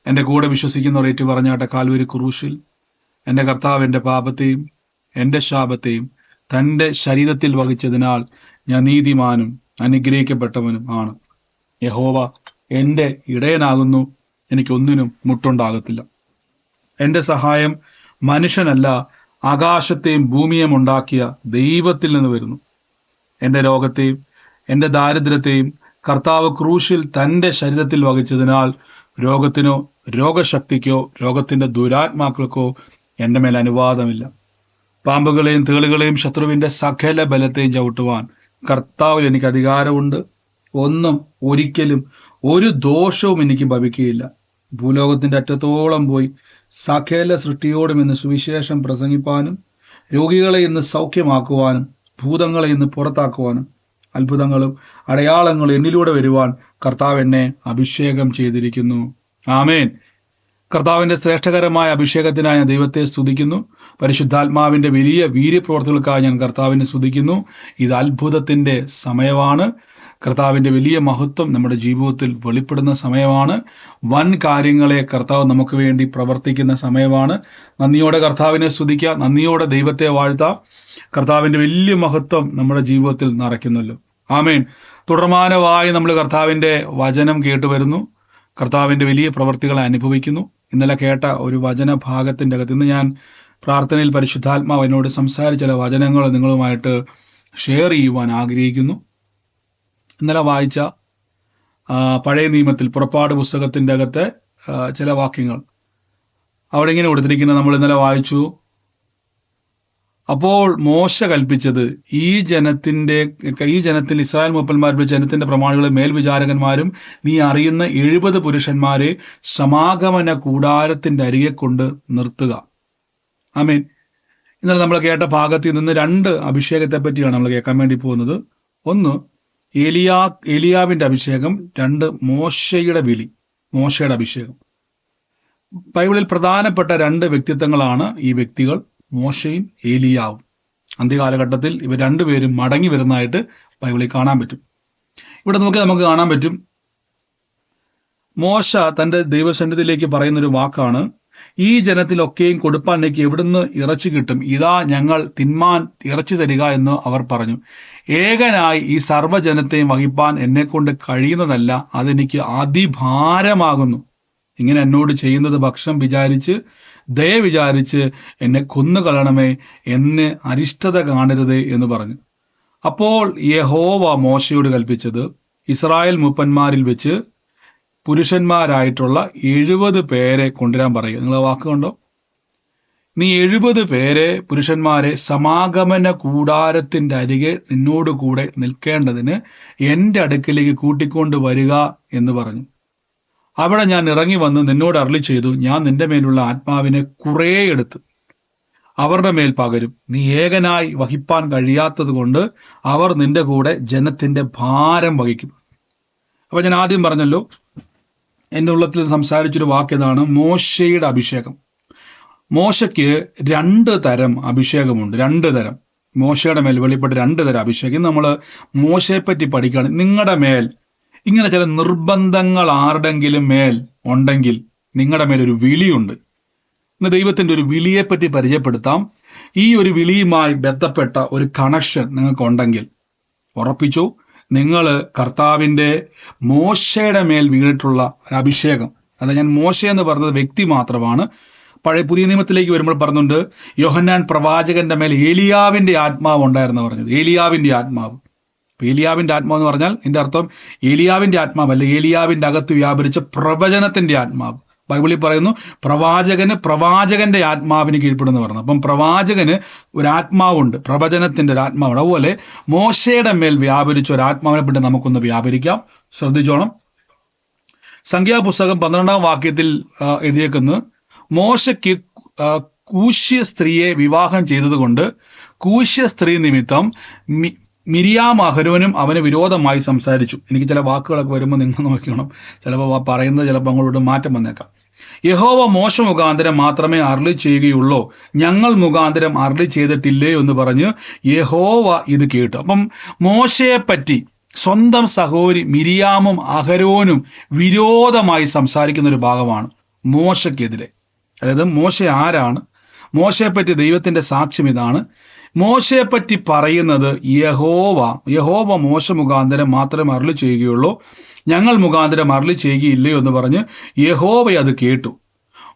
എൻ്റെ കൂടെ വിശ്വസിക്കുന്നവർ ഏറ്റു പറഞ്ഞാട്ടെ, കാൽവരി ക്രൂശിൽ എൻ്റെ കർത്താവ് എൻ്റെ പാപത്തെയും എൻ്റെ ശാപത്തെയും തൻ്റെ ശരീരത്തിൽ വഹിച്ചതിനാൽ ഞാൻ നീതിമാനും അനുഗ്രഹിക്കപ്പെട്ടവനും ആണ്. യഹോവ എൻ്റെ ഇടയനാകുന്നു, എനിക്കൊന്നിനും മുട്ടുണ്ടാകത്തില്ല. എൻ്റെ സഹായം മനുഷ്യനല്ല, ആകാശത്തെയും ഭൂമിയെയും ഉണ്ടാക്കിയ ദൈവത്തിൽ നിന്ന് വരുന്നു. എൻ്റെ രോഗത്തെയും എൻ്റെ ദാരിദ്ര്യത്തെയും കർത്താവ് ക്രൂശിൽ തൻ്റെ ശരീരത്തിൽ വഹിച്ചതിനാൽ രോഗത്തിനോ രോഗശക്തിക്കോ രോഗത്തിൻ്റെ ദുരാത്മാക്കൾക്കോ എൻ്റെ മേൽ അനുവാദമില്ല. പാമ്പുകളെയും തേളുകളെയും ശത്രുവിൻ്റെ സകല ബലത്തെയും ചവിട്ടുവാൻ കർത്താവിൽ എനിക്ക് അധികാരമുണ്ട്. ഒന്നും ഒരിക്കലും ഒരു ദോഷവും എനിക്ക് ഭവിക്കുകയില്ല. ഭൂലോകത്തിൻ്റെ അറ്റത്തോളം പോയി സകല സൃഷ്ടിയോടും ഇന്ന് സുവിശേഷം പ്രസംഗിപ്പാനും രോഗികളെ ഇന്ന് സൗഖ്യമാക്കുവാനും ഭൂതങ്ങളെ ഇന്ന് പുറത്താക്കുവാനും അത്ഭുതങ്ങളും അടയാളങ്ങളും എന്നിലൂടെ വരുവാൻ കർത്താവ് എന്നെ അഭിഷേകം ചെയ്തിരിക്കുന്നു. ആമേൻ. കർത്താവിൻ്റെ ശ്രേഷ്ഠകരമായ അഭിഷേകത്തിനായി ഞാൻ ദൈവത്തെ സ്തുതിക്കുന്നു. പരിശുദ്ധാത്മാവിൻ്റെ വലിയ വീര്യപ്രവർത്തികൾക്കായി ഞാൻ കർത്താവിനെ സ്തുതിക്കുന്നു. ഇത് അത്ഭുതത്തിൻ്റെ സമയമാണ്. കർത്താവിൻ്റെ വലിയ മഹത്വം നമ്മുടെ ജീവിതത്തിൽ വെളിപ്പെടുന്ന സമയമാണ്. വൻ കാര്യങ്ങളെ കർത്താവ് നമുക്ക് വേണ്ടി പ്രവർത്തിക്കുന്ന സമയമാണ്. നന്ദിയോടെ കർത്താവിനെ സ്തുതിക്കുക, നന്ദിയോടെ ദൈവത്തെ വാഴ്ത്താം. കർത്താവിൻ്റെ വലിയ മഹത്വം നമ്മുടെ ജീവിതത്തിൽ നിറയ്ക്കുന്നല്ലോ. ആമേൻ. തുടർമാനമായി നമ്മൾ കർത്താവിൻ്റെ വചനം കേട്ടുവരുന്നു, കർത്താവിൻ്റെ വലിയ പ്രവർത്തികളെ അനുഭവിക്കുന്നു. ഇന്നലെ കേട്ട ഒരു വചന ഭാഗത്തിൻ്റെ അകത്ത് ഇന്ന് ഞാൻ പ്രാർത്ഥനയിൽ പരിശുദ്ധാത്മാവ് എന്നോട് സംസാരിച്ച ചില വചനങ്ങൾ നിങ്ങളുമായിട്ട് ഷെയർ ചെയ്യുവാൻ ആഗ്രഹിക്കുന്നു. ഇന്നലെ വായിച്ച പഴയ നിയമത്തിൽ പുറപ്പാട് പുസ്തകത്തിൻ്റെ അകത്തെ ചില വാക്യങ്ങൾ അവിടെ ഇങ്ങനെ കൊടുത്തിരിക്കുന്നത് നമ്മൾ ഇന്നലെ വായിച്ചു. അപ്പോൾ മോശ കൽപ്പിച്ചത് ഈ ജനത്തിൽ ഇസ്രായേൽ മൂപ്പന്മാരുടെ ജനത്തിന്റെ പ്രമാണികളും മേൽവിചാരകന്മാരും നീ അറിയുന്ന 70 പുരുഷന്മാരെ സമാഗമന കൂടാരത്തിന്റെ അരികെ കൊണ്ട് നിർത്തുക. ആമേൻ. ഇന്നലെ നമ്മൾ കേട്ട ഭാഗത്തിൽ നിന്ന് 2 അഭിഷേകത്തെ പറ്റിയാണ് നമ്മൾ കേൾക്കാൻ വേണ്ടി പോകുന്നത്. ഒന്ന് ഏലിയാവിന്റെ അഭിഷേകം, 2 മോശയുടെ അഭിഷേകം. ബൈബിളിൽ പ്രധാനപ്പെട്ട 2 വ്യക്തിത്വങ്ങളാണ് ഈ വ്യക്തികൾ, മോശയും ഏലിയാവും. അന്ത്യകാലഘട്ടത്തിൽ ഇവർ 2 പേരും മടങ്ങി വരുന്നതായിട്ട് ബൈബിളിൽ കാണാൻ പറ്റും. ഇവിടെ നമുക്ക് കാണാൻ പറ്റും, മോശ തൻ്റെ ദൈവസന്നിധിയിലേക്ക് പറയുന്നൊരു വാക്കാണ്, ഈ ജനത്തിലൊക്കെയും കൊടുപ്പാൻ എനിക്ക് എവിടുന്ന് ഇറച്ചി കിട്ടും? ഇതാ ഞങ്ങൾ തിന്മാൻ ഇറച്ചി തരിക എന്ന് അവർ പറഞ്ഞു. ഏകനായി ഈ സർവ്വജനത്തെയും വഹിപ്പാൻ എന്നെക്കൊണ്ട് കഴിയുന്നതല്ല, അതെനിക്ക് അതിഭാരമാകുന്നു. ഇങ്ങനെ എന്നോട് ചെയ്യുന്നത് ഭക്ഷണം വിചാരിച്ച് ദയ വിചാരിച്ച് എന്നെ കൊന്നുകളയണമേ, എന്നെ അരിഷ്ടത കാണരുതേ എന്ന് പറഞ്ഞു. അപ്പോൾ യഹോവ മോശയോട് കൽപ്പിച്ചത്, ഇസ്രായേൽ മൂപ്പന്മാരിൽ വെച്ച് പുരുഷന്മാരായിട്ടുള്ള 70 പേരെ കൊണ്ടുവരാൻ പറയുക. നിങ്ങൾ വാക്കുണ്ടോ? നീ 70 പേരെ പുരുഷന്മാരെ സമാഗമന കൂടാരത്തിന്റെ അരികെ നിന്നോട് കൂടെ നിൽക്കേണ്ടതിന് എൻ്റെ അടുക്കലേക്ക് കൂട്ടിക്കൊണ്ട് വരിക എന്ന് പറഞ്ഞു. അവിടെ ഞാൻ ഇറങ്ങി വന്ന് നിന്നോട് അരുളി ചെയ്തു, ഞാൻ നിന്റെ മേലുള്ള ആത്മാവിനെ കുറേ എടുത്ത് അവരുടെ മേൽ പകരും. നീ ഏകനായി വഹിപ്പാൻ കഴിയാത്തത് കൊണ്ട് അവർ നിന്റെ കൂടെ ജനത്തിന്റെ ഭാരം വഹിക്കും. അപ്പൊ ഞാൻ ആദ്യം പറഞ്ഞല്ലോ, എൻ്റെ ഉള്ളത്തിൽ സംസാരിച്ചൊരു വാക്യതാണ് മോശയുടെ അഭിഷേകം. മോശയ്ക്ക് 2 തരം അഭിഷേകമുണ്ട്. 2 തരം മോശയുടെ മേൽ വെളിപ്പെട്ട 2 തരം അഭിഷേകം. നമ്മൾ മോശയെ പറ്റി പഠിക്കുകയാണ്. നിങ്ങളുടെ മേൽ ഇങ്ങനെ ചില നിർബന്ധങ്ങൾ ആരുടെങ്കിലും മേൽ ഉണ്ടെങ്കിൽ നിങ്ങളുടെ മേലൊരു വിളിയുണ്ട്. ഇന്ന് ദൈവത്തിൻ്റെ ഒരു വിളിയെപ്പറ്റി പരിചയപ്പെടുത്താം. ഈ ഒരു വിളിയുമായി ബന്ധപ്പെട്ട ഒരു കണക്ഷൻ നിങ്ങൾക്ക് ഉണ്ടെങ്കിൽ ഉറപ്പിച്ചു, നിങ്ങൾ കർത്താവിൻ്റെ മോശയുടെ മേൽ വീണിട്ടുള്ള ഒരു അഭിഷേകം. അത് ഞാൻ മോശ എന്ന് പറഞ്ഞത് വ്യക്തി മാത്രമാണ്. പുതിയ നിയമത്തിലേക്ക് വരുമ്പോൾ പറഞ്ഞുണ്ട്, യോഹന്നാൻ പ്രവാചകന്റെ മേൽ ഏലിയാവിന്റെ ആത്മാവ് ഉണ്ടായിരുന്നു പറഞ്ഞത്. ഏലിയാവിന്റെ ആത്മാവ്. ഏലിയാവിന്റെ ആത്മാവ് എന്ന് പറഞ്ഞാൽ ഇതിന്റെ അർത്ഥം ഏലിയാവിന്റെ ആത്മാവല്ല, ഏലിയാവിന്റെ അകത്ത് വ്യാപരിച്ച പ്രവചനത്തിന്റെ ആത്മാവ്. ബൈബിളിൽ പറയുന്നു പ്രവാചകന്റെ ആത്മാവിന് കീഴ്പ്പെടുന്നു പറഞ്ഞു. അപ്പം പ്രവാചകന് ഒരു ആത്മാവുണ്ട്, പ്രവചനത്തിന്റെ ഒരു ആത്മാവുണ്ട്. അതുപോലെ മോശയുടെ മേൽ വ്യാപരിച്ച ഒരു ആത്മാവിനെ പറ്റി നമുക്കൊന്ന് വ്യാപരിക്കാം. ശ്രദ്ധിച്ചോണം. സംഖ്യാപുസ്തകം 12-ാം വാക്യത്തിൽ എഴുതിയേക്കുന്നത്, മോശയ്ക്ക് കൂശ്യ സ്ത്രീയെ വിവാഹം ചെയ്തതുകൊണ്ട് കൂശ്യ സ്ത്രീ നിമിത്തം മിരിയാം അഹരോനും അവന് വിരോധമായി സംസാരിച്ചു. എനിക്ക് ചില വാക്കുകളൊക്കെ വരുമ്പോൾ നിങ്ങൾ നോക്കണം, ചിലപ്പോൾ പറയുന്നത് ചിലപ്പോൾ അങ്ങോട്ട് മാറ്റം വന്നേക്കാം. യഹോവ മോശ മുഖാന്തരം മാത്രമേ അരുളി ചെയ്യുകയുള്ളൂ, ഞങ്ങൾ മുഖാന്തരം അരുളി ചെയ്തിട്ടില്ലേ എന്ന് പറഞ്ഞ് യഹോവ ഇത് കേട്ടു. അപ്പം മോശയെ പറ്റി സ്വന്തം സഹോദരി മിരിയാമും അഹരോനും വിരോധമായി സംസാരിക്കുന്ന ഒരു ഭാഗമാണ് മോശയ്ക്കെതിരെ. അതായത് മോശ ആരാണ്, മോശയെപ്പറ്റി ദൈവത്തിന്റെ സാക്ഷ്യം ഇതാണ്. മോശയെപ്പറ്റി പറയുന്നത് യഹോവ മോശ മുഖാന്തരം മാത്രമേ അരുളി ചെയ്യുകയുള്ളൂ, ഞങ്ങൾ മുഖാന്തരം അരുളി ചെയ്യുകയില്ലയോ എന്ന് പറഞ്ഞ് യഹോവ അത് കേട്ടു.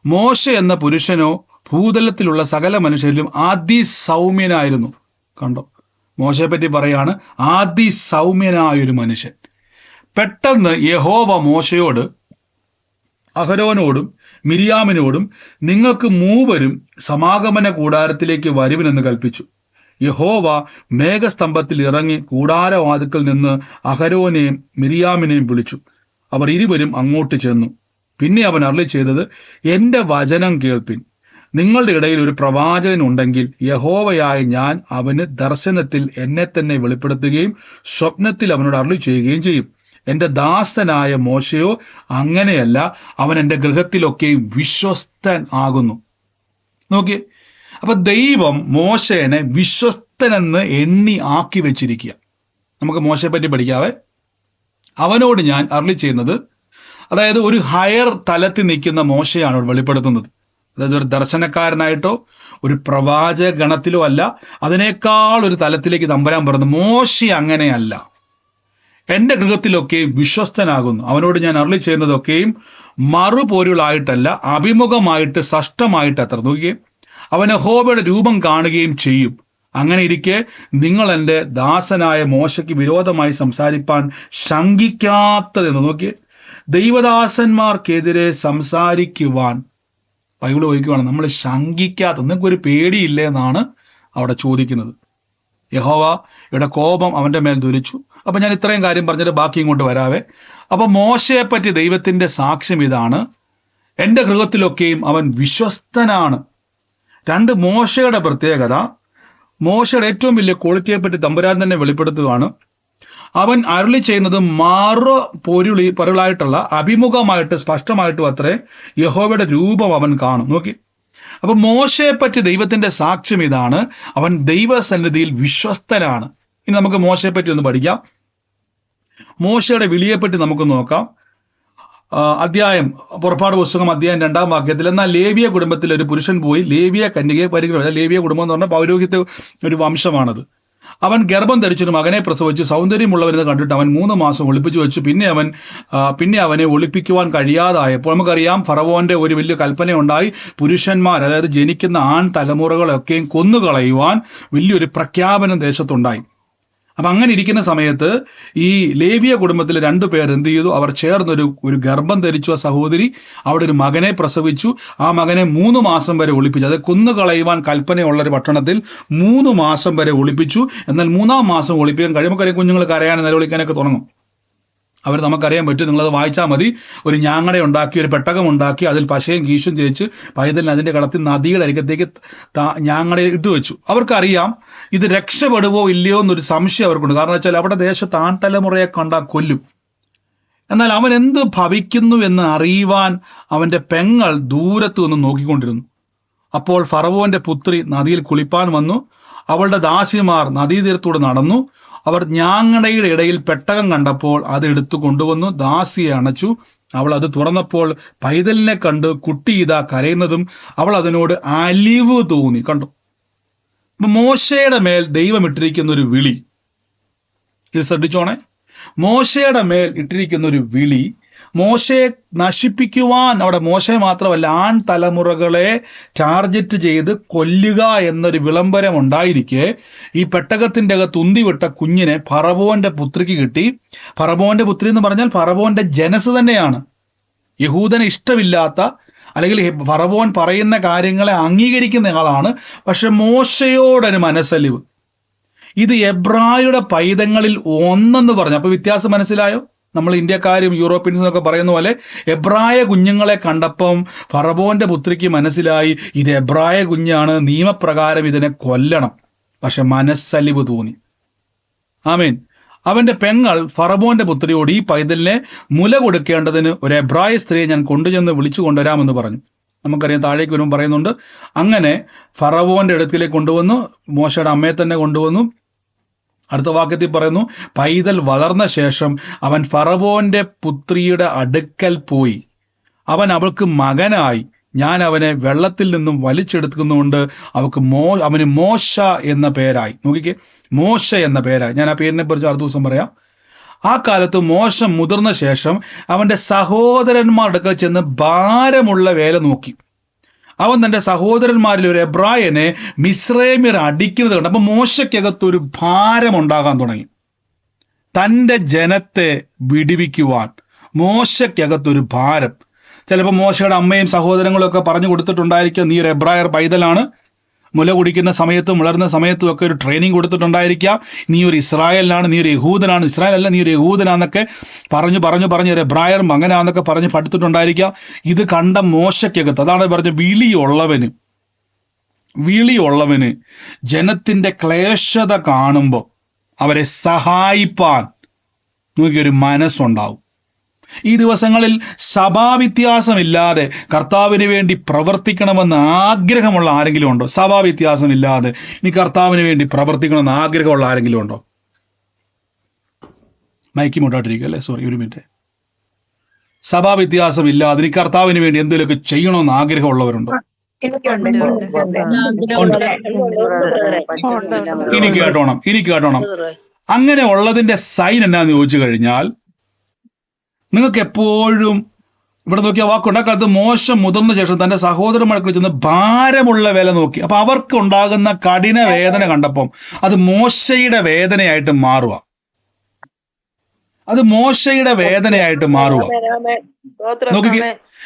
മോശ എന്ന പുരുഷനോ ഭൂതലത്തിലുള്ള സകല മനുഷ്യരിലും അതിസൗമ്യനായിരുന്നു. കണ്ടോ, മോശയെപ്പറ്റി പറയാണ് അതിസൗമ്യനായൊരു മനുഷ്യൻ. പെട്ടെന്ന് യഹോവ മോശയോട്, അഹരോനോടും മിരിയാമിനോടും നിങ്ങൾക്ക് മൂവരും സമാഗമന കൂടാരത്തിലേക്ക് വരുവിനെന്ന് കൽപ്പിച്ചു. യഹോവ മേഘസ്തംഭത്തിൽ ഇറങ്ങി കൂടാരവാതിക്കൽ നിന്ന് അഹരോനെയും മിരിയാമിനെയും വിളിച്ചു. അവർ ഇരുവരും അങ്ങോട്ട് ചെന്നു. പിന്നെ അവൻ അരുളി ചെയ്തത്, എന്റെ വചനം കേൾപ്പിൻ. നിങ്ങളുടെ ഇടയിൽ ഒരു പ്രവാചകൻ ഉണ്ടെങ്കിൽ യഹോവയായ ഞാൻ അവന് ദർശനത്തിൽ എന്നെ തന്നെ വെളിപ്പെടുത്തുകയും സ്വപ്നത്തിൽ അവനോട് അരുളി ചെയ്യുകയും ചെയ്യും. എന്റെ ദാസനായ മോശയോ അങ്ങനെയല്ല, അവൻ എന്റെ ഗൃഹത്തിലൊക്കെ വിശ്വസ്തൻ ആകുന്നു. നോക്കിയേ, അപ്പൊ ദൈവം മോശേനെ വിശ്വസ്തനെന്ന് എണ്ണി ആക്കി വെച്ചിരിക്കുക. നമുക്ക് മോശയെ പറ്റി പഠിക്കാവേ. അവനോട് ഞാൻ അരുളി ചെയ്യുന്നത്, അതായത് ഒരു ഹയർ തലത്തിൽ നിൽക്കുന്ന മോശയാണ് വെളിപ്പെടുത്തുന്നത്. അതായത് ഒരു ദർശനക്കാരനായിട്ടോ ഒരു പ്രവാചക ഗണത്തിലോ അല്ല, അതിനേക്കാൾ ഒരു തലത്തിലേക്ക് തമ്പുരാൻ പറഞ്ഞു. മോശ അങ്ങനെയല്ല, എന്റെ ഗൃഹത്തിലൊക്കെ വിശ്വസ്തനാകുന്നു. അവനോട് ഞാൻ അരുളി ചെയ്യുന്നതൊക്കെയും മറുപോരുകളായിട്ടല്ല, അഭിമുഖമായിട്ട് സ്പഷ്ടമായിട്ട് അത്ര. നോക്കിയേ, അവൻ യഹോവയുടെ രൂപം കാണുകയും ചെയ്യും. അങ്ങനെ ഇരിക്കെ നിങ്ങൾ എൻ്റെ ദാസനായ മോശയ്ക്ക് വിരോധമായി സംസാരിപ്പാൻ ശങ്കിക്കാത്തതെന്ന്. നോക്കിയേ, ദൈവദാസന്മാർക്കെതിരെ സംസാരിക്കുവാൻ ബൈബിൾ ചോദിക്കുവാണ്, നമ്മൾ ശങ്കിക്കാത്ത, നിങ്ങൾക്കൊരു പേടിയില്ലേ എന്നാണ് അവിടെ ചോദിക്കുന്നത്. യഹോവ ഇവിടെ കോപം അവന്റെ മേൽ ധരിച്ചു. അപ്പൊ ഞാൻ ഇത്രയും കാര്യം പറഞ്ഞിട്ട് ബാക്കി ഇങ്ങോട്ട് വരാവേ. അപ്പൊ മോശയെ പറ്റി ദൈവത്തിന്റെ സാക്ഷ്യം ഇതാണ്, എന്റെ ഗൃഹത്തിലൊക്കെയും അവൻ വിശ്വസ്തനാണ്. രണ്ട്, മോശയുടെ പ്രത്യേകത, മോശയുടെ ഏറ്റവും വലിയ ക്വാളിറ്റിയെ പറ്റി തമ്പുരാൻ തന്നെ വെളിപ്പെടുത്തുകയാണ്. അവൻ അരുളി ചെയ്യുന്നത് പൊരുളായിട്ടുള്ള അഭിമുഖമായിട്ട് സ്പഷ്ടമായിട്ടും അത്രേ യഹോവയുടെ രൂപം അവൻ കാണും. നോക്കി, അപ്പൊ മോശയെ പറ്റി ദൈവത്തിന്റെ സാക്ഷ്യം ഇതാണ്, അവൻ ദൈവസന്നിധിയിൽ വിശ്വസ്തനാണ്. ഇനി നമുക്ക് മോശയെ പറ്റി ഒന്ന് പഠിക്കാം. മോശയുടെ വിളിയെപ്പറ്റി നമുക്ക് നോക്കാം. പുറപ്പാട് പുസ്തകം അധ്യായം 2-ാം വാക്യത്തിൽ, എന്നാൽ ലേവിയ കുടുംബത്തിൽ ഒരു പുരുഷൻ പോയി ലേവിയ കന്യകയെ പരിഗ്രഹിച്ചു. ലേവിയ കുടുംബം എന്ന് പറഞ്ഞാൽ പൗരോഹിത്യ ഒരു വംശമാണത്. അവൻ ഗർഭം ധരിച്ചൊരു മകനെ പ്രസവിച്ചു. സൗന്ദര്യമുള്ളവരെന്ന് കണ്ടിട്ട് അവൻ 3 മാസം ഒളിപ്പിച്ചു വെച്ചു. പിന്നെ അവനെ ഒളിപ്പിക്കുവാൻ കഴിയാതായപ്പോൾ, നമുക്കറിയാം, ഫറവോന്റെ ഒരു വലിയ കൽപ്പന ഉണ്ടായി. പുരുഷന്മാർ, അതായത് ജനിക്കുന്ന ആൺ തലമുറകളൊക്കെയും കൊന്നുകളയുവാൻ വലിയൊരു പ്രഖ്യാപനം ദേശത്തുണ്ടായി. അപ്പൊ അങ്ങനെ ഇരിക്കുന്ന സമയത്ത് ഈ ലേവിയ കുടുംബത്തിലെ 2 പേർ എന്ത് ചെയ്തു? അവർ ചേർന്നൊരു ഗർഭം ധരിച്ചു. ആ സഹോദരി അവിടെ ഒരു മകനെ പ്രസവിച്ചു. ആ മകനെ 3 മാസം വരെ ഒളിപ്പിച്ചു. അത് കൊന്നുകളയുവാൻ കൽപ്പനയുള്ളൊരു പട്ടണത്തിൽ 3 മാസം വരെ ഒളിപ്പിച്ചു. എന്നാൽ 3-ാം മാസം ഒളിപ്പിക്കാൻ കഴിയുമ്പോൾ കുഞ്ഞുങ്ങൾ കരയാനും നിലവിളിക്കാനൊക്കെ തുടങ്ങും. നമുക്കറിയാൻ പറ്റും, നിങ്ങളത് വായിച്ചാൽ മതി. ഒരു ഞാങ്ങട ഉണ്ടാക്കി, ഒരു പെട്ടകം ഉണ്ടാക്കി, അതിൽ പശയും കീശും തേച്ച് പൈതലിന് അതിന്റെ കളത്തിൽ നദിയുടെ അരികത്തേക്ക് ഞാങ്ങടയെ ഇട്ടു വെച്ചു. അവർക്കറിയാം ഇത് രക്ഷപ്പെടുവോ ഇല്ലയോ എന്നൊരു സംശയം അവർക്കുണ്ട്. കാരണം വെച്ചാൽ അവിടെ ദേശത്ത് ആൺതലമുറയെ കണ്ടാൽ കൊല്ലും. എന്നാൽ അവൻ എന്ത് ഭവിക്കുന്നു എന്ന് അറിയുവാൻ അവന്റെ പെങ്ങൾ ദൂരത്തു നിന്ന് നോക്കിക്കൊണ്ടിരുന്നു. അപ്പോൾ ഫറവോന്റെ പുത്രി നദിയിൽ കുളിപ്പാൻ വന്നു. അവളുടെ ദാസിമാർ നദീതീരത്തൂടെ നടന്നു. അവർ ഞാങ്ങടയുടെ ഇടയിൽ പെട്ടകം കണ്ടപ്പോൾ അത് എടുത്തു കൊണ്ടുവന്നു. ദാസിയെ അണച്ചു. അവൾ അത് തുറന്നപ്പോൾ പൈതലിനെ കണ്ട് കുട്ടി ഇതാ കരയുന്നതും അവൾ അതിനോട് അലിവ് തോന്നി. കണ്ടു, മോശയുടെ മേൽ ദൈവം ഇട്ടിരിക്കുന്ന ഒരു വിളി, ഇത് ശ്രദ്ധിച്ചോണേ. മോശയുടെ മേൽ ഇട്ടിരിക്കുന്ന ഒരു വിളി, മോശയെ നശിപ്പിക്കുവാൻ, അവിടെ മോശയെ മാത്രമല്ല ആൺ തലമുറകളെ ടാർഗറ്റ് ചെയ്ത് കൊല്ലുക എന്നൊരു വിളംബരം ഉണ്ടായിരിക്കെ ഈ പെട്ടകത്തിന്റെ അകത്ത് ഉന്തിവിട്ട കുഞ്ഞിനെ ഫറവോന്റെ പുത്രിക്ക് കിട്ടി. ഫറവോന്റെ പുത്രി എന്ന് പറഞ്ഞാൽ ഫറവോന്റെ ജനസ് തന്നെയാണ്. യഹൂദന് ഇഷ്ടമില്ലാത്ത, അല്ലെങ്കിൽ ഫറവോൻ പറയുന്ന കാര്യങ്ങളെ അംഗീകരിക്കുന്ന ആളാണ്. പക്ഷെ മോശയോടൊരു മനസ്സലിവ്. ഇത് എബ്രായരുടെ പൈതങ്ങളിൽ ഒന്നെന്ന് പറഞ്ഞു. അപ്പൊ വ്യത്യാസം മനസ്സിലായോ? നമ്മൾ ഇന്ത്യക്കാരും യൂറോപ്യൻസും ഒക്കെ പറയുന്ന പോലെ എബ്രായ കുഞ്ഞുങ്ങളെ കണ്ടപ്പം ഫറവോന്റെ പുത്രിക്ക് മനസ്സിലായി ഇത് എബ്രായ കുഞ്ഞാണ്, നിയമപ്രകാരം ഇതിനെ കൊല്ലണം. പക്ഷെ മനസ്സലിവ് തോന്നി. ആമേൻ. അവന്റെ പെങ്ങൾ ഫറവോന്റെ പുത്രിയോട്, ഈ പൈതലിനെ മുല കൊടുക്കേണ്ടതിന് ഒരു എബ്രായ സ്ത്രീയെ ഞാൻ കൊണ്ടുചെന്ന് വിളിച്ചു കൊണ്ടുവരാമെന്ന് പറഞ്ഞു. നമുക്കറിയാം, താഴേക്ക് വരുമ്പോൾ പറയുന്നുണ്ട്, അങ്ങനെ ഫറവോന്റെ അടുക്കിലേക്ക് കൊണ്ടുവന്നു. മോശയുടെ അമ്മയെ തന്നെ കൊണ്ടുവന്നു. അടുത്ത വാക്യത്തിൽ പറയുന്നു, പൈതൽ വളർന്ന ശേഷം അവൻ ഫറവോന്റെ പുത്രിയുടെ അടുക്കൽ പോയി അവൻ അവൾക്ക് മകനായി. ഞാൻ അവനെ വെള്ളത്തിൽ നിന്നും വലിച്ചെടുക്കുന്നതുകൊണ്ട് അവന് മോശ എന്ന പേരായി. നോക്കിക്കേ, മോശ എന്ന പേരായി. ഞാൻ ആ പേരിനെ കുറിച്ച് അടുത്ത ദിവസം പറയാം. ആ കാലത്ത് മോശ മുതിർന്ന ശേഷം അവന്റെ സഹോദരന്മാരുടെ അടുക്കൽ ചെന്ന് ഭാരമുള്ള വേല നോക്കി. അവൻ തന്റെ സഹോദരന്മാരിൽ ഒരു എബ്രായനെ മിസ്രൈമ്യർ അടിക്കുന്നത് കണ്ട്. അപ്പൊ മോശയ്ക്കകത്തൊരു ഭാരം ഉണ്ടാകാൻ തുടങ്ങി. തൻ്റെ ജനത്തെ വിടുവിക്കുവാൻ മോശയ്ക്കകത്തൊരു ഭാരം. ചിലപ്പോൾ മോശയുടെ അമ്മയും സഹോദരങ്ങളും ഒക്കെ പറഞ്ഞു കൊടുത്തിട്ടുണ്ടായിരിക്കാം, നീ ഒരു എബ്രായർ പൈതലാണ്, മുല കുടിക്കുന്ന സമയത്തും വളർന്ന സമയത്തും ഒക്കെ ഒരു ട്രെയിനിങ് കൊടുത്തിട്ടുണ്ടായിരിക്കാം, നീ ഒരു ഇസ്രായേലിനാണ്, നീ ഒരു യഹൂദനാണ്, ഇസ്രായേൽ അല്ല നീ ഒരു യഹൂദനാന്നൊക്കെ പറഞ്ഞു ഒരു എബ്രായർ മകനാന്നൊക്കെ പറഞ്ഞ് പഠിത്തിട്ടുണ്ടായിരിക്കാം. ഇത് കണ്ട മോശയ്ക്കകത്ത്, അതാണ് പറഞ്ഞ വിളിയുള്ളവന് ജനത്തിന്റെ ക്ലേശത കാണുമ്പോൾ അവരെ സഹായിപ്പാൻ നോക്കിയൊരു മനസ്സുണ്ടാവും. ഈ ദിവസങ്ങളിൽ സഭാവ്യത്യാസമില്ലാതെ കർത്താവിന് വേണ്ടി പ്രവർത്തിക്കണമെന്ന് ആഗ്രഹമുള്ള ആരെങ്കിലും ഉണ്ടോ? സഭാവ്യത്യാസമില്ലാതെ ഇനി കർത്താവിന് വേണ്ടി പ്രവർത്തിക്കണമെന്ന് ആഗ്രഹമുള്ള ആരെങ്കിലും ഉണ്ടോ? മൈക്ക് മുട്ടാട്ടിരിക്കുക അല്ലേ, സോറി, ഒരു മിനിറ്റ്. സഭാവ്യത്യാസമില്ലാതെ ഇനി കർത്താവിന് വേണ്ടി എന്തെങ്കിലുമൊക്കെ ചെയ്യണമെന്ന് ആഗ്രഹമുള്ളവരുണ്ടോ? ഇനി കേട്ടോണം. അങ്ങനെ ഉള്ളതിന്റെ സൈൻ എന്നാന്ന് ചോദിച്ചു കഴിഞ്ഞാൽ, നിങ്ങൾക്ക് എപ്പോഴും ഇവിടെ നോക്കിയ വാക്കുണ്ട്, ആ കാലത്ത് മോശ മുതിർന്ന ശേഷം തന്റെ സഹോദരന്മാർക്ക് ചെന്ന് ഭാരമുള്ള വേല നോക്കി. അപ്പൊ അവർക്ക് ഉണ്ടാകുന്ന കഠിന വേദന കണ്ടപ്പം അത് മോശയുടെ വേദനയായിട്ട് മാറുക. നോക്കിക്കേ,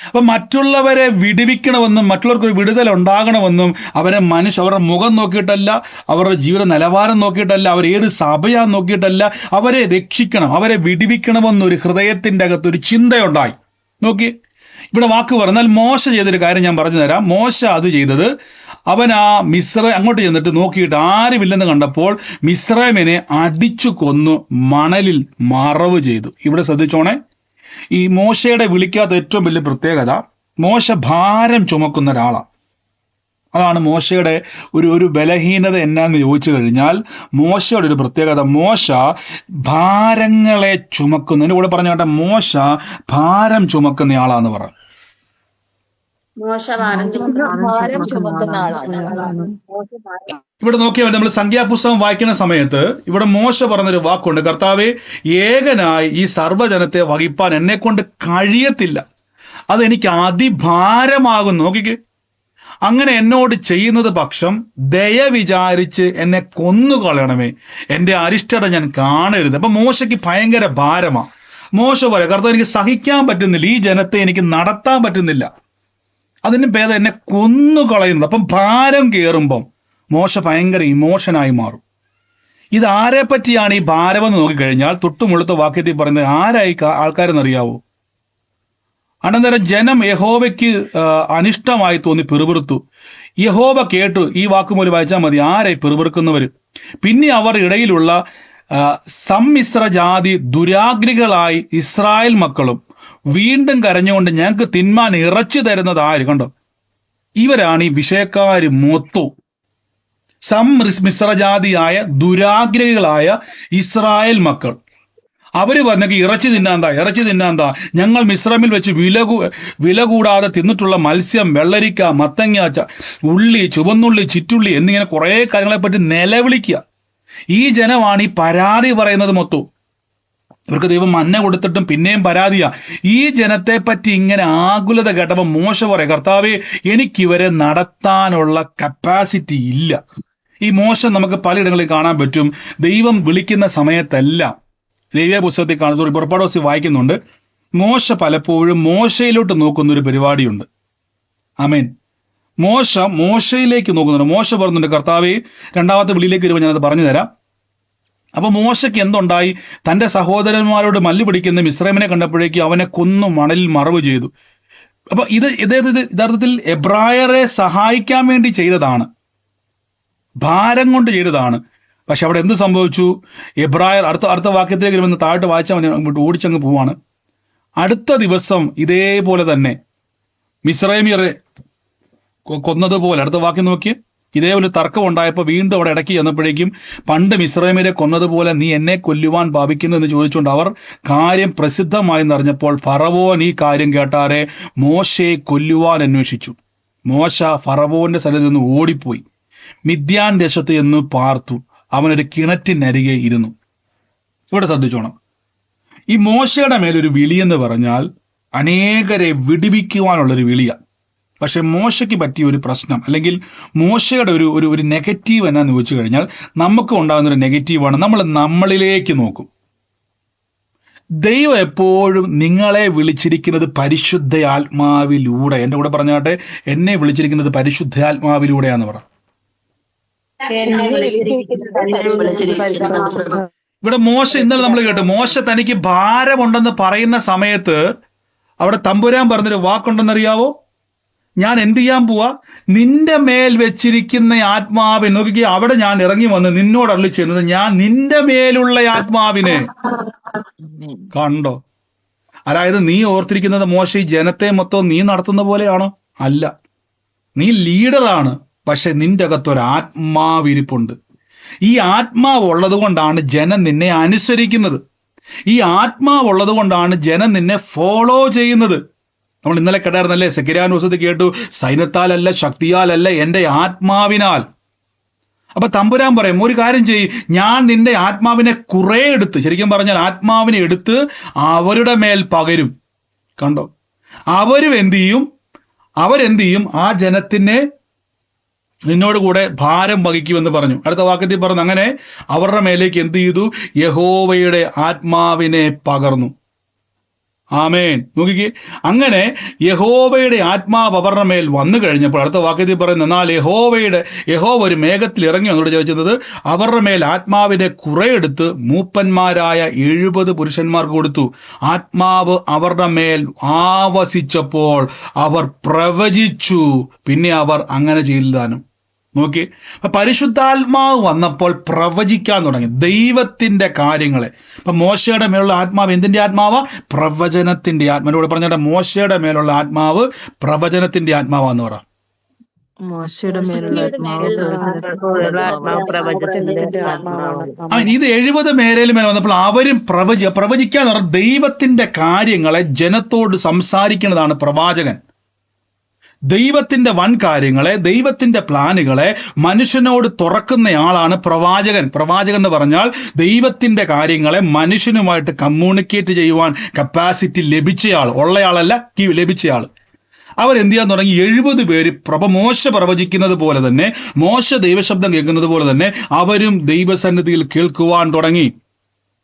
അപ്പൊ മറ്റുള്ളവരെ വിടുവിക്കണമെന്നും മറ്റുള്ളവർക്ക് ഒരു വിടുതൽ ഉണ്ടാകണമെന്നും അവരുടെ മുഖം നോക്കിയിട്ടല്ല, അവരുടെ ജീവിത നിലവാരം നോക്കിയിട്ടല്ല, അവർ ഏത് സഭയാന്ന് നോക്കിയിട്ടല്ല, അവരെ രക്ഷിക്കണം, അവരെ വിടുവിക്കണമെന്നൊരു ഹൃദയത്തിന്റെ അകത്തൊരു ചിന്തയുണ്ടായി. നോക്കി, ഇവിടെ വാക്ക് പറഞ്ഞാൽ മോശ ചെയ്തൊരു കാര്യം ഞാൻ പറഞ്ഞു തരാം. മോശ അത് ചെയ്തത്, അവൻ ആ അങ്ങോട്ട് ചെന്നിട്ട് നോക്കിയിട്ട് ആരുമില്ലെന്ന് കണ്ടപ്പോൾ മിസ്രൈമിനെ അടിച്ചു കൊന്നു മണലിൽ മറവ് ചെയ്തു. ഇവിടെ ശ്രദ്ധിച്ചോണേ, ഈ മോശയുടെ വിളിക്കാത്ത ഏറ്റവും വലിയ പ്രത്യേകത, മോശ ഭാരം ചുമക്കുന്ന ഒരാളാണ്. അതാണ് മോശയുടെ ഒരു ബലഹീനത എന്നാന്ന് ചോദിച്ചു കഴിഞ്ഞാൽ, മോശയുടെ ഒരു പ്രത്യേകത, മോശ ഭാരങ്ങളെ ചുമക്കുന്നതിന് കൂടെ പറഞ്ഞ കേട്ട, മോശ ഭാരം ചുമക്കുന്നയാളാന്ന് പറ. ഇവിടെ നോക്കിയാൽ നമ്മൾ സംഖ്യാപുസ്തകം വായിക്കുന്ന സമയത്ത് ഇവിടെ മോശ പറഞ്ഞൊരു വാക്കുണ്ട്, കർത്താവേ, ഏകനായി ഈ സർവ്വജനത്തെ വഹിപ്പാൻ എന്നെ കൊണ്ട് കഴിയത്തില്ല, അതെനിക്ക് അതിഭാരമാകുന്നു. നോക്കിക്കേ, അങ്ങനെ എന്നോട് ചെയ്യുന്നത് പക്ഷം ദയ വിചാരിച്ച് എന്നെ കൊന്നുകളയണമേ, എന്റെ അരിഷ്ടത ഞാൻ കാണരുത്. അപ്പൊ മോശയ്ക്ക് ഭയങ്കര ഭാരമാണ്. മോശ പറയാം, കർത്താവ്, എനിക്ക് സഹിക്കാൻ പറ്റുന്നില്ല, ഈ ജനത്തെ എനിക്ക് നടത്താൻ പറ്റുന്നില്ല, അതിന് ഭേദം എന്നെ കൊന്നുകളയുന്നത്. അപ്പം ഭാരം കയറുമ്പം മോശ ഭയങ്കര ഇമോഷനായി മാറും. ഇത് ആരെ പറ്റിയാണ് ഈ ഭാരമെന്ന് നോക്കിക്കഴിഞ്ഞാൽ തൊട്ടുമുഴുത്ത വാക്യത്തിൽ പറയുന്നത് ആരായി ആൾക്കാരെന്നറിയാവോ? അനന്തരം ജനം യഹോവയ്ക്ക് അനിഷ്ടമായി തോന്നി പിറുപിറുത്തു. യഹോവ കേട്ടു. ഈ വാക്കുമൂലം വായിച്ചാൽ മതി, ആരായി പിറുപിറുക്കുന്നവര്. പിന്നെ അവർ ഇടയിലുള്ള സമ്മിശ്ര ജാതി ദുരാഗ്നികളായി ഇസ്രായേൽ മക്കളും വീണ്ടും കരഞ്ഞുകൊണ്ട് ഞങ്ങൾക്ക് തിന്മാൻ ഇറച്ചി തരുന്നത് ആര്? കണ്ടോ, ഇവരാണ് ഈ വിഷയക്കാര് മൊത്തം. സമ്മിശ്രജാതിയായ ദുരാഗ്രഹികളായ ഇസ്രായേൽ മക്കൾ. അവര് പറഞ്ഞെങ്കിൽ ഇറച്ചി തിന്നാന്താ, ഞങ്ങൾ മിസ്രൈമിൽ വെച്ച് വില കൂടാതെ തിന്നിട്ടുള്ള മത്സ്യം, വെള്ളരിക്ക, മത്തങ്ങ, ഉള്ളി, ചുവന്നുള്ളി, ചിറ്റുള്ളി എന്നിങ്ങനെ കുറെ കാര്യങ്ങളെപ്പറ്റി നിലവിളിക്കുക. ഈ ജനമാണ് ഈ പരാതി പറയുന്നത് മൊത്തം. ഇവർക്ക് ദൈവം മന്ന കൊടുത്തിട്ടും പിന്നെയും പരാതിയാ. ഈ ജനത്തെ പറ്റി ഇങ്ങനെ ആകുലത കേട്ടപ്പോൾ മോശ പറയാം, കർത്താവേ, എനിക്കിവരെ നടത്താനുള്ള കപ്പാസിറ്റി ഇല്ല. ഈ മോശം നമുക്ക് പലയിടങ്ങളിൽ കാണാൻ പറ്റും. ദൈവം വിളിക്കുന്ന സമയത്തെല്ലാം ലേവ്യ പുസ്തകത്തിൽ കാണുന്ന പുറപ്പാട് പുസ്തകം വായിക്കുന്നുണ്ട്, മോശ പലപ്പോഴും മോശയിലോട്ട് നോക്കുന്ന ഒരു പരിപാടിയുണ്ട്. ആമേൻ. മോശയിലേക്ക് നോക്കുന്നുണ്ട്. മോശ പറയുന്നുണ്ട്, കർത്താവേ, രണ്ടാമത്തെ വിളിയിലേക്ക് വരുമ്പോൾ ഞാനത് പറഞ്ഞു തരാം. അപ്പൊ മോശയ്ക്ക് എന്തുണ്ടായി? തന്റെ സഹോദരന്മാരോട് മല്ലു പിടിക്കുന്ന മിസ്രൈമിനെ കണ്ടപ്പോഴേക്കും അവനെ കൊന്നു മണലിൽ മറവ് ചെയ്തു. അപ്പൊ ഇത് യഥാർത്ഥത്തിൽ എബ്രായരെ സഹായിക്കാൻ വേണ്ടി ചെയ്തതാണ്, ഭാരം കൊണ്ട് ചെയ്തതാണ്. പക്ഷെ അവിടെ എന്ത് സംഭവിച്ചു? എബ്രായർ അടുത്ത വാക്യത്തിലേക്ക് വരുമ്പോൾ താഴോട്ട് വായിച്ചാൽ ഓടിച്ചങ്ങ് പോവാണ്. അടുത്ത ദിവസം ഇതേപോലെ തന്നെ മിസ്രൈമ്യരെ കൊന്നതുപോലെ, അടുത്ത വാക്യം നോക്കി, ഇതേപോലെ തർക്കം ഉണ്ടായപ്പോൾ വീണ്ടും അവിടെ ഇടയ്ക്ക് ചെന്നപ്പോഴേക്കും പണ്ട് മിസ്രൈമിനെ കൊന്നതുപോലെ നീ എന്നെ കൊല്ലുവാൻ ഭാവിക്കുന്നു എന്ന് ചോദിച്ചുകൊണ്ട് അവർ കാര്യം പ്രസിദ്ധമായി എന്നറിഞ്ഞപ്പോൾ ഫറവോൻ ഈ കാര്യം കേട്ടാരെ മോശയെ കൊല്ലുവാൻ അന്വേഷിച്ചു. മോശ ഫറവോന്റെ സ്ഥലത്ത് നിന്ന് ഓടിപ്പോയി മിദ്യാൻ ദേശത്ത് എന്ന് പാർത്തു. അവനൊരു കിണറ്റിനരികെ ഇരുന്നു. ഇവിടെ ശ്രദ്ധിച്ചോണം, ഈ മോശയുടെ മേലൊരു വിളിയെന്ന് പറഞ്ഞാൽ അനേകരെ വിടുവിക്കുവാനുള്ളൊരു വിളിയാണ്. പക്ഷെ മോശയ്ക്ക് പറ്റിയ ഒരു പ്രശ്നം, അല്ലെങ്കിൽ മോശയുടെ ഒരു നെഗറ്റീവ് എന്നാന്ന് ചോദിച്ചു കഴിഞ്ഞാൽ, നമുക്ക് ഉണ്ടാകുന്ന ഒരു നെഗറ്റീവാണ് നമ്മൾ നമ്മളിലേക്ക് നോക്കും. ദൈവം എപ്പോഴും നിങ്ങളെ വിളിച്ചിരിക്കുന്നത് പരിശുദ്ധ ആത്മാവിലൂടെ. എൻ്റെ കൂടെ പറഞ്ഞാട്ടെ, എന്നെ വിളിച്ചിരിക്കുന്നത് പരിശുദ്ധാത്മാവിലൂടെയാന്ന് പറ. ഇവിടെ മോശ, ഇന്നലെ നമ്മൾ കേട്ടു, മോശ തനിക്ക് ഭാരമുണ്ടെന്ന് പറയുന്ന സമയത്ത് അവിടെ തമ്പുരാൻ പറഞ്ഞൊരു വാക്കുണ്ടെന്നറിയാവോ? ഞാൻ എന്ത് ചെയ്യാൻ പോവാ? നിന്റെ മേൽ വെച്ചിരിക്കുന്ന ആത്മാവിനെ നോക്കിക്കേ. അവിടെ ഞാൻ ഇറങ്ങി വന്ന് നിന്നോട് അരുളി ചെയ്യുന്നത്, ഞാൻ നിന്റെ മേലുള്ള ആത്മാവിനെ കണ്ടോ. അതായത് നീ ഓർത്തിരിക്കുന്നത് മോശ ഈ ജനത്തെ മൊത്തം നീ നടത്തുന്ന പോലെയാണോ? അല്ല, നീ ലീഡറാണ്. പക്ഷെ നിന്റെ അകത്തൊരു ആത്മാവിരിപ്പുണ്ട്. ഈ ആത്മാവ് ഉള്ളത് കൊണ്ടാണ് ജനം നിന്നെ അനുസരിക്കുന്നത്. ഈ ആത്മാവ് ഉള്ളത് കൊണ്ടാണ് ജനം നിന്നെ ഫോളോ ചെയ്യുന്നത്. നമ്മൾ ഇന്നലെ കേട്ടായിരുന്നല്ലേ, സെക്കരിയാൻ ദിവസത്തിൽ കേട്ടു, സൈന്യത്താലല്ല ശക്തിയാലല്ല എൻ്റെ ആത്മാവിനാൽ. അപ്പൊ തമ്പുരാൻ പറയും, ഒരു കാര്യം ചെയ്യ്, ഞാൻ നിന്റെ ആത്മാവിനെ കുറെ എടുത്ത്, ശരിക്കും പറഞ്ഞാൽ ആത്മാവിനെ എടുത്ത് അവരുടെ മേൽ പകരും. കണ്ടോ, അവരെന്ത് ചെയ്യും? ആ ജനത്തിനെ നിന്നോട് കൂടെ ഭാരം വഹിക്കുമെന്ന് പറഞ്ഞു. അടുത്ത വാക്യത്തിൽ പറഞ്ഞു, അങ്ങനെ അവരുടെ മേലേക്ക് എന്ത് ചെയ്തു? യഹോവയുടെ ആത്മാവിനെ പകർന്നു. ആമേൻ. നോക്കിക്കേ, അങ്ങനെ യഹോവയുടെ ആത്മാവ് അവരുടെ മേൽ വന്നു കഴിഞ്ഞപ്പോൾ അടുത്ത വാക്യത്തിൽ പറയുന്നു, എന്നാൽ യഹോവ ഒരു മേഘത്തിൽ ഇറങ്ങി വന്നോട് ചോദിച്ചത്, അവരുടെ മേൽ ആത്മാവിനെ കുറെ എടുത്ത് മൂപ്പന്മാരായ 70 പുരുഷന്മാർക്ക് കൊടുത്തു. ആത്മാവ് അവരുടെ മേൽ ആവസിച്ചപ്പോൾ അവർ പ്രവചിച്ചു. പിന്നെ അവർ അങ്ങനെ ചെയ്തില്ലാനും. നോക്കി, അപ്പൊ പരിശുദ്ധാത്മാവ് വന്നപ്പോൾ പ്രവചിക്കാൻ തുടങ്ങി ദൈവത്തിന്റെ കാര്യങ്ങളെ. അപ്പൊ മോശയുടെ മേലുള്ള ആത്മാവ് എന്തിന്റെ ആത്മാവ്? പ്രവചനത്തിന്റെ ആത്മാവിനോട് പറഞ്ഞാൽ മോശയുടെ മേലുള്ള ആത്മാവ് പ്രവചനത്തിന്റെ ആത്മാവാന്ന് പറ. ഇത് 70 മേരയിൽ മേലെ വന്നപ്പോൾ അവരും പ്രവചിക്കാൻ പറഞ്ഞ ദൈവത്തിന്റെ കാര്യങ്ങളെ ജനത്തോട് സംസാരിക്കുന്നതാണ് പ്രവാചകൻ. ദൈവത്തിന്റെ വൻ കാര്യങ്ങളെ, ദൈവത്തിന്റെ പ്ലാനുകളെ മനുഷ്യനോട് തുറക്കുന്നയാളാണ് പ്രവാചകൻ. പ്രവാചകൻ എന്ന് പറഞ്ഞാൽ ദൈവത്തിന്റെ കാര്യങ്ങളെ മനുഷ്യനുമായിട്ട് കമ്മ്യൂണിക്കേറ്റ് ചെയ്യുവാൻ കപ്പാസിറ്റി ലഭിച്ചയാൾ, ഉള്ളയാളല്ല, ലഭിച്ചയാൾ. അവരെന്ത് ചെയ്യാൻ തുടങ്ങി? 70 പേര് മോശ പ്രവചിക്കുന്നത് പോലെ തന്നെ, മോശ ദൈവശബ്ദം കേൾക്കുന്നത് പോലെ തന്നെ അവരും ദൈവസന്നിധിയിൽ കേൾക്കുവാൻ തുടങ്ങി.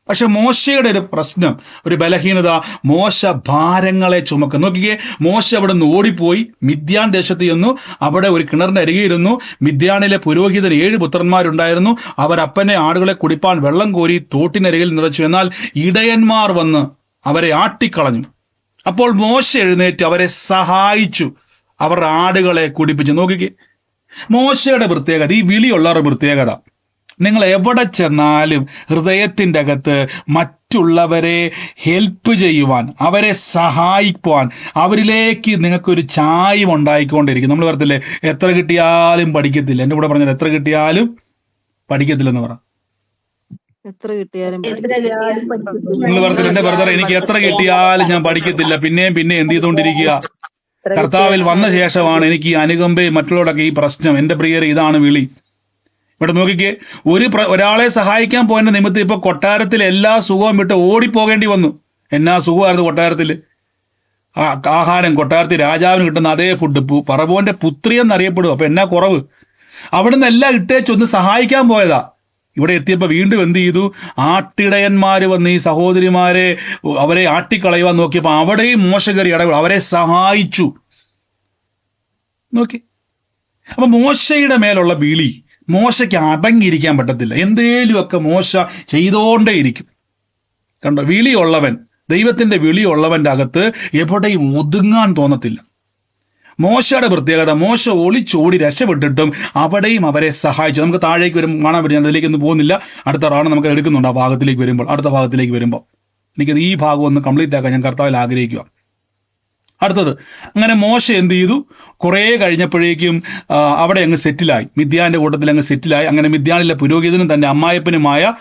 പക്ഷെ മോശയുടെ ഒരു പ്രശ്നം, ഒരു ബലഹീനത, മോശ ഭാരങ്ങളെ ചുമക്കുന്നു. നോക്കിക്കേ, മോശ അവിടെ നിന്ന് ഓടിപ്പോയി മിദ്യാൻ ദേശത്ത് ചെന്നു. അവിടെ ഒരു കിണറിന്റെ അരികെ ഇരുന്നു. മിദ്യാനിലെ പുരോഹിതന് 7 പുത്രന്മാരുണ്ടായിരുന്നു. അവരപ്പനെ ആടുകളെ കുടിപ്പാൻ വെള്ളം കോരി തോട്ടിനരികിൽ നിറച്ചു. എന്നാൽ ഇടയന്മാർ വന്ന് അവരെ ആട്ടിക്കളഞ്ഞു. അപ്പോൾ മോശ എഴുന്നേറ്റ് അവരെ സഹായിച്ചു, അവരുടെ ആടുകളെ കുടിപ്പിച്ചു. നോക്കിക്കേ, മോശയുടെ പ്രത്യേകത, ഈ വിളിയുള്ളവരുടെ പ്രത്യേകത, നിങ്ങൾ എവിടെ ചെന്നാലും ഹൃദയത്തിൻ്റെ അകത്ത് മറ്റുള്ളവരെ ഹെൽപ്പ് ചെയ്യുവാൻ, അവരെ സഹായിക്കുവാൻ, അവരിലേക്ക് നിങ്ങൾക്കൊരു ചായം ഉണ്ടായിക്കൊണ്ടിരിക്കും. നമ്മൾ പറയത്തില്ലേ, എത്ര കിട്ടിയാലും പഠിക്കത്തില്ല. എൻ്റെ കൂടെ പറഞ്ഞാൽ എത്ര കിട്ടിയാലും പഠിക്കത്തില്ലെന്ന് പറ. നിങ്ങൾ പറഞ്ഞില്ല, എന്റെ ബ്രദർ എനിക്ക് എത്ര കിട്ടിയാലും ഞാൻ പഠിക്കത്തില്ല, പിന്നെയും എന്ത് ചെയ്തുകൊണ്ടിരിക്കുക? കർത്താവിൽ വന്ന ശേഷമാണ് എനിക്ക് ഈ അനുകമ്പയും മറ്റുള്ളവരൊക്കെ ഈ പ്രശ്നം. എൻ്റെ പ്രിയരെ, ഇതാണ് വിളി. ഇവിടെ നോക്കിക്കേ, ഒരാളെ സഹായിക്കാൻ പോയതിന്റെ നിമിത്തം ഇപ്പൊ കൊട്ടാരത്തിൽ എല്ലാ സുഖവും വിട്ട് ഓടിപ്പോകേണ്ടി വന്നു. എന്നാ സുഖമായിരുന്നു കൊട്ടാരത്തിൽ, ആഹാരം, കൊട്ടാരത്തിൽ രാജാവിന് കിട്ടുന്ന അതേ ഫുഡ്, ഫറവോന്റെ പുത്രി എന്നറിയപ്പെടും. അപ്പൊ എന്നാ കുറവ്? അവിടുന്ന് എല്ലാം ഇട്ടേച്ചൊന്ന് സഹായിക്കാൻ പോയതാ. ഇവിടെ എത്തിയപ്പോ വീണ്ടും എന്ത് ചെയ്തു? ആട്ടിടയന്മാര് വന്ന് ഈ സഹോദരിമാരെ അവരെ ആട്ടിക്കളയുവാൻ നോക്കിയപ്പോ അവിടെയും മോശ കയറി ഇടപെടും, അവരെ സഹായിച്ചു. നോക്കി, അപ്പൊ മോശയുടെ മേലുള്ള വിളി, മോശയ്ക്ക് അടങ്ങിയിരിക്കാൻ പറ്റത്തില്ല. എന്തേലുമൊക്കെ മോശ ചെയ്തോണ്ടേയിരിക്കും. കണ്ടോ, വിളിയുള്ളവൻ, ദൈവത്തിന്റെ വിളിയുള്ളവന്റെ അകത്ത് എവിടെയും ഒതുങ്ങാൻ തോന്നത്തില്ല. മോശയുടെ പ്രത്യേകത, മോശ ഒളിച്ചോടി രക്ഷപ്പെട്ടിട്ടും അവിടെയും അവരെ സഹായിച്ചു. നമുക്ക് താഴേക്ക് വരും കാണാൻ പറ്റും. ഞാൻ അതിലേക്കൊന്നും പോകുന്നില്ല. അടുത്ത റാണ് നമുക്ക് എടുക്കുന്നുണ്ട്. ആ ഭാഗത്തിലേക്ക് വരുമ്പോൾ, അടുത്ത ഭാഗത്തിലേക്ക് വരുമ്പോൾ എനിക്കത് ഈ ഭാഗം ഒന്ന് കംപ്ലീറ്റ് ആക്കാൻ ഞാൻ കർത്താവിൽ ആഗ്രഹിക്കുക. അടുത്തത്, അങ്ങനെ മോശ എന്ത് ചെയ്തു? കുറേ കഴിഞ്ഞപ്പോഴേക്കും അവിടെ അങ്ങ് സെറ്റിലായി, മിദ്യാന്റെ കൂട്ടത്തിൽ അങ്ങ് സെറ്റിലായി. അങ്ങനെ മിദ്യാനിലെ പുരോഹിതനും തന്റെ അമ്മായപ്പനുമായ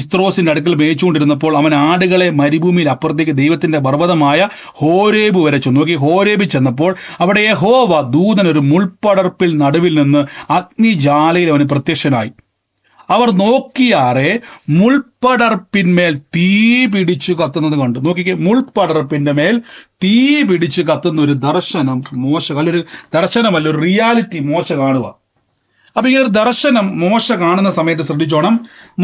ഇസ്ത്രോസിന്റെ അടുക്കൽ മേയിച്ചുകൊണ്ടിരുന്നപ്പോൾ അവൻ ആടുകളെ മരുഭൂമിയിൽ അപ്പുറത്തേക്ക് ദൈവത്തിന്റെ പർവ്വതമായ ഹോരേബ് വരെ ചെന്നു. നോക്കി, ഹോരേബിൽ ചെന്നപ്പോൾ അവിടെ യഹോവ ദൂതൻ ഒരു മുൾപ്പടർപ്പിൽ നടുവിൽ നിന്ന് അഗ്നിജാലയിൽ അവന് പ്രത്യക്ഷനായി. അവർ നോക്കിയാറെ മുൾപ്പടർപ്പിന്മേൽ തീ പിടിച്ചു കത്തുന്നത് കണ്ടു. നോക്കിക്കേ, മുൾപ്പടർപ്പിന്റെ മേൽ തീ പിടിച്ചു കത്തുന്ന ഒരു ദർശനം മോശ, അല്ലൊരു ദർശനമല്ല, ഒരു റിയാലിറ്റി മോശ കാണുക. അപ്പൊ ഈ ഒരു ദർശനം മോശ കാണുന്ന സമയത്ത് ശ്രദ്ധിച്ചോണം.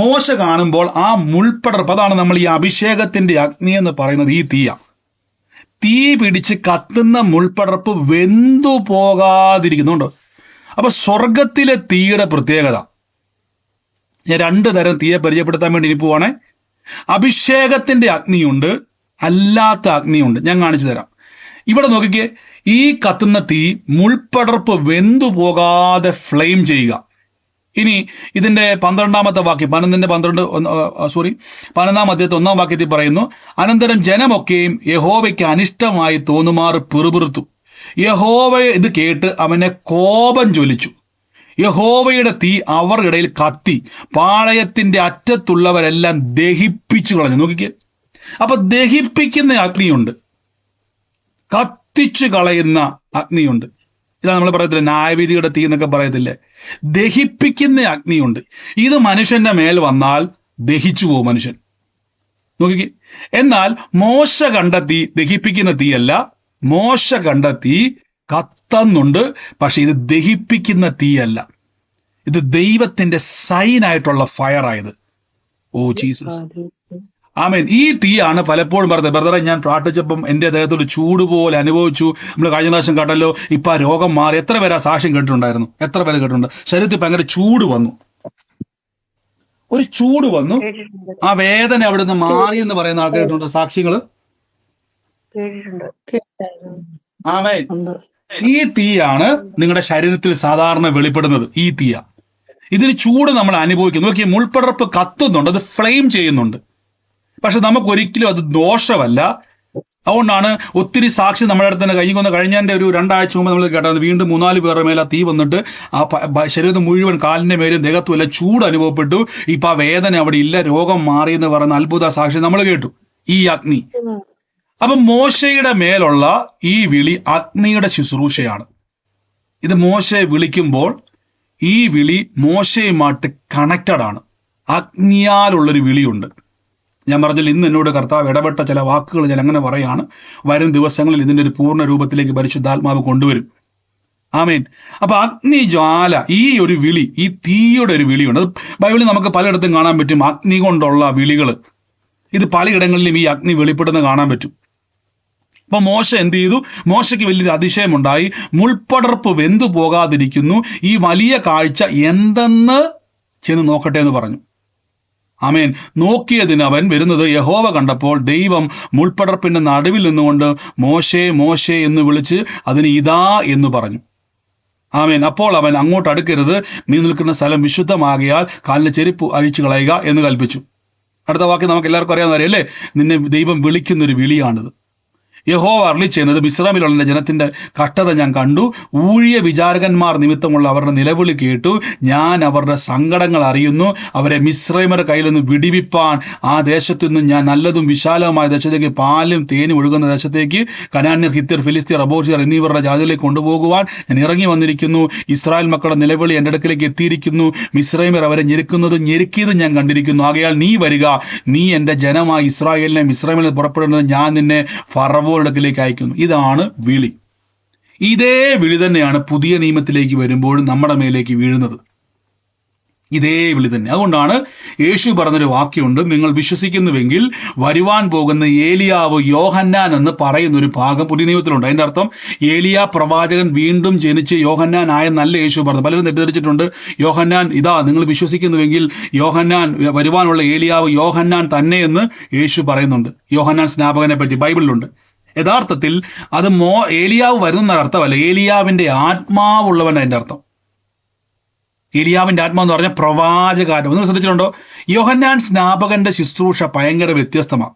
മോശ കാണുമ്പോൾ ആ മുൾപ്പടർപ്പ്, അതാണ് നമ്മൾ ഈ അഭിഷേകത്തിന്റെ അഗ്നി എന്ന് പറയുന്നത്, ഈ തീയ. തീ പിടിച്ച് കത്തുന്ന മുൾപ്പടർപ്പ് വെന്തു പോകാതിരിക്കുന്നുണ്ടോ? അപ്പൊ സ്വർഗത്തിലെ തീയുടെ പ്രത്യേകത, ഞാൻ 2 തരം തീയെ പരിചയപ്പെടുത്താൻ വേണ്ടി ഇനി പോവാണേ. അഭിഷേകത്തിന്റെ അഗ്നിയുണ്ട്, അല്ലാത്ത അഗ്നിയുണ്ട്. ഞാൻ കാണിച്ചു തരാം. ഇവിടെ നോക്കിക്കേ, ഈ കത്തുന്ന തീ മുൾപ്പടർപ്പ് വെന്തു പോകാതെ ഫ്ലെയിം ചെയ്യുക. ഇനി ഇതിന്റെ 12ാമത്തെ വാക്യം, 11-ാം അധ്യായത്തെ 1-ാം വാക്യത്തിൽ പറയുന്നു, അനന്തരം ജനമൊക്കെയും യഹോവയ്ക്ക് അനിഷ്ടമായി തോന്നുമാറ് പിറുപിറുത്തു. യഹോവ ഇത് കേട്ട് അവനെ കോപം ജ്വലിച്ചു. യഹോവയുടെ തീ അവരുടെ ഇടയിൽ കത്തി പാളയത്തിന്റെ അറ്റത്തുള്ളവരെല്ലാം ദഹിപ്പിച്ചു കളഞ്ഞു. നോക്കിക്കേ, അപ്പൊ ദഹിപ്പിക്കുന്ന അഗ്നിയുണ്ട്, കത്തിച്ചു കളയുന്ന അഗ്നിയുണ്ട്. ഇതാണ് നമ്മൾ പറയത്തില്ലേ, ന്യായവിധിയുടെ തീ എന്നൊക്കെ പറയത്തില്ലേ. ദഹിപ്പിക്കുന്ന അഗ്നിയുണ്ട്. ഇത് മനുഷ്യന്റെ മേൽ വന്നാൽ ദഹിച്ചു പോകും മനുഷ്യൻ. നോക്കിക്കേ, എന്നാൽ മോശ കണ്ട തീ ദഹിപ്പിക്കുന്ന തീയല്ല. മോശ കണ്ട തീ കത്തുന്നുണ്ട്, പക്ഷെ ഇത് ദഹിപ്പിക്കുന്ന തീയല്ല. ഇത് ദൈവത്തിന്റെ സൈനായിട്ടുള്ള ഫയർ ആയത്. ഓ ജീസസ്, ആമേൻ. ഈ തീയാണ് പലപ്പോഴും പറഞ്ഞത്, ബ്രദറെ ഞാൻ പ്രാർത്ഥിച്ചപ്പം എന്റെ ദേഹത്തൊരു ചൂട് പോലെ അനുഭവിച്ചു. നമ്മൾ കഴിഞ്ഞ പ്രാവശ്യം കേട്ടല്ലോ, ഇപ്പൊ ആ രോഗം മാറി. എത്ര പേര് ആ സാക്ഷ്യം കേട്ടിട്ടുണ്ടായിരുന്നു? എത്ര പേര് കേട്ടിട്ടുണ്ട്? ശരീരത്തിൽ ഭയങ്കര ചൂട് വന്നു, ഒരു ചൂട് വന്നു, ആ വേദന അവിടുന്ന് മാറി എന്ന് പറയുന്ന ആൾക്കാർ കേട്ടിട്ടുണ്ട് സാക്ഷ്യങ്ങള്. ആമേൻ. ഈ തീയാണ് നിങ്ങളുടെ ശരീരത്തിൽ സാധാരണ വെളിപ്പെടുന്നത്. ഈ തീയ, ഇതിന് ചൂട് നമ്മൾ അനുഭവിക്കുന്നു. നോക്കിയാൽ മുൾപ്പടർപ്പ് കത്തുന്നുണ്ട്, അത് ഫ്ലെയിം ചെയ്യുന്നുണ്ട്, പക്ഷെ നമുക്ക് ഒരിക്കലും അത് ദോഷമല്ല. അതുകൊണ്ടാണ് ഒത്തിരി സാക്ഷി നമ്മുടെ അടുത്ത് തന്നെ കഴിഞ്ഞതിന്റെ ഒരു 2 ആഴ്ച മുമ്പ് നമ്മൾ കേട്ടത്, വീണ്ടും 3-4 പേരുടെ മേലെ ആ തീ വന്നിട്ട് ആ ശരീരത്തിൽ മുഴുവൻ, കാലിന്റെ മേലും ദേഹത്തും എല്ലാം ചൂട് അനുഭവപ്പെട്ടു. ഇപ്പൊ ആ വേദന അവിടെ ഇല്ല, രോഗം മാറി എന്ന് പറയുന്ന അത്ഭുത സാക്ഷി നമ്മൾ കേട്ടു. ഈ അഗ്നി, അപ്പൊ മോശയുടെ മേലുള്ള ഈ വിളി അഗ്നിയുടെ ശുശ്രൂഷയാണ്. ഇത് മോശയെ വിളിക്കുമ്പോൾ ഈ വിളി മോശയുമായിട്ട് കണക്റ്റഡ് ആണ്. അഗ്നിയാലുള്ളൊരു വിളിയുണ്ട്. ഞാൻ പറഞ്ഞാൽ ഇന്ന് എന്നോട് കർത്താവ് ഇടപെട്ട ചില വാക്കുകൾ ഞാൻ അങ്ങനെ പറയാണ്. വരും ദിവസങ്ങളിൽ ഇതിന്റെ ഒരു പൂർണ്ണ രൂപത്തിലേക്ക് പരിശുദ്ധാത്മാവ് കൊണ്ടുവരും. ആമേൻ. അപ്പൊ അഗ്നിജ്വാല, ഈ ഒരു വിളി, ഈ തീയുടെ ഒരു വിളിയുണ്ട്. അത് ബൈബിളിൽ നമുക്ക് പലയിടത്തും കാണാൻ പറ്റും, അഗ്നി കൊണ്ടുള്ള വിളികൾ. ഇത് പലയിടങ്ങളിലും ഈ അഗ്നി വെളിപ്പെടുന്നത് കാണാൻ പറ്റും. അപ്പൊ മോശ എന്ത് ചെയ്തു? മോശയ്ക്ക് വലിയൊരു അതിശയമുണ്ടായി. മുൾപ്പടർപ്പ് വെന്തു പോകാതിരിക്കുന്നു, ഈ വലിയ കാഴ്ച എന്തെന്ന് ചെന്ന് നോക്കട്ടെ എന്ന് പറഞ്ഞു. ആമേൻ. നോക്കിയതിന് അവൻ വരുന്നത് യഹോവ കണ്ടപ്പോൾ ദൈവം മുൾപ്പടർപ്പിന്റെ നടുവിൽ നിന്നുകൊണ്ട് മോശേ മോശേ എന്ന് വിളിച്ച് അതിന് ഇതാ എന്ന് പറഞ്ഞു. ആമേൻ. അപ്പോൾ അവൻ അങ്ങോട്ട് അടുക്കരുത്, നീ നിൽക്കുന്ന സ്ഥലം വിശുദ്ധമാകിയാൽ കാലിന്റെ ചെരുപ്പ് അഴിച്ചു കളയുക എന്ന് കൽപ്പിച്ചു. അടുത്ത വാക്യം നമുക്ക് എല്ലാവർക്കും അറിയാവുന്ന അറിയല്ലേ, നിന്നെ ദൈവം വിളിക്കുന്നൊരു വിളിയാണിത്. യഹോവ അരുളി ചെയ്യുന്നത്, മിസ്രയീമിലുള്ള ജനത്തിന്റെ കഷ്ടത ഞാൻ കണ്ടു, ഊഴിയ വിചാരകന്മാർ നിമിത്തമുള്ള അവരുടെ നിലവിളി കേട്ടു, ഞാൻ അവരുടെ സങ്കടങ്ങൾ അറിയുന്നു. അവരെ മിസ്രയീമ്യരുടെ കയ്യിൽ നിന്ന് വിടിവിപ്പാൻ ആ ദേശത്തു നിന്ന് ഞാൻ നല്ലതും വിശാലവുമായ ദേശത്തേക്ക്, പാലും തേനും ഒഴുകുന്ന ദേശത്തേക്ക്, കനാന്യർ, ഹിത്യർ, ഫിലിസ്തീർ, അബോർഷ്യർ എന്നിവരുടെ ജാതിയിലേക്ക് കൊണ്ടുപോകുവാൻ ഞാൻ ഇറങ്ങി വന്നിരിക്കുന്നു. ഇസ്രായേൽ മക്കളുടെ നിലവിളി എൻ്റെ അടുക്കിലേക്ക് എത്തിയിരിക്കുന്നു. മിസ്രയീമ്യർ അവരെ ഞെരുക്കിയതും ഞാൻ കണ്ടിരിക്കുന്നു. ആകയാൽ നീ വരിക, നീ എൻ്റെ ജനമായ ഇസ്രായേലിനെ മിസ്രയീമിൽ പുറപ്പെടുന്നത് ഞാൻ നിന്നെ ഫറവോന്റെ അടുക്കിലേക്ക് അയക്കുന്നു. ഇതാണ് വിളി. ഇതേ വിളി തന്നെയാണ് പുതിയ നിയമത്തിലേക്ക് വരുമ്പോഴും നമ്മുടെ മേലേക്ക് വീഴുന്നത്. ഇതേ വിളി തന്നെ. അതുകൊണ്ടാണ് യേശു പറഞ്ഞൊരു വാക്യമുണ്ട്, നിങ്ങൾ വിശ്വസിക്കുന്നുവെങ്കിൽ വരുവാൻ പോകുന്ന ഏലിയാവ് യോഹന്നാൻ എന്ന് പറയുന്നൊരു ഭാഗം പുതിയ നിയമത്തിലുണ്ട്. അതിന്റെ അർത്ഥം ഏലിയ പ്രവാചകൻ വീണ്ടും ജനിച്ച് യോഹന്നാൻ ആയെന്നല്ല യേശു പറഞ്ഞു. പലരും തെറ്റിദ്ധരിച്ചിട്ടുണ്ട്. യോഹന്നാൻ, ഇതാ നിങ്ങൾ വിശ്വസിക്കുന്നുവെങ്കിൽ യോഹന്നാൻ, വരുവാനുള്ള ഏലിയാവ് യോഹന്നാൻ തന്നെ എന്ന് യേശു പറയുന്നുണ്ട്. യോഹന്നാൻ സ്നാപകനെ പറ്റി ബൈബിളിലുണ്ട്. യഥാർത്ഥത്തിൽ അത് ഏലിയാവ് വരുന്ന അർത്ഥമല്ല, ഏലിയാവിന്റെ ആത്മാവുള്ളവൻ അതിന്റെ അർത്ഥം. ഏലിയാവിന്റെ ആത്മാവെന്ന് പറഞ്ഞാൽ പ്രവാചകാത്മ. നിങ്ങൾ ശ്രദ്ധിച്ചിട്ടുണ്ടോ? യോഹന്നാൻ സ്നാപകന്റെ ശുശ്രൂഷ ഭയങ്കര വ്യത്യസ്തമാണ്.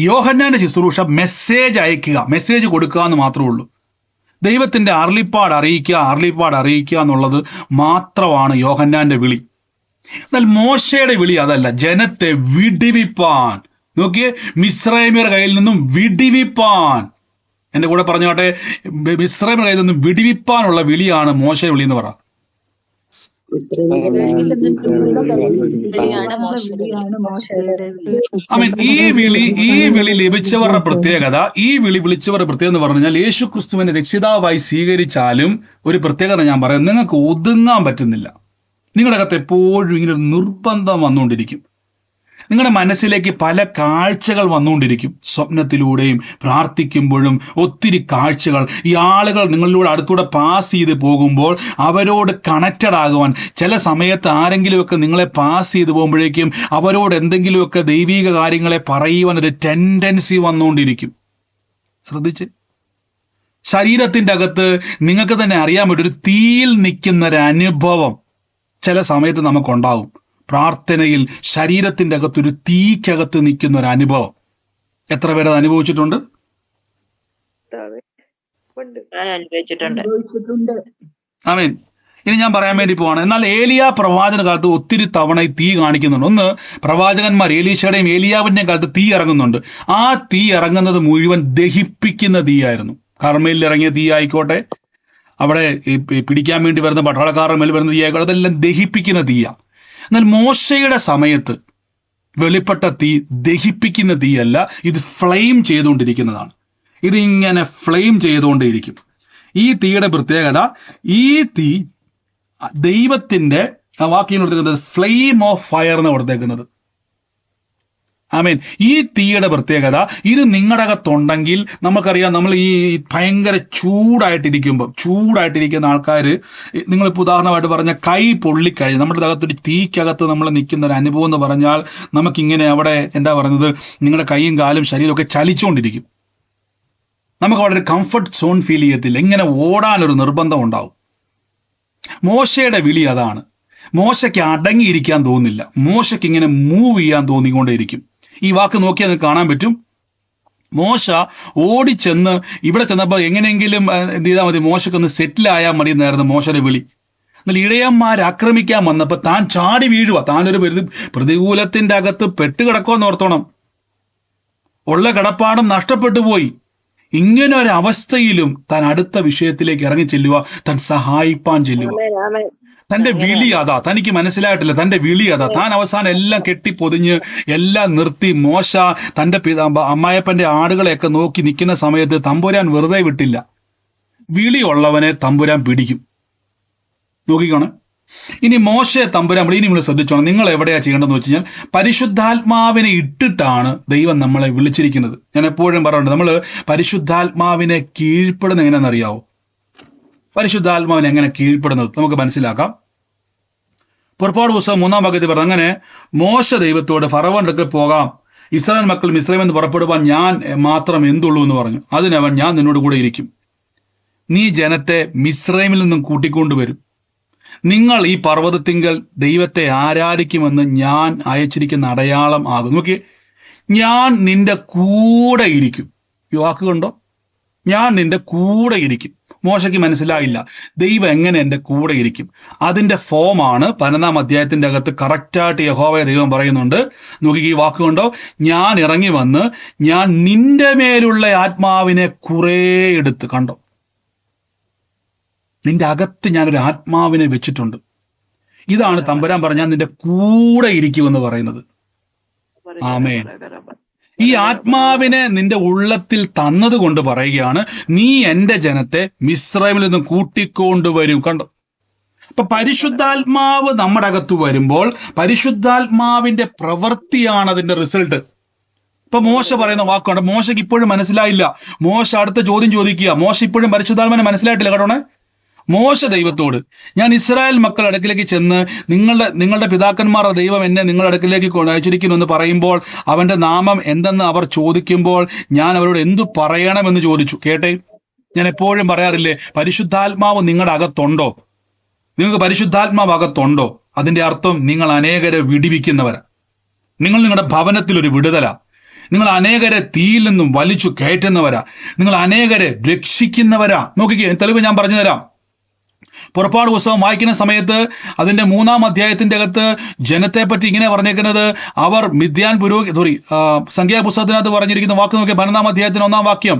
യോഹന്നാന്റെ ശുശ്രൂഷ മെസ്സേജ് അയക്കുക, മെസ്സേജ് കൊടുക്കുക എന്ന് മാത്രമേ ഉള്ളൂ. ദൈവത്തിന്റെ അരുളിപ്പാട് അറിയിക്കുക എന്നുള്ളത് മാത്രമാണ് യോഹന്നാന്റെ വിളി. എന്നാൽ മോശയുടെ വിളി അതല്ല, ജനത്തെ വിടിവിപ്പാൻ. നോക്കിയേ, മിസ്രൈമ്യരുടെ കയ്യിൽ നിന്നും വിടിവിപ്പാൻ. എന്റെ കൂടെ പറഞ്ഞോട്ടെ, മിസ്രൈമ്യരുടെ കയ്യിൽ നിന്നും വിടിവിപ്പാനുള്ള വിളിയാണ് മോശയുടെ വിളി എന്ന് പറ. ഈ വിളി ലഭിച്ചവരുടെ പ്രത്യേകത, എന്ന് പറഞ്ഞാൽ യേശു ക്രിസ്തുവിനെ രക്ഷിതാവായി സ്വീകരിച്ചാലും ഒരു പ്രത്യേകത ഞാൻ പറയാം, നിങ്ങൾക്ക് ഒതുങ്ങാൻ പറ്റുന്നില്ല. നിങ്ങളുടെ അകത്ത് എപ്പോഴും ഇങ്ങനെ ഒരു നിർബന്ധം വന്നുകൊണ്ടിരിക്കും. നിങ്ങളുടെ മനസ്സിലേക്ക് പല കാഴ്ചകൾ വന്നുകൊണ്ടിരിക്കും. സ്വപ്നത്തിലൂടെയും പ്രാർത്ഥിക്കുമ്പോഴും ഒത്തിരി കാഴ്ചകൾ. ഈ ആളുകൾ നിങ്ങളിലൂടെ അടുത്തൂടെ പാസ് ചെയ്ത് പോകുമ്പോൾ അവരോട് കണക്റ്റഡ് ആകുവാൻ, ചില സമയത്ത് ആരെങ്കിലുമൊക്കെ നിങ്ങളെ പാസ് ചെയ്ത് പോകുമ്പോഴേക്കും അവരോട് എന്തെങ്കിലുമൊക്കെ ദൈവിക കാര്യങ്ങളെ പറയുവാൻ ഒരു ടെൻഡൻസി വന്നുകൊണ്ടിരിക്കും. ശ്രദ്ധിച്ച്, ശരീരത്തിൻ്റെ അകത്ത് നിങ്ങൾക്ക് തന്നെ അറിയാൻ പറ്റും, ഒരു തീയിൽ നിൽക്കുന്ന ഒരു അനുഭവം ചില സമയത്ത് നമുക്കുണ്ടാവും. പ്രാർത്ഥനയിൽ ശരീരത്തിൻ്റെ അകത്തൊരു തീക്കകത്ത് നിൽക്കുന്ന ഒരു അനുഭവം. എത്ര പേര് അത് അനുഭവിച്ചിട്ടുണ്ട്? ആമേൻ. ഇനി ഞാൻ പറയാൻ വേണ്ടി പോവാണ്. എന്നാൽ ഏലിയ പ്രവാചന കാലത്ത് ഒത്തിരി തവണ ഈ തീ കാണിക്കുന്നുണ്ട്. ഒന്ന്, പ്രവാചകന്മാർ ഏലീശയുടെയും ഏലിയാവിന്റെയും കാലത്ത് തീ ഇറങ്ങുന്നുണ്ട്. ആ തീ ഇറങ്ങുന്നത് മുഴുവൻ ദഹിപ്പിക്കുന്ന തീയായിരുന്നു. കർമ്മയിൽ ഇറങ്ങിയ തീ ആയിക്കോട്ടെ, അവിടെ പിടിക്കാൻ വേണ്ടി വരുന്ന പട്ടാളക്കാരുടെ മേൽ വരുന്ന തീ ആയിക്കോട്ടെ, അതെല്ലാം ദഹിപ്പിക്കുന്ന തീയാ. എന്നാൽ മോശയുടെ സമയത്ത് വെളിപ്പെട്ട തീ ദഹിപ്പിക്കുന്ന തീയല്ല, ഇത് ഫ്ലെയിം ചെയ്തുകൊണ്ടിരിക്കുന്നതാണ്. ഇതിങ്ങനെ ഫ്ലെയിം ചെയ്തുകൊണ്ടേയിരിക്കും. ഈ തീയുടെ പ്രത്യേകത, ഈ തീ ദൈവത്തിന്റെ വാക്യം കൊടുത്തേക്കുന്നത് ഫ്ലെയിം ഓഫ് ഫയർ എന്ന് കൊടുത്തേക്കുന്നത്. ആമേൻ. ഈ തീയുടെ പ്രത്യേകത, ഇത് നിങ്ങളുടെ അകത്തുണ്ടെങ്കിൽ നമുക്കറിയാം, നമ്മൾ ഈ ഭയങ്കര ചൂടായിട്ടിരിക്കുന്ന ആൾക്കാർ, നിങ്ങളിപ്പോൾ ഉദാഹരണമായിട്ട് പറഞ്ഞ കൈ പൊള്ളിക്കഴിഞ്ഞ് നമ്മുടെ അകത്തൊരു തീക്കകത്ത് നമ്മൾ നിൽക്കുന്ന ഒരു അനുഭവം എന്ന് പറഞ്ഞാൽ, നമുക്കിങ്ങനെ അവിടെ എന്താ പറയുന്നത്, നിങ്ങളുടെ കൈയും കാലും ശരീരമൊക്കെ ചലിച്ചുകൊണ്ടിരിക്കും. നമുക്ക് അവിടെ ഒരു കംഫർട്ട് സോൺ ഫീൽ ചെയ്യത്തില്ല, ഇങ്ങനെ ഓടാനൊരു നിർബന്ധം ഉണ്ടാവും. മോശയുടെ വിളി അതാണ്. മോശയ്ക്ക് അടങ്ങിയിരിക്കാൻ തോന്നില്ല, മോശയ്ക്ക് ഇങ്ങനെ മൂവ് ചെയ്യാൻ തോന്നിക്കൊണ്ടേയിരിക്കും. ഈ വാക്ക് നോക്കിയാൽ നിങ്ങൾക്ക് കാണാൻ പറ്റും. മോശ ഓടിച്ചെന്ന് ഇവിടെ ചെന്നപ്പോൾ എങ്ങനെയെങ്കിലും എന്ത് ചെയ്താൽ മതി, മോശക്കൊന്ന് സെറ്റിലായാൽ മതി എന്നായിരുന്നു മോശയുടെ വിളി. എന്നാൽ ഇടയന്മാർ ആക്രമിക്കാൻ വന്നപ്പോൾ താൻ ചാടി വീഴുക, താനൊരു പ്രതികൂലത്തിന്റെ അകത്ത് പെട്ടുകിടക്കുമെന്ന് ഓർത്തോണം. ഉള്ള കിടപ്പാടും നഷ്ടപ്പെട്ടു പോയി. ഇങ്ങനെ ഒരു അവസ്ഥയിലും താൻ അടുത്ത വിഷയത്തിലേക്ക് ഇറങ്ങി ചെല്ലുക, താൻ സഹായിപ്പാൻ ചെല്ലുക. തന്റെ വിളി അതാ, തനിക്ക് മനസ്സിലായിട്ടില്ല തന്റെ വിളി അതാ. താൻ അവസാനം എല്ലാം കെട്ടിപ്പൊതിഞ്ഞ് എല്ലാം നിർത്തി മോശ തന്റെ അമ്മായപ്പന്റെ ആടുകളെയൊക്കെ നോക്കി നിൽക്കുന്ന സമയത്ത് തമ്പുരാൻ വെറുതെ വിട്ടില്ല. വിളിയുള്ളവനെ തമ്പുരാൻ പിടിക്കും. നോക്കിക്കോണം. ഇനി മോശയെ തമ്പുരാൻ വിളി. ഇനി നിങ്ങൾ ശ്രദ്ധിച്ചോണം, നിങ്ങൾ എവിടെയാ ചെയ്യേണ്ടതെന്ന് വെച്ച് കഴിഞ്ഞാൽ, പരിശുദ്ധാത്മാവിനെ ഇട്ടിട്ടാണ് ദൈവം നമ്മളെ വിളിച്ചിരിക്കുന്നത്. ഞാൻ എപ്പോഴും പറയാറുണ്ട്, നമ്മൾ പരിശുദ്ധാത്മാവിനെ കീഴ്പ്പെടുന്ന എങ്ങനെയാണെന്നറിയാവോ? പരിശുദ്ധാത്മാവിനെ എങ്ങനെ കീഴ്പ്പെടുന്നത് നമുക്ക് മനസ്സിലാക്കാം. പുറപ്പാട് പുസ്തകം 3-ാം ഭാഗത്തിൽ പറഞ്ഞു, അങ്ങനെ മോശ ദൈവത്തോട്, ഫറവോന്റെ അടുക്കൽ പോകാം, ഇസ്രായേൽ മക്കൾ മിസ്രൈമിൽ നിന്ന് പുറപ്പെടുവാൻ ഞാൻ മാത്രം എന്തുള്ളൂ എന്ന് പറഞ്ഞു. അതിനവൻ, ഞാൻ നിന്നോട് കൂടെ ഇരിക്കും, നീ ജനത്തെ മിസ്രൈമിൽ നിന്നും കൂട്ടിക്കൊണ്ടുവരും, നിങ്ങൾ ഈ പർവ്വതത്തിങ്കൽ ദൈവത്തെ ആരാധിക്കുമെന്ന് ഞാൻ അയച്ചിരിക്കുന്ന അടയാളം ആകും. നോക്കി, ഞാൻ നിന്റെ കൂടെ ഇരിക്കും. ഈ വാക്ക് കണ്ടോ? ഞാൻ നിന്റെ കൂടെ ഇരിക്കും. മോശയ്ക്ക് മനസ്സിലായില്ല ദൈവം എങ്ങനെ എൻ്റെ കൂടെ ഇരിക്കും. അതിന്റെ ഫോമാണ് 15-ാം അധ്യായത്തിന്റെ അകത്ത് കറക്റ്റായിട്ട് യഹോവയെ ദൈവം പറയുന്നുണ്ട്. നോക്കി, ഈ വാക്കുകൊണ്ടോ, ഞാൻ ഇറങ്ങി വന്ന് ഞാൻ നിന്റെ മേലുള്ള ആത്മാവിനെ കുറേ എടുത്ത്. കണ്ടോ, നിന്റെ അകത്ത് ഞാനൊരു ആത്മാവിനെ വെച്ചിട്ടുണ്ട്. ഇതാണ് തമ്പുരാൻ പറഞ്ഞ ഞാൻ നിന്റെ കൂടെ ഇരിക്കുമെന്ന് പറയുന്നത്. ആമേൻ. ഈ ആത്മാവിനെ നിന്റെ ഉള്ളത്തിൽ തന്നത് കൊണ്ട് പറയുകയാണ്, നീ എൻ്റെ ജനത്തെ മിസ്രൈമിൽ നിന്ന് കൂട്ടിക്കൊണ്ടുവരും. കണ്ടോ? അപ്പൊ പരിശുദ്ധാത്മാവ് നമ്മുടെ അകത്ത് വരുമ്പോൾ പരിശുദ്ധാത്മാവിന്റെ പ്രവൃത്തിയാണ് അതിന്റെ റിസൾട്ട്. ഇപ്പൊ മോശ പറയുന്ന വാക്കുണ്ട്, മോശയ്ക്ക് ഇപ്പോഴും മനസ്സിലായില്ല. മോശ അടുത്ത ചോദ്യം ചോദിക്കുക, മോശ ഇപ്പോഴും പരിശുദ്ധാത്മാവിനെ മനസ്സിലായിട്ടില്ല. കേട്ടോണേ, മോശ ദൈവത്തോട്, ഞാൻ ഇസ്രായേൽ മക്കളുടെ അടുക്കിലേക്ക് ചെന്ന് നിങ്ങളുടെ പിതാക്കന്മാരുടെ ദൈവം എന്നെ നിങ്ങളുടെ അടുക്കിലേക്ക് അയച്ചിരിക്കുന്നു എന്ന് പറയുമ്പോൾ അവന്റെ നാമം എന്തെന്ന് അവർ ചോദിക്കുമ്പോൾ ഞാൻ അവരോട് എന്തു പറയണമെന്ന് ചോദിച്ചു. കേട്ടെ, ഞാൻ എപ്പോഴും പറയാറില്ലേ, പരിശുദ്ധാത്മാവ് നിങ്ങളുടെ അകത്തുണ്ടോ? നിങ്ങൾക്ക് പരിശുദ്ധാത്മാവ് അകത്തുണ്ടോ? അതിന്റെ അർത്ഥം നിങ്ങൾ അനേകരെ വിടിവിക്കുന്നവരാ. നിങ്ങൾ നിങ്ങളുടെ ഭവനത്തിൽ ഒരു വിടുതല, നിങ്ങൾ അനേകരെ തീയിൽ നിന്നും വലിച്ചു കയറ്റുന്നവരാ. നിങ്ങൾ അനേകരെ രക്ഷിക്കുന്നവരാ. നോക്കിക്കേ, തെളിവ് ഞാൻ പറഞ്ഞു തരാം. പുറപ്പാട് പുസ്തകം വായിക്കുന്ന സമയത്ത് അതിന്റെ 3-ാം അധ്യായത്തിന്റെ അകത്ത് ജനത്തെ പറ്റി ഇങ്ങനെ പറഞ്ഞേക്കുന്നത്, അവർ മിദ്യാൻ സംഖ്യാപുസ്തകത്തിനകത്ത് പറഞ്ഞിരിക്കുന്ന വാക്ക് നോക്കിയ 12-ാം അധ്യായത്തിന് 1-ാം വാക്യം.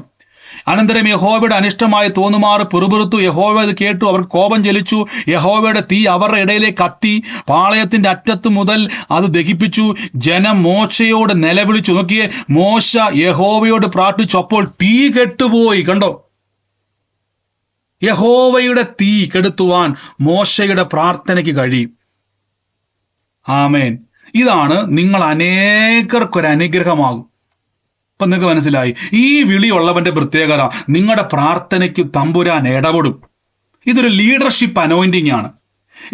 അനന്തരം യഹോവയുടെ അനിഷ്ടമായി തോന്നുമാറ് പിറുപിറുത്തു. യഹോവ അത് കേട്ടു, അവർ കോപം ജ്വലിച്ചു. യഹോവയുടെ തീ അവരുടെ ഇടയിലേക്ക് കത്തി, പാളയത്തിന്റെ അറ്റത്ത് മുതൽ അത് ദഹിപ്പിച്ചു. ജനം മോശയോട് നിലവിളിച്ചു. നോക്കിയേ, മോശ യഹോവയോട് പ്രാർത്ഥിച്ചു, അപ്പോൾ തീ കെട്ടുപോയി. കണ്ടോ, യഹോവയുടെ തീ കെടുത്തുവാൻ മോശയുടെ പ്രാർത്ഥനയ്ക്ക് കഴിയും. ആമേൻ. ഇതാണ് നിങ്ങൾ അനേകർക്കൊരു അനുഗ്രഹമാകും. ഇപ്പൊ നിങ്ങൾക്ക് മനസ്സിലായി. ഈ വിളിയുള്ളവന്റെ പ്രത്യേകത, നിങ്ങളുടെ പ്രാർത്ഥനയ്ക്ക് തമ്പുരാൻ ഇടപെടും. ഇതൊരു ലീഡർഷിപ്പ് അനോയിന്റിങ് ആണ്.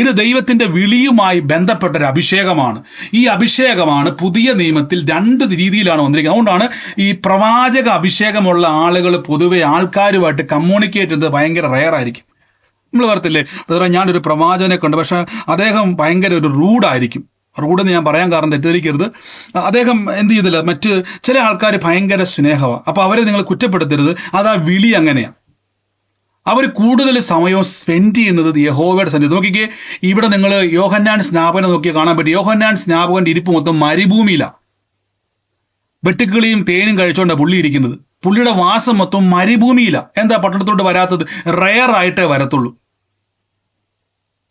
ഇത് ദൈവത്തിന്റെ വിളിയുമായി ബന്ധപ്പെട്ട ഒരു അഭിഷേകമാണ്. ഈ അഭിഷേകമാണ് പുതിയ നിയമത്തിൽ 2 രീതിയിലാണ് വന്നിരിക്കുന്നത്. അതുകൊണ്ടാണ് ഈ പ്രവാചക അഭിഷേകമുള്ള ആളുകൾ പൊതുവെ ആൾക്കാരുമായിട്ട് കമ്മ്യൂണിക്കേറ്റ് ചെയ്യുന്നത് ഭയങ്കര റെയർ ആയിരിക്കും. നമ്മൾ പറയത്തില്ലേ, ഞാനൊരു പ്രവാചകനെ കണ്ടു, പക്ഷെ അദ്ദേഹം ഭയങ്കര ഒരു റൂഡായിരിക്കും. റൂഡെന്ന് ഞാൻ പറയാൻ കാരണം തെറ്റിദ്ധരിക്കരുത്. അദ്ദേഹം എന്ത് ചെയ്തില്ല, മറ്റ് ചില ആൾക്കാർ ഭയങ്കര സ്നേഹമാണ്. അപ്പൊ അവരെ നിങ്ങൾ കുറ്റപ്പെടുത്തരുത്. അത് ആ വിളി അങ്ങനെയാണ്. അവർ കൂടുതൽ സമയവും സ്പെൻഡ് ചെയ്യുന്നത് യഹോവയുടെ സന്നിധി. നോക്കിക്കേ, ഇവിടെ നിങ്ങൾ യോഹന്നാൻ സ്നാപകനെ നോക്കിയാൽ കാണാൻ പറ്റും. യോഹന്നാൻ സ്നാപകന്റെ ഇരിപ്പ് മൊത്തം മരുഭൂമിയിലാണ്. വെട്ടുക്കിളിയും തേനും കഴിച്ചുകൊണ്ടാണ് പുള്ളി ഇരിക്കുന്നത്. പുള്ളിയുടെ വാസം മൊത്തം മരുഭൂമിയിലാണ്. എന്താ പട്ടണത്തോട്ട് വരാത്തത്? റെയർ ആയിട്ടേ വരത്തുള്ളൂ.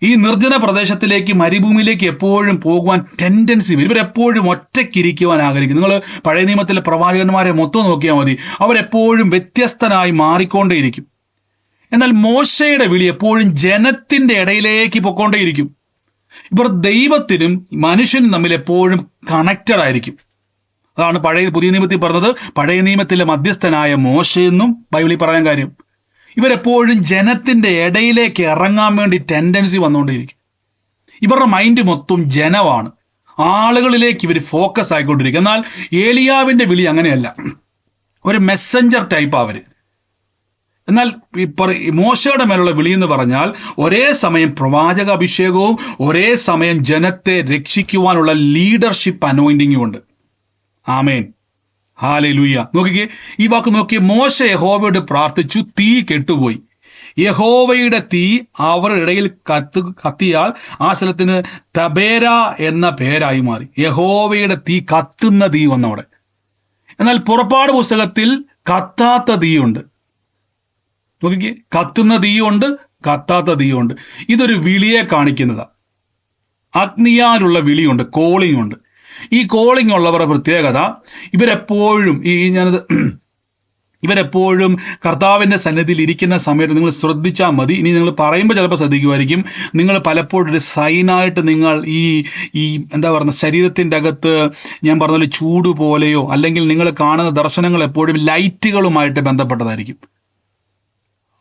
ഈ നിർജ്ജന പ്രദേശത്തിലേക്ക്, മരുഭൂമിയിലേക്ക് എപ്പോഴും പോകുവാൻ ടെൻഡൻസി വരും. ഇവരെപ്പോഴും ഒറ്റയ്ക്കിരിക്കുവാൻ ആഗ്രഹിക്കും. നിങ്ങൾ പഴയ നിയമത്തിലെ പ്രവാചകന്മാരെ മൊത്തം നോക്കിയാൽ മതി. അവരെപ്പോഴും വ്യത്യസ്തനായി മാറിക്കൊണ്ടേയിരിക്കും. എന്നാൽ മോശയുടെ വിളി എപ്പോഴും ജനത്തിന്റെ ഇടയിലേക്ക് പൊക്കോണ്ടേയിരിക്കും. ഇവർ ദൈവത്തിനും മനുഷ്യനും തമ്മിൽ എപ്പോഴും കണക്റ്റഡ് ആയിരിക്കും. അതാണ് പുതിയ നിയമത്തിൽ പറഞ്ഞത്, പഴയ നിയമത്തിലെ മധ്യസ്ഥനായ മോശയെന്നും ബൈബിളിൽ പറയാൻ കാര്യം. ഇവരെപ്പോഴും ജനത്തിന്റെ ഇടയിലേക്ക് ഇറങ്ങാൻ വേണ്ടി ടെൻഡൻസി വന്നുകൊണ്ടിരിക്കും. ഇവരുടെ മൈൻഡ് മൊത്തം ജനമാണ്. ആളുകളിലേക്ക് ഇവർ ഫോക്കസ് ആയിക്കൊണ്ടിരിക്കും. എന്നാൽ ഏലിയാവിന്റെ വിളി അങ്ങനെയല്ല, ഒരു മെസ്സഞ്ചർ ടൈപ്പ് അവര്. എന്നാൽ മോശയുടെ മേലുള്ള വിളി എന്ന് പറഞ്ഞാൽ ഒരേ സമയം പ്രവാചക അഭിഷേകവും ഒരേ സമയം ജനത്തെ രക്ഷിക്കുവാനുള്ള ലീഡർഷിപ്പ് അനോയിന്റിങ്ങും ഉണ്ട്. ആമേൻ, ഹല്ലേലൂയ. നോക്കിക്കേ, ഈ വാക്ക് നോക്കിയേ. മോശ യഹോവയോട് പ്രാർത്ഥിച്ചു, തീ കെട്ടുപോയി. യഹോവയുടെ തീ അവരുടെ ഇടയിൽ കത്തിയാൽ ആ സ്ഥലത്തിന് തബേര എന്ന പേരായി മാറി. യഹോവയുടെ തീ, കത്തുന്ന തീ വന്നവിടെ. എന്നാൽ പുറപ്പാട് പുസ്തകത്തിൽ കത്താത്ത തീയുണ്ട്. നോക്കിക്കേ, കത്തുന്ന തീയുണ്ട്, കത്താത്ത തീയുണ്ട്. ഇതൊരു വിളിയെ കാണിക്കുന്നതാ. അഗ്നിയാലുള്ള വിളിയുണ്ട്, കോളിംഗ് ഉണ്ട്. ഈ കോളിംഗ് ഉള്ളവരുടെ പ്രത്യേകത, ഇവരെപ്പോഴും കർത്താവിന്റെ സന്നിധിയിൽ ഇരിക്കുന്ന സമയത്ത് നിങ്ങൾ ശ്രദ്ധിച്ചാൽ മതി. ഇനി നിങ്ങൾ പറയുമ്പോൾ ചിലപ്പോൾ ശ്രദ്ധിക്കുമായിരിക്കും. നിങ്ങൾ പലപ്പോഴും ഒരു സൈനായിട്ട് നിങ്ങൾ ഈ എന്താ പറയുക, ശരീരത്തിന്റെ അകത്ത് ഞാൻ പറഞ്ഞ പോലെ ചൂട് പോലെയോ, അല്ലെങ്കിൽ നിങ്ങൾ കാണുന്ന ദർശനങ്ങൾ എപ്പോഴും ലൈറ്റുകളുമായിട്ട് ബന്ധപ്പെട്ടതായിരിക്കും.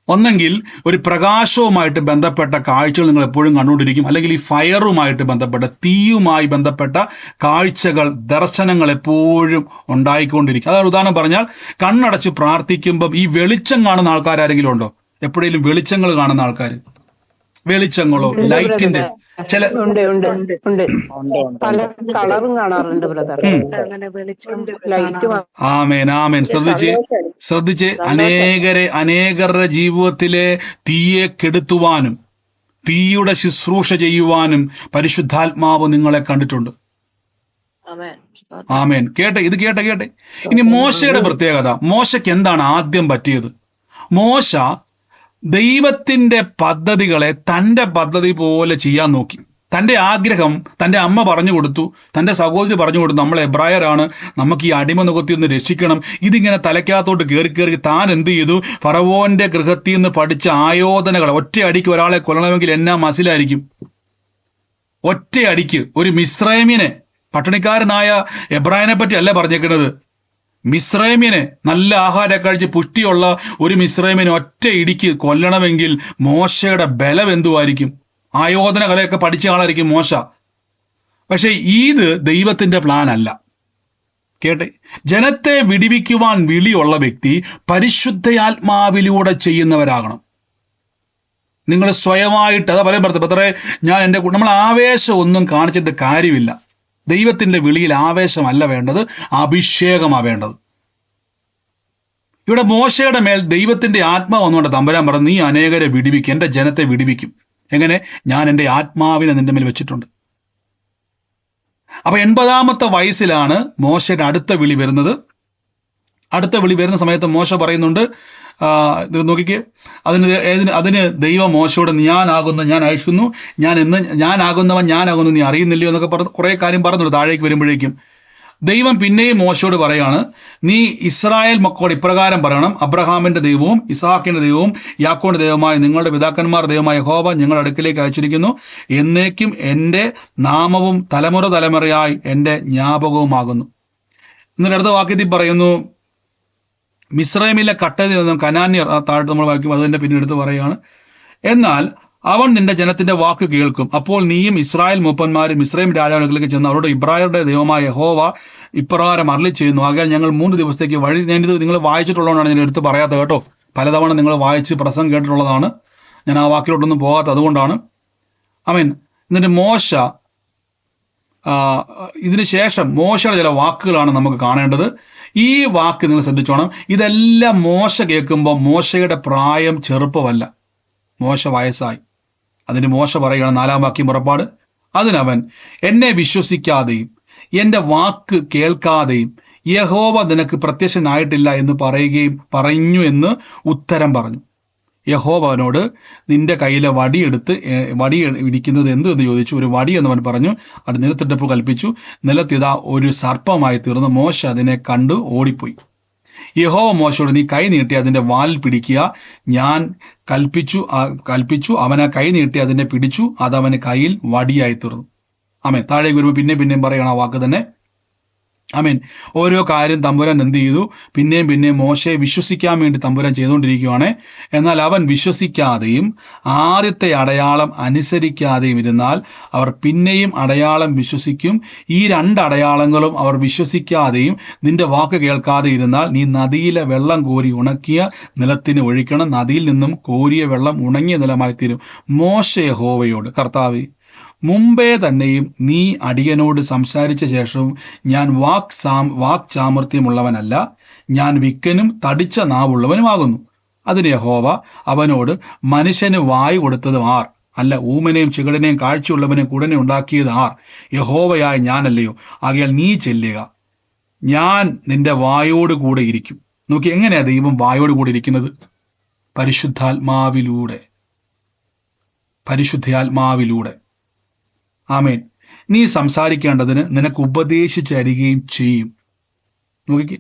ഒന്നെങ്കിൽ ഒരു പ്രകാശവുമായിട്ട് ബന്ധപ്പെട്ട കാഴ്ചകൾ നിങ്ങൾ എപ്പോഴും കണ്ടുകൊണ്ടിരിക്കും, അല്ലെങ്കിൽ ഈ ഫയറുമായിട്ട് ബന്ധപ്പെട്ട, തീയുമായി ബന്ധപ്പെട്ട കാഴ്ചകൾ, ദർശനങ്ങൾ എപ്പോഴും ഉണ്ടായിക്കൊണ്ടിരിക്കും. അതാണ് ഉദാഹരണം പറഞ്ഞാൽ, കണ്ണടച്ച് പ്രാർത്ഥിക്കുമ്പം ഈ വെളിച്ചം കാണുന്ന ആൾക്കാരെങ്കിലും ഉണ്ടോ? എപ്പോഴേലും വെളിച്ചങ്ങൾ കാണുന്ന ആൾക്കാർ, വെളിച്ചങ്ങളോ ലൈറ്റിന്റെ ചില ആമേൻ. ശ്രദ്ധിച്ച് അനേകരുടെ ജീവിതത്തിലെ തീയെ കെടുത്തുവാനും തീയുടെ ശുശ്രൂഷ ചെയ്യുവാനും പരിശുദ്ധാത്മാവ് നിങ്ങളെ കണ്ടിട്ടുണ്ട്. ആമേൻ. കേട്ടെ. ഇനി മോശയുടെ പ്രത്യേകത, മോശയ്ക്ക് എന്താണ് ആദ്യം പറ്റിയത്? മോശ ദൈവത്തിന്റെ പദ്ധതികളെ തന്റെ പദ്ധതി പോലെ ചെയ്യാൻ നോക്കി. തന്റെ ആഗ്രഹം തന്റെ അമ്മ പറഞ്ഞു കൊടുത്തു, തന്റെ സഹോദരി പറഞ്ഞു കൊടുത്തു, നമ്മൾ എബ്രായരാണ്, നമുക്ക് ഈ അടിമ നികത്തി ഒന്ന് രക്ഷിക്കണം. ഇതിങ്ങനെ തലയ്ക്കകത്തോട്ട് കയറി താൻ എന്ത് ചെയ്തു? ഫറവോന്റെ ഗൃഹത്തിൽ നിന്ന് പഠിച്ച ആയോധനകൾ, ഒറ്റയടിക്ക് ഒരാളെ കൊല്ലണമെങ്കിൽ എന്നാ മസിലായിരിക്കും. ഒറ്റയടിക്ക് ഒരു മിസ്രൈമിനെ, പട്ടണിക്കാരനായ എബ്രായനെ പറ്റി അല്ല പറഞ്ഞേക്കുന്നത്, മിസ്രൈമിനെ, നല്ല ആഹാരം കഴിച്ച് പുഷ്ടിയുള്ള ഒരു മിസ്രൈമിനെ ഒറ്റ ഇടിക്ക് കൊല്ലണമെങ്കിൽ മോശയുടെ ബലം എന്തുമായിരിക്കും? ആയോധന കലയൊക്കെ പഠിച്ച ആളായിരിക്കും മോശ. പക്ഷെ ഇത് ദൈവത്തിന്റെ പ്ലാൻ അല്ല. കേട്ടെ, ജനത്തെ വിടിവിക്കുവാൻ വിളിയുള്ള വ്യക്തി പരിശുദ്ധയാത്മാവിലൂടെ ചെയ്യുന്നവരാകണം. നിങ്ങൾ സ്വയമായിട്ട്, അതാ പറയാൻ പറ്റേ, നമ്മൾ ആവേശം ഒന്നും കാണിച്ചിട്ട് കാര്യമില്ല. ദൈവത്തിന്റെ വിളിയിൽ ആവേശമല്ല വേണ്ടത്, അഭിഷേകമാണ് വേണ്ടത്. ഇവിടെ മോശയുടെ മേൽ ദൈവത്തിന്റെ ആത്മാവ് വന്നുകൊണ്ട് തമ്പുരാൻ പറഞ്ഞു, നീ അനേകരെ വിടുവിക്കും, എൻ്റെ ജനത്തെ വിടുവിക്കും. എങ്ങനെ? ഞാൻ എൻ്റെ ആത്മാവിനെ നിന്റെ മേൽ വെച്ചിട്ടുണ്ട്. അപ്പൊ 80-ാമത്തെ വയസ്സിലാണ് മോശയുടെ അടുത്ത വിളി വരുന്നത്. അടുത്ത വിളി വരുന്ന സമയത്ത് മോശ പറയുന്നുണ്ട്, ഇത് നോക്കിക്കേ, അതിന് ദൈവം മോശയോട് ഞാനാകുന്നു, ഞാൻ അയക്കുന്നു, ഞാനാകുന്നവൻ ഞാനാകുന്നു, നീ അറിയുന്നില്ലയോ എന്നൊക്കെ പറഞ്ഞ് കുറെ കാര്യം പറഞ്ഞുള്ളൂ. താഴേക്ക് വരുമ്പോഴേക്കും ദൈവം പിന്നെയും മോശയോട് പറയാണ്, നീ ഇസ്രായേൽ മക്കളോട് ഇപ്രകാരം പറയണം, അബ്രഹാമിന്റെ ദൈവവും ഇസാക്കിന്റെ ദൈവവും യാക്കോബിന്റെ ദൈവമായ നിങ്ങളുടെ പിതാക്കന്മാർ ദൈവമായ യഹോവ ഞങ്ങളുടെ അടുക്കിലേക്ക് അയച്ചിരിക്കുന്നു. എന്നേക്കും എൻ്റെ നാമവും തലമുറ തലമുറയായി എൻ്റെ ജ്ഞാപകവുമാകുന്നു. എന്നിട്ട് അടുത്ത വാക്യത്തിൽ പറയുന്നു, മിസ്രൈമിലെ കട്ടയിൽ നിന്നും കനാന്യർ, ആ താഴത്ത് നമ്മൾ വായിക്കും, അത് തന്നെ പിന്നീട് എടുത്ത് പറയുകയാണ്, എന്നാൽ അവൻ നിന്റെ ജനത്തിന്റെ വാക്ക് കേൾക്കും. അപ്പോൾ നീയും ഇസ്രായേൽ മൂപ്പന്മാരും മിസ്രൈം രാജാവിലേക്ക് ചെന്ന് അവരോട് ഇബ്രായരുടെ ദൈവമായ യഹോവ ഇപ്രകാരം അരുളി ചെയ്യുന്നു, ആകയാൽ ഞങ്ങൾ 3 ദിവസത്തേക്ക് വഴി. ഞാനിത് നിങ്ങൾ വായിച്ചിട്ടുള്ളതുകൊണ്ടാണ് ഞാൻ എടുത്ത് പറയാത്തത് കേട്ടോ. പലതവണ നിങ്ങൾ വായിച്ച് പ്രസംഗം കേട്ടിട്ടുള്ളതാണ്, ഞാൻ ആ വാക്കിലോട്ടൊന്നും പോകാത്തത് അതുകൊണ്ടാണ്. ആമേൻ. എന്നിട്ട് മോശ, ഇതിന് ശേഷം മോശയുടെ ചില വാക്കുകളാണ് നമുക്ക് കാണേണ്ടത്. ഈ വാക്ക് നിങ്ങൾ ശ്രദ്ധിച്ചോണം. ഇതെല്ലാം മോശ കേൾക്കുമ്പോൾ മോശയുടെ പ്രായം ചെറുപ്പമല്ല, മോശ വയസ്സായി. അതിന് മോശ പറയുകയാണ്, 4-ാം വാക്യം പുറപ്പാട്, അതിനവൻ എന്നെ വിശ്വസിക്കാതെയും എൻ്റെ വാക്ക് കേൾക്കാതെയും യഹോവ നിനക്ക് പ്രത്യക്ഷനായിട്ടില്ല എന്ന് പറഞ്ഞു എന്ന് ഉത്തരം പറഞ്ഞു. യഹോവ അവനോട്, നിന്റെ കയ്യിലെ വടി ഇടിക്കുന്നത് എന്ത് എന്ന് ചോദിച്ചു. ഒരു വടി എന്നവൻ പറഞ്ഞു. അത് നിലത്തിട്ടപ്പോൾ കൽപ്പിച്ചു. നിലത്തിതാ ഒരു സർപ്പമായി തീർന്നു. മോശ അതിനെ കണ്ടു ഓടിപ്പോയി. യഹോവ മോശയോട്, നീ കൈ നീട്ടി അതിന്റെ വാലിൽ പിടിക്കുക. ഞാൻ കൽപ്പിച്ചു. അവൻ ആ കൈ നീട്ടി അതിനെ പിടിച്ചു. അത് അവന് കയ്യിൽ വടിയായി തീർന്നു. ആമേൻ. താഴേക്ക് വരുമ്പോൾ പിന്നെയും പറയണം ആ വാക്ക് തന്നെ. ആമേൻ. ഓരോ കാര്യം തമ്പുരാൻ എന്ത് ചെയ്തു? പിന്നെയും മോശയെ വിശ്വസിക്കാൻ വേണ്ടി തമ്പുരാൻ ചെയ്തുകൊണ്ടിരിക്കുകയാണ്. എന്നാൽ അവൻ വിശ്വസിക്കാതെയും ആദ്യത്തെ അടയാളം അനുസരിക്കാതെയും ഇരുന്നാൽ അവർ പിന്നെയും അടയാളം വിശ്വസിക്കും. ഈ 2 അടയാളങ്ങളും അവർ വിശ്വസിക്കാതെയും നിന്റെ വാക്ക് കേൾക്കാതെ ഇരുന്നാൽ നീ നദിയിലെ വെള്ളം കോരി ഉണക്കിയ നിലത്തിന് ഒഴിക്കണം. നദിയിൽ നിന്നും കോരിയ വെള്ളം ഉണങ്ങിയ നിലമായി തീരും. മോശ യഹോവയോട്, കർത്താവേ, മുമ്പേ തന്നെയും നീ അടിയനോട് സംസാരിച്ച ശേഷവും ഞാൻ വാക്ചാമർത്ഥ്യമുള്ളവനല്ല, ഞാൻ വിക്കനും തടിച്ച നാവുള്ളവനുമാകുന്നു. അതിന് യഹോവ അവനോട്, മനുഷ്യന് വായു കൊടുത്തത് ആർ? അല്ല, ഊമനെയും ചികടനെയും കാഴ്ചയുള്ളവനെയും കുടനെ ഉണ്ടാക്കിയത് ആർ? യഹോവയായ ഞാനല്ലയോ? ആകയാൽ നീ ചെല്ലുക, ഞാൻ നിന്റെ വായോട് കൂടെ ഇരിക്കും. നോക്കി, എങ്ങനെയാ ദൈവം വായോട് കൂടെ ഇരിക്കുന്നത്? പരിശുദ്ധാത്മാവിലൂടെ. ആമേൻ. നീ സംസാരിക്കേണ്ടതിന് നിനക്ക് ഉപദേശിച്ച് തരികയും ചെയ്യും. നോക്കിക്കേ,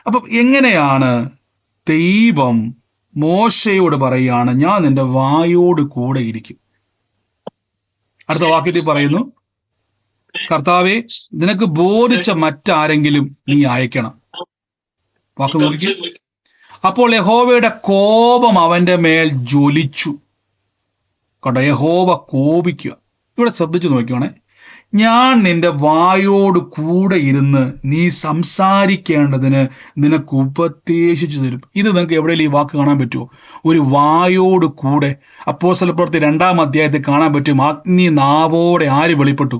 അപ്പം എങ്ങനെയാണ് ദൈവം മോശയോട് പറയുകയാണ്, ഞാൻ നിന്റെ വായോട് കൂടെ ഇരിക്കും. അടുത്ത വാക്യത്തിൽ പറയുന്നു, കർത്താവെ, നിനക്ക് ബോധിച്ച മറ്റാരെങ്കിലും നീ അയക്കണം. വാക്ക് നോക്കിക്കേ. അപ്പോൾ യഹോവയുടെ കോപം അവന്റെ മേൽ ജ്വലിച്ചു. കണ്ടോ, യഹോവ കോപിക്കുക. ഇവിടെ ശ്രദ്ധിച്ചു നോക്കിയോണേ, ഞാൻ നിന്റെ വായോട് കൂടെ ഇരുന്ന് നീ സംസാരിക്കേണ്ടതിന് നിനക്ക് ഉപദേശിച്ചു തരും. ഇത് നിങ്ങൾക്ക് എവിടെയെങ്കിലും ഈ വാക്ക് കാണാൻ പറ്റുമോ? ഒരു വായോട് കൂടെ. അപ്പോസ്തലപ്രവൃത്തി 2-ാം അധ്യായത്തിൽ കാണാൻ പറ്റും. അഗ്നി നാവോടെ ആര് വെളിപ്പെട്ടു?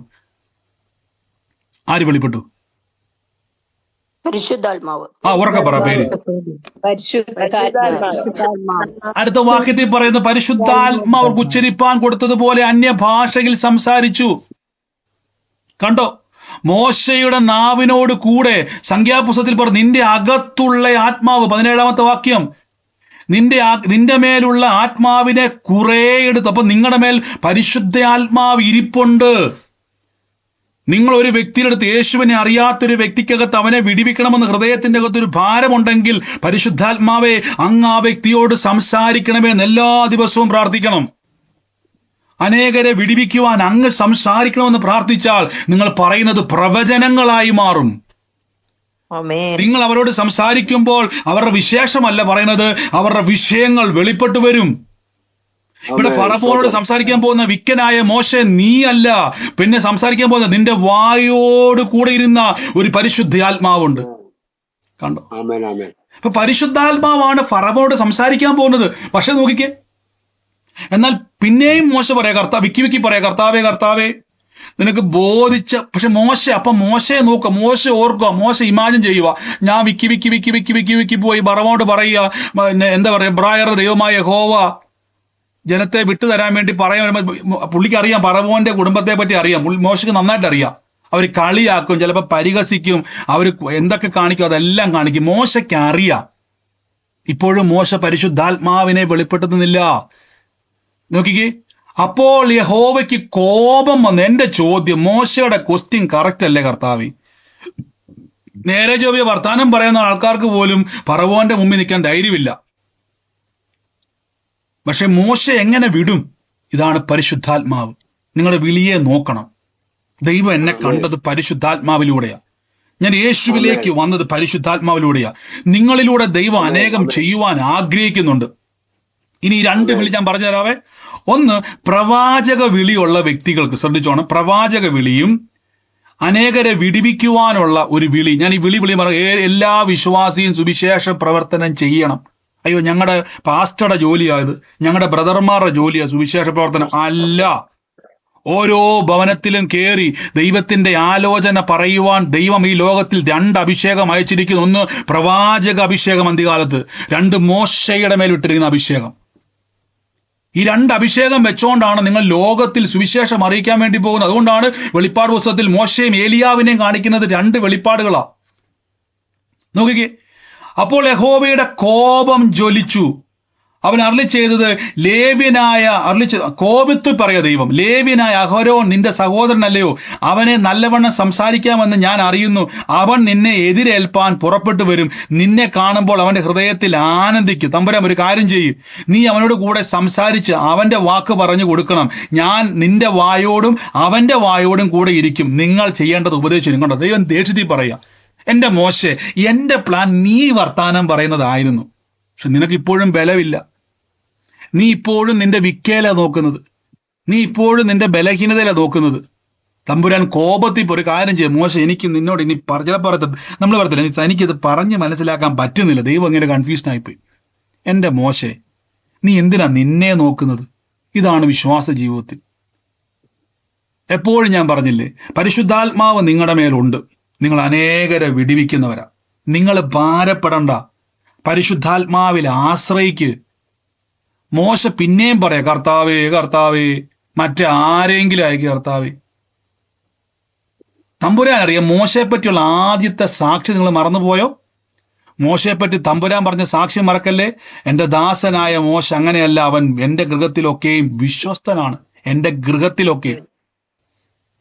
ഉറക്കെ പറ പേര്. അടുത്ത വാക്യത്തിൽ പറയുന്ന പരിശുദ്ധാത്മാവർക്ക് ഉച്ചരിപ്പാൻ കൊടുത്തതുപോലെ അന്യഭാഷയിൽ സംസാരിച്ചു. കണ്ടോ, മോശയുടെ നാവിനോട് കൂടെ സംഖ്യാപുസ്തകത്തിൽ പറഞ്ഞു, നിന്റെ അകത്തുള്ള ആത്മാവ്, 17-ാമത്തെ വാക്യം, നിന്റെ മേലുള്ള ആത്മാവിനെ കുറെ എടുത്തു. അപ്പൊ നിങ്ങളുടെ മേൽ പരിശുദ്ധ ആത്മാവ് ഇരിപ്പുണ്ട്. നിങ്ങൾ ഒരു വ്യക്തിയുടെ അടുത്ത്, യേശുവിനെ അറിയാത്തൊരു വ്യക്തിക്കകത്ത് അവനെ വിടിവിക്കണമെന്ന് ഹൃദയത്തിന്റെ അകത്തൊരു ഭാരമുണ്ടെങ്കിൽ, പരിശുദ്ധാത്മാവെ, അങ്ങ് ആ വ്യക്തിയോട് സംസാരിക്കണമെന്ന് എല്ലാ ദിവസവും പ്രാർത്ഥിക്കണം. അനേകരെ വിടിവിക്കുവാൻ അങ്ങ് സംസാരിക്കണമെന്ന് പ്രാർത്ഥിച്ചാൽ നിങ്ങൾ പറയുന്നത് പ്രവചനങ്ങളായി മാറും. നിങ്ങൾ അവരോട് സംസാരിക്കുമ്പോൾ അവരുടെ വിശേഷമല്ല പറയുന്നത്, അവരുടെ വിഷയങ്ങൾ വെളിപ്പെട്ടു വരും. ഇവിടെ ഫറവോനോട് സംസാരിക്കാൻ പോകുന്ന വിക്കനായ മോശെ നീ അല്ല, പിന്നെ സംസാരിക്കാൻ പോകുന്ന നിന്റെ വായോട് കൂടെ ഇരുന്ന ഒരു പരിശുദ്ധാത്മാവുണ്ട്. കണ്ടോ? അപ്പൊ പരിശുദ്ധാത്മാവാണ് ഫറവോനോട് സംസാരിക്കാൻ പോകുന്നത്. പക്ഷെ നോക്കിക്കേ, എന്നാൽ പിന്നെയും മോശ പറയാ, വിക്കി പറയാ, കർത്താവേ, നിനക്ക് ബോധിച്ച, പക്ഷെ മോശയെ നോക്കുക, ഓർക്കുക, ഇമാജിൻ ചെയ്യുക. ഞാൻ വിക്കി പോയി പറവോട് പറയുക, എന്താ പറയുക, എബ്രായരുടെ ദൈവമായ യഹോവ ജനത്തെ വിട്ടുതരാൻ വേണ്ടി പറയാൻ വരുമ്പോൾ പുള്ളിക്ക് അറിയാം, പറവോന്റെ കുടുംബത്തെ പറ്റി അറിയാം, മോശയ്ക്ക് നന്നായിട്ട് അറിയാം. അവർ കളിയാക്കും, ചിലപ്പോൾ പരിഹസിക്കും, അവർ എന്തൊക്കെ കാണിക്കും അതെല്ലാം കാണിക്കും. മോശയ്ക്ക് അറിയാം. ഇപ്പോഴും മോശ പരിശുദ്ധാത്മാവിനെ വെളിപ്പെടുത്തുന്നില്ല. നോക്കിക്കേ, അപ്പോൾ യഹോവയ്ക്ക് കോപം വന്നു. എന്റെ ചോദ്യം, മോശയുടെ ക്വസ്റ്റ്യൻ കറക്റ്റ് അല്ലേ കർത്താവേ? നേരെ ചൊവ്വേ വർത്താനം പറയുന്ന ആൾക്കാർക്ക് പോലും പറവോന്റെ മുമ്പിൽ നിൽക്കാൻ ധൈര്യമില്ല. പക്ഷെ മോശ എങ്ങനെ വിടും? ഇതാണ് പരിശുദ്ധാത്മാവ്. നിങ്ങളുടെ വിളിയെ നോക്കണം. ദൈവം എന്നെ കണ്ടത് പരിശുദ്ധാത്മാവിലൂടെയാ. ഞാൻ യേശുവിലേക്ക് വന്നത് പരിശുദ്ധാത്മാവിലൂടെയാ. നിങ്ങളിലൂടെ ദൈവം അനേകം ചെയ്യുവാൻ ആഗ്രഹിക്കുന്നുണ്ട്. ഇനി ഈ രണ്ട് വിളി ഞാൻ പറഞ്ഞുതരാവേ. ഒന്ന്, പ്രവാചക വിളിയുള്ള വ്യക്തികൾക്ക് ശ്രദ്ധിച്ചോണം. പ്രവാചക വിളിയും അനേകരെ വിടിവിക്കുവാനുള്ള ഒരു വിളി. ഞാൻ ഈ വിളി എല്ലാ വിശ്വാസിയും സുവിശേഷ പ്രവർത്തനം ചെയ്യണം. അയ്യോ, ഞങ്ങളുടെ പാസ്റ്ററുടെ ജോലിയായത്, ഞങ്ങളുടെ ബ്രദർമാരുടെ ജോലിയാ സുവിശേഷ പ്രവർത്തനം അല്ല. ഓരോ ഭവനത്തിലും കയറി ദൈവത്തിന്റെ ആലോചന പറയുവാൻ ദൈവം ഈ ലോകത്തിൽ 2 അഭിഷേകം അയച്ചിരിക്കുന്നു. ഒന്ന് പ്രവാചക അഭിഷേകം അന്ത്യകാലത്ത്, 2 മോശയുടെ മേൽ വിട്ടിരിക്കുന്ന അഭിഷേകം. ഈ 2 അഭിഷേകം വെച്ചുകൊണ്ടാണ് നിങ്ങൾ ലോകത്തിൽ സുവിശേഷം അറിയിക്കാൻ വേണ്ടി പോകുന്നത്. അതുകൊണ്ടാണ് വെളിപ്പാട് പുസ്തകത്തിൽ മോശയും ഏലിയാവിനെയും കാണിക്കുന്നത് 2 വെളിപ്പാടുകളാ. നോക്കിക്കേ, അപ്പോൾ യഹോവയുടെ കോപം ജ്വലിച്ചു. അവൻ അരുളി ചെയ്തത്, കോപത്തിൽ പറയാ ദൈവം, ലേവ്യനായ അഹരോൻ നിന്റെ സഹോദരനല്ലയോ? അവനെ നല്ലവണ്ണം സംസാരിക്കാമെന്ന് ഞാൻ അറിയുന്നു. അവൻ നിന്നെ എതിരേൽപ്പാൻ പുറപ്പെട്ടു വരും. നിന്നെ കാണുമ്പോൾ അവന്റെ ഹൃദയത്തിൽ ആനന്ദിക്കും. തമ്പുരാൻ ഒരു കാര്യം ചെയ്യും, നീ അവനോട് കൂടെ സംസാരിച്ച് അവന്റെ വാക്ക് പറഞ്ഞു കൊടുക്കണം. ഞാൻ നിന്റെ വായോടും അവന്റെ വായോടും കൂടെ ഇരിക്കും. നിങ്ങൾ ചെയ്യേണ്ടത് ഉപദേശിക്കും. കണ്ടോ, ദൈവം ദേഷ്യത്തിൽ പറയാ, എന്റെ മോശെ, എന്റെ പ്ലാൻ നീ വർത്താനം പറയുന്നതായിരുന്നു. പക്ഷെ നിനക്ക് ഇപ്പോഴും ബലമില്ല. നീ ഇപ്പോഴും നിന്റെ വിക്കേല നോക്കുന്നത്, നീ ഇപ്പോഴും നിന്റെ ബലഹീനതയില നോക്കുന്നത്. തമ്പുരാൻ കോപത്തിൽ ഒരു കാര്യം ചെയ്യും, മോശ, എനിക്ക് നിന്നോട് ഇനി നമ്മൾ പറയത്തില്ല, എനിക്കിത് പറഞ്ഞ് മനസ്സിലാക്കാൻ പറ്റുന്നില്ല. ദൈവം ഇങ്ങനെ കൺഫ്യൂഷൻ ആയിപ്പോയി. എന്റെ മോശെ, നീ എന്തിനാ നിന്നെ നോക്കുന്നത്? ഇതാണ് വിശ്വാസ ജീവിതത്തിൽ. എപ്പോഴും ഞാൻ പറഞ്ഞില്ലേ, പരിശുദ്ധാത്മാവ് നിങ്ങളുടെ മേലുണ്ട്. നിങ്ങൾ അനേകരെ വിടിവിക്കുന്നവരാ. നിങ്ങൾ ഭാരപ്പെടണ്ട, പരിശുദ്ധാത്മാവിൽ ആശ്രയിക്ക്. മോശ പിന്നെയും പറയാ, കർത്താവേ കർത്താവേ, മറ്റേ ആരെങ്കിലും അയക്കുക കർത്താവേ. തമ്പുരാൻ അറിയാം. മോശയെ പറ്റിയുള്ള ആദ്യത്തെ സാക്ഷി നിങ്ങൾ മറന്നുപോയോ? മോശയെപ്പറ്റി തമ്പുരാൻ പറഞ്ഞ സാക്ഷ്യം മറക്കല്ലേ. എന്റെ ദാസനായ മോശ അങ്ങനെയല്ല, അവൻ എന്റെ ഗൃഹത്തിലൊക്കെയും വിശ്വസ്തനാണ്. എന്റെ ഗൃഹത്തിലൊക്കെ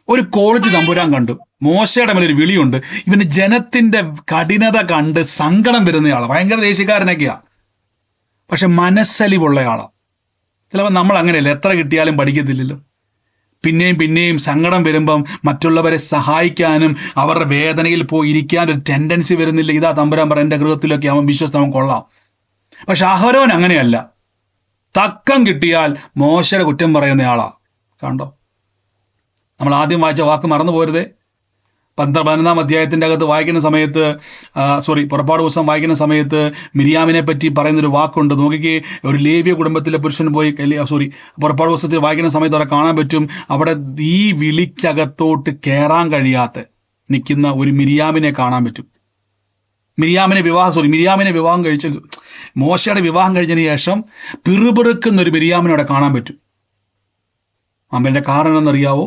ഒരു ക്വാളിറ്റി തമ്പുരാൻ കണ്ടു. മോശയുടെ മേലൊരു വിളിയുണ്ട്. ഇവന് ജനത്തിന്റെ കഠിനത കണ്ട് സങ്കടം വരുന്നയാളാ. ഭയങ്കര ദേഷ്യക്കാരനൊക്കെയാ, പക്ഷെ മനസ്സലിവുള്ളയാളാ. ചിലപ്പോൾ നമ്മൾ അങ്ങനെയല്ല, എത്ര കിട്ടിയാലും പഠിക്കത്തില്ലല്ലോ. പിന്നെയും സങ്കടം വരുമ്പം മറ്റുള്ളവരെ സഹായിക്കാനും അവരുടെ വേദനയിൽ പോയി ഇരിക്കാനൊരു ടെൻഡൻസി വരുന്നില്ല. ഇതാ തമ്പുരാൻ പറ, എന്റെ ഗൃഹത്തിലൊക്കെ അവൻ വിശ്വസ്തൻ, അവൻ കൊള്ളാം. പക്ഷെ അഹരോൻ അങ്ങനെയല്ല. തക്കം കിട്ടിയാൽ മോശയുടെ കുറ്റം പറയുന്നയാളാ. കണ്ടോ, നമ്മൾ ആദ്യം വായിച്ച വാക്ക് മറന്നു പോരുതേ. 11-ാം അധ്യായത്തിന്റെ അകത്ത് വായിക്കുന്ന സമയത്ത്, പുറപ്പാട് പുസ്തകം വായിക്കുന്ന സമയത്ത് മിരിയാമിനെ പറ്റി പറയുന്നൊരു വാക്കുണ്ട്. നോക്കിക്കേ, ഒരു ലേവ്യ കുടുംബത്തിലെ പുരുഷൻ പോയി, പുറപ്പാട് പുസ്തകത്തിൽ വായിക്കുന്ന സമയത്ത് അവിടെ കാണാൻ പറ്റും, അവിടെ ഈ വിളിക്കകത്തോട്ട് കയറാൻ കഴിയാത്ത നിൽക്കുന്ന ഒരു മിരിയാമിനെ കാണാൻ പറ്റും. മിരിയാമിനെ വിവാഹം മോശയുടെ വിവാഹം കഴിഞ്ഞതിന് ശേഷം പിറുപിറുക്കുന്ന ഒരു മിരിയാമിനെ അവിടെ കാണാൻ പറ്റും. അമ്മയുടെ കാരണം എന്നറിയാവോ?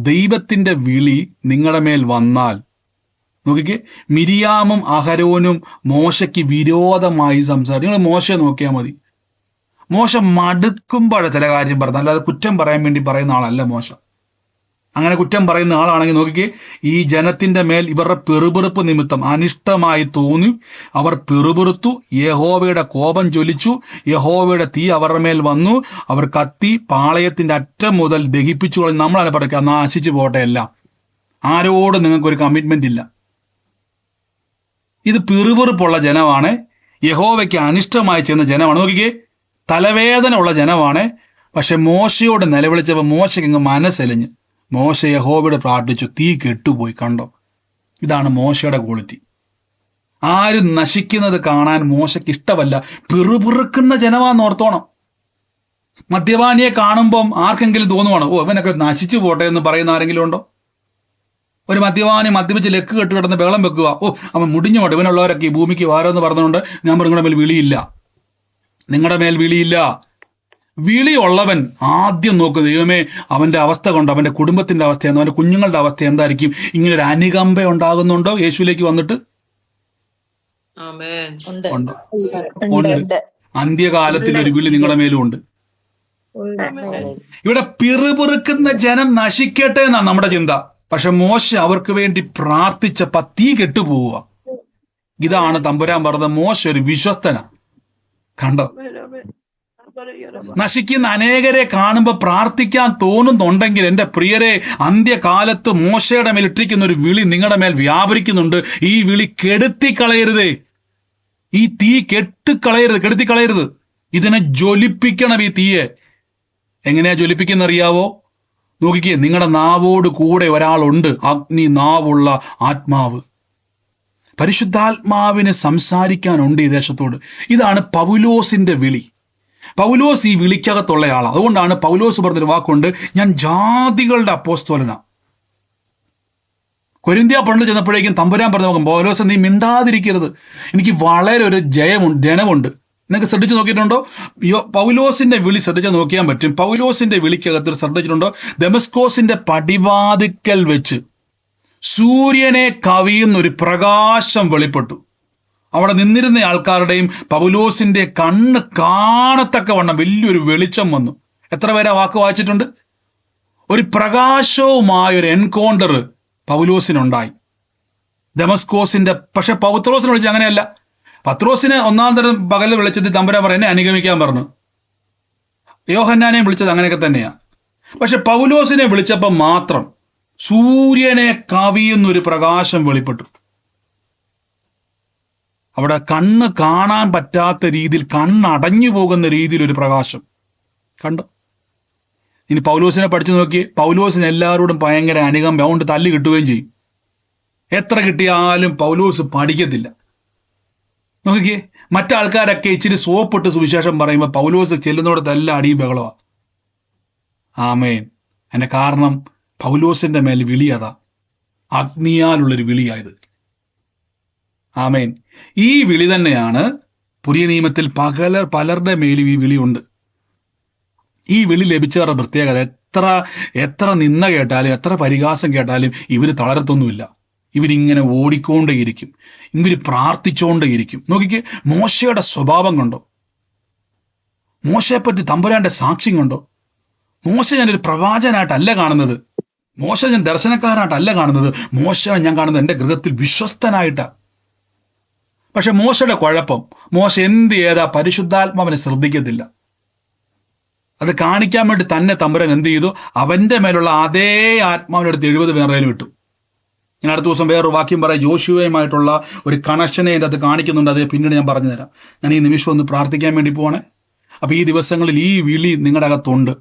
ദൈവത്തിന്റെ വിളി നിങ്ങളുടെ മേൽ വന്നാൽ, നോക്കിക്കേ, മിരിയാമും അഹരോനും മോശയ്ക്ക് വിരോധമായി സംസാരിച്ചു. നിങ്ങൾ മോശയെ നോക്കിയാൽ മതി. മോശ മടുക്കുമ്പോഴേ ചില കാര്യം പറഞ്ഞത്, അല്ലാതെ കുറ്റം പറയാൻ വേണ്ടി പറയുന്ന ആളല്ല മോശ. അങ്ങനെ കുറ്റം പറയുന്ന ആളാണെങ്കിൽ നോക്കിക്കേ, ഈ ജനത്തിന്റെ മേൽ ഇവരുടെ പെറുപെറുപ്പ് നിമിത്തം അനിഷ്ടമായി തോന്നി അവർ പെറുപെറുത്തു. യഹോവയുടെ കോപം ജ്വലിച്ചു. യഹോവയുടെ തീ അവരുടെ മേൽ വന്നു. അവർ കത്തി പാളയത്തിന്റെ അറ്റം മുതൽ ദഹിപ്പിച്ചു കളഞ്ഞു. നമ്മളാണ് പറയുക, നാശിച്ചു പോട്ടെ എല്ലാം. ആരോടും നിങ്ങൾക്കൊരു കമ്മിറ്റ്മെന്റ് ഇല്ല. ഇത് പെറുപെറുപ്പുള്ള ജനമാണ്. യഹോവയ്ക്ക് അനിഷ്ടമായി ചെന്ന ജനമാണ്. നോക്കിക്കേ, തലവേദന ഉള്ള ജനമാണ്. പക്ഷെ മോശയോട് നിലവിളിച്ചപ്പോൾ മോശയ്ക്ക് ഇങ്ങ് മനസ്സെലിഞ്ഞ് മോശ യഹോവയോട് പ്രാർത്ഥിച്ചു, തീ കെട്ടുപോയി. കണ്ടോ, ഇതാണ് മോശയുടെ ക്വാളിറ്റി. ആരും നശിക്കുന്നത് കാണാൻ മോശയ്ക്ക് ഇഷ്ടമല്ല. പിറുപിറുക്കുന്ന ജനമാന്ന് ഓർത്തോണം. മദ്യപാനിയെ കാണുമ്പം ആർക്കെങ്കിലും തോന്നുവാണ്, ഓ ഇവനൊക്കെ നശിച്ചു പോട്ടെ എന്ന് പറയുന്ന ആരെങ്കിലും ഉണ്ടോ? ഒരു മദ്യപാനി മദ്യപിച്ച് ലെക്ക് കെട്ട് കിടന്ന് ബഹളം വെക്കുക, ഓ അവൻ മുടിഞ്ഞു പോട്ടെ, ഇവനുള്ളവരൊക്കെ ഈ ഭൂമിക്ക് വാരെന്ന് പറഞ്ഞുകൊണ്ട് ഞാൻ നിങ്ങളുടെ മേൽ വിളിയില്ല, നിങ്ങളുടെ മേൽ വിളിയില്ല. വിളിയുള്ളവൻ ആദ്യം നോക്കുക, ദൈവമേ അവന്റെ അവസ്ഥ കൊണ്ട്, അവന്റെ കുടുംബത്തിന്റെ അവസ്ഥ എന്താ, അവന്റെ കുഞ്ഞുങ്ങളുടെ അവസ്ഥ എന്തായിരിക്കും, ഇങ്ങനെ ഒരു അനുകമ്പ ഉണ്ടാകുന്നുണ്ടോ യേശുവിലേക്ക് വന്നിട്ട്? ഉണ്ട്, ഉണ്ട്. അന്ത്യകാലത്തിൽ ഒരു വിളി നിങ്ങളുടെ മേലും ഉണ്ട്. ഇവിടെ പിറുപിറുക്കുന്ന ജനം നശിക്കട്ടെ എന്നാണ് നമ്മുടെ ചിന്ത. പക്ഷെ മോശ അവർക്ക് വേണ്ടി പ്രാർത്ഥിച്ചപ്പോ തീ കെട്ടുപോവുക. ഇതാണ് തമ്പുരാൻ പറഞ്ഞത്, മോശ ഒരു വിശ്വസ്തനാ. കണ്ടോ? നശിക്കുന്ന അനേകരെ കാണുമ്പോ പ്രാർത്ഥിക്കാൻ തോന്നുന്നുണ്ടെങ്കിൽ എന്റെ പ്രിയരെ, അന്ത്യകാലത്ത് മോശയുടെ മേൽ ഇട്ടിരിക്കുന്ന ഒരു വിളി നിങ്ങളുടെ മേൽ വ്യാപരിക്കുന്നുണ്ട്. ഈ വിളി കെടുത്തിക്കളയരുതേ, ഈ തീ കെടുത്തിക്കളയരുത്. ഇതിനെ ജ്വലിപ്പിക്കണം. ഈ തീയെ എങ്ങനെയാ ജ്വലിപ്പിക്കുന്ന അറിയാവോ? നോക്കിക്കേ, നിങ്ങളുടെ നാവോട് കൂടെ ഒരാളുണ്ട്, അഗ്നി നാവുള്ള ആത്മാവ്. പരിശുദ്ധാത്മാവിന് സംസാരിക്കാനുണ്ട് ഈ ദേശത്തോട്. ഇതാണ് പൗലോസിന്റെ വിളി. പൗലോസ് ഈ വിളിക്കകത്തുള്ള ആളാണ്. അതുകൊണ്ടാണ് പൗലോസ് പറഞ്ഞൊരു വാക്കുണ്ട്, ഞാൻ ജാതികളുടെ അപ്പോസ്തലനാ. കൊരിന്ത്യ പണ്ട് ചെന്നപ്പോഴേക്കും തമ്പുരാൻ പറഞ്ഞ നോക്കും, പൗലോസ് നീ മിണ്ടാതിരിക്കരുത്, എനിക്ക് വളരെ ഒരു ജനമുണ്ട്. നിങ്ങൾക്ക് ശ്രദ്ധിച്ചു നോക്കിയിട്ടുണ്ടോ? പൗലോസിന്റെ വിളി ശ്രദ്ധിച്ചു നോക്കിയാൻ പറ്റും. പൗലോസിന്റെ വിളിക്കകത്ത് ശ്രദ്ധിച്ചിട്ടുണ്ടോ? ദമസ്കോസിന്റെ പടിവാതിക്കൽ വെച്ച് സൂര്യനെ കവിയുന്ന ഒരു പ്രകാശം വെളിപ്പെട്ടു. അവിടെ നിന്നിരുന്ന ആൾക്കാരുടെയും പൗലോസിന്റെ കണ്ണ് കാണത്തക്കവണ്ണം വലിയൊരു വെളിച്ചം വന്നു. എത്ര പേരാ വാക്ക് വായിച്ചിട്ടുണ്ട്? ഒരു പ്രകാശവുമായ ഒരു എൻകൗണ്ടർ പൗലോസിനുണ്ടായി ദമസ്കോസിന്റെ. പക്ഷെ പൗത്രോസിനെ വിളിച്ച് അങ്ങനെയല്ല. പത്രോസിനെ ഒന്നാം തരം പകല് വിളിച്ചത് തമ്പുരാൻ പറഞ്ഞു, എന്നെ അനുഗമിക്കാൻ പറഞ്ഞു. യോഹന്നാനെയും വിളിച്ചത് അങ്ങനെയൊക്കെ തന്നെയാ. പക്ഷെ പൗലോസിനെ വിളിച്ചപ്പോൾ മാത്രം സൂര്യനെ കവിയുന്നൊരു പ്രകാശം വെളിപ്പെട്ടു. അവിടെ കണ്ണ് കാണാൻ പറ്റാത്ത രീതിയിൽ, കണ്ണടഞ്ഞു പോകുന്ന രീതിയിൽ ഒരു പ്രകാശം കണ്ടു. ഇനി പൗലോസിനെ പഠിച്ചു നോക്കി, പൗലോസിന് എല്ലാവരോടും ഭയങ്കര അനുകമ്പ, അതുകൊണ്ട് തല്ല് കിട്ടുകയും ചെയ്യും. എത്ര കിട്ടിയാലും പൗലോസ് പഠിക്കത്തില്ല. നോക്കിക്കേ, മറ്റാൾക്കാരൊക്കെ ഇച്ചിരി സോപ്പിട്ട് സുവിശേഷം പറയുമ്പോൾ പൗലോസ് ചെല്ലുന്നിടത്തെല്ലാം അടിയും ബഹളമാ. ആമേൻ. അതിന്റെ കാരണം പൗലോസിന്റെ മേൽ വിളി അതാ, അഗ്നിയാലുള്ളൊരു വിളിയായത്. ആമേൻ. ഈ വിളി തന്നെയാണ് പുതിയ നിയമത്തിൽ പലരുടെ മേലും ഈ വിളിയുണ്ട്. ഈ വിളി ലഭിച്ചവരുടെ പ്രത്യേകത, എത്ര നിന്ന കേട്ടാലും എത്ര പരിഹാസം കേട്ടാലും ഇവര് തളരത്തൊന്നുമില്ല. ഇവരിങ്ങനെ ഓടിക്കൊണ്ടേയിരിക്കും, ഇവര് പ്രാർത്ഥിച്ചുകൊണ്ടേയിരിക്കും. നോക്കിക്കേ, മോശയുടെ സ്വഭാവം കണ്ടോ? മോശയെപ്പറ്റി തമ്പുരാന്റെ സാക്ഷ്യം കണ്ടോ? മോശ ഞാനൊരു പ്രവാചകനായിട്ടല്ല കാണുന്നത്, മോശ ഞാൻ ദർശനക്കാരനായിട്ടല്ല കാണുന്നത്, മോശയാണ് ഞാൻ കാണുന്നത് എൻ്റെ ഗൃഹത്തിൽ വിശ്വസ്തനായിട്ടാ. പക്ഷെ മോശയുടെ കുഴപ്പം, മോശ എന്ത് ചെയ്താ പരിശുദ്ധാത്മാവിനെ ശ്രദ്ധിക്കത്തില്ല. അത് കാണിക്കാൻ വേണ്ടി തന്നെ തമ്പുരാൻ എന്ത് ചെയ്തു? അവന്റെ മേലുള്ള അതേ ആത്മാവിനെടുത്ത് 70 പേരെയും വിട്ടു. ഞാൻ അടുത്ത ദിവസം വേറൊരു വാക്യം പറയാം, ജോഷുവയുമായിട്ടുള്ള ഒരു കണക്ഷനെ എൻ്റെ അത് കാണിക്കുന്നുണ്ട്. അത് പിന്നീട് ഞാൻ പറഞ്ഞു തരാം. ഞാൻ ഈ നിമിഷം ഒന്ന് പ്രാർത്ഥിക്കാൻ വേണ്ടി പോവാണ്. അപ്പൊ ഈ ദിവസങ്ങളിൽ ഈ വിളി നിങ്ങളുടെ അകത്തുണ്ട്.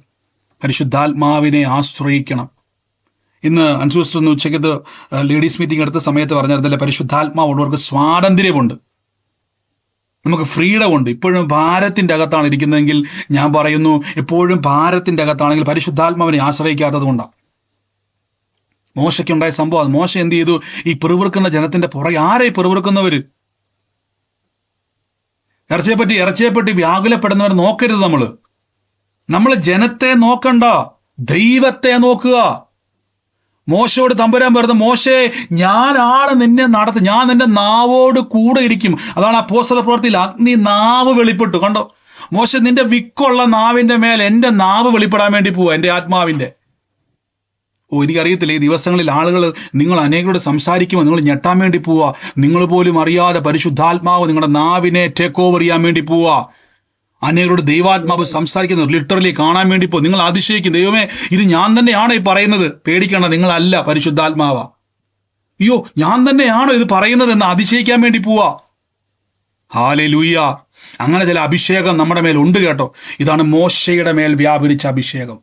പരിശുദ്ധാത്മാവിനെ ആശ്രയിക്കണം. ഇന്ന് അൻസൂസ്റ്റർ ഉച്ചയ്ക്കത്ത് ലേഡീസ് മീറ്റിംഗ് എടുത്ത സമയത്ത് പറഞ്ഞിരുന്നല്ലേ, പരിശുദ്ധാത്മാവുള്ളവർക്ക് സ്വാതന്ത്ര്യമുണ്ട്, നമുക്ക് ഫ്രീഡം ഉണ്ട്. ഇപ്പോഴും ഭാരത്തിന്റെ അകത്താണ് ഇരിക്കുന്നതെങ്കിൽ ഞാൻ പറയുന്നു, എപ്പോഴും ഭാരത്തിന്റെ അകത്താണെങ്കിൽ പരിശുദ്ധാത്മാവിനെ ആശ്രയിക്കാത്തത് കൊണ്ടാണ്. മോശയ്ക്കുണ്ടായ സംഭവം, മോശ എന്ത് ചെയ്തു? ഈ പിറുപിറുക്കുന്ന ജനത്തിന്റെ പുറകെ, ആരെ പിറുപിറുക്കുന്നവര്? ഇറച്ചിയെപ്പറ്റി വ്യാകുലപ്പെടുന്നവരെ നോക്കരുത്. നമ്മള് ജനത്തെ നോക്കണ്ട, ദൈവത്തെ നോക്കുക. മോശയോട് തമ്പുരാൻ പറഞ്ഞു, മോശേ ഞാനാണ് നിന്നെ നടത്തും, ഞാൻ നിന്റെ നാവോട് കൂടെ ഇരിക്കും. അതാണ് അപ്പോസ്തല പ്രവൃത്തിയിൽ അഗ്നി നാവ് വെളിപ്പെട്ടു. കണ്ടോ? മോശ നിന്റെ വിക്കുള്ള നാവിന്റെ മേൽ എന്റെ നാവ് വെളിപ്പെടാൻ വേണ്ടി പോവാ, എന്റെ ആത്മാവിന്റെ. എനിക്കറിയത്തില്ല, ഈ ദിവസങ്ങളിൽ ആളുകൾ, നിങ്ങൾ അനേകരോട് സംസാരിക്കുമ്പോൾ നിങ്ങൾ ഞെട്ടാൻ വേണ്ടി പോവാ. നിങ്ങൾ പോലും അറിയാതെ പരിശുദ്ധാത്മാവ് നിങ്ങളുടെ നാവിനെ ടേക്ക് ഓവർ ചെയ്യാൻ വേണ്ടി പോവാ. അനേകരോട് ദൈവാത്മാവ് സംസാരിക്കുന്നത് ലിറ്ററലി കാണാൻ വേണ്ടി പോ. നിങ്ങൾ അതിശയിക്കും, ദൈവമേ ഇത് ഞാൻ തന്നെയാണോ ഈ പറയുന്നത്? പേടിക്കണ്ട, നിങ്ങളല്ല, പരിശുദ്ധാത്മാവാ. അയ്യോ ഞാൻ തന്നെയാണോ ഇത് പറയുന്നത് എന്ന് അതിശയിക്കാൻ വേണ്ടി പോവാ. ഹല്ലേലൂയ. അങ്ങനെ ചില അഭിഷേകം നമ്മുടെ മേൽ ഉണ്ട് കേട്ടോ. ഇതാണ് മോശയുടെ മേൽ വ്യാപരിച്ച അഭിഷേകം.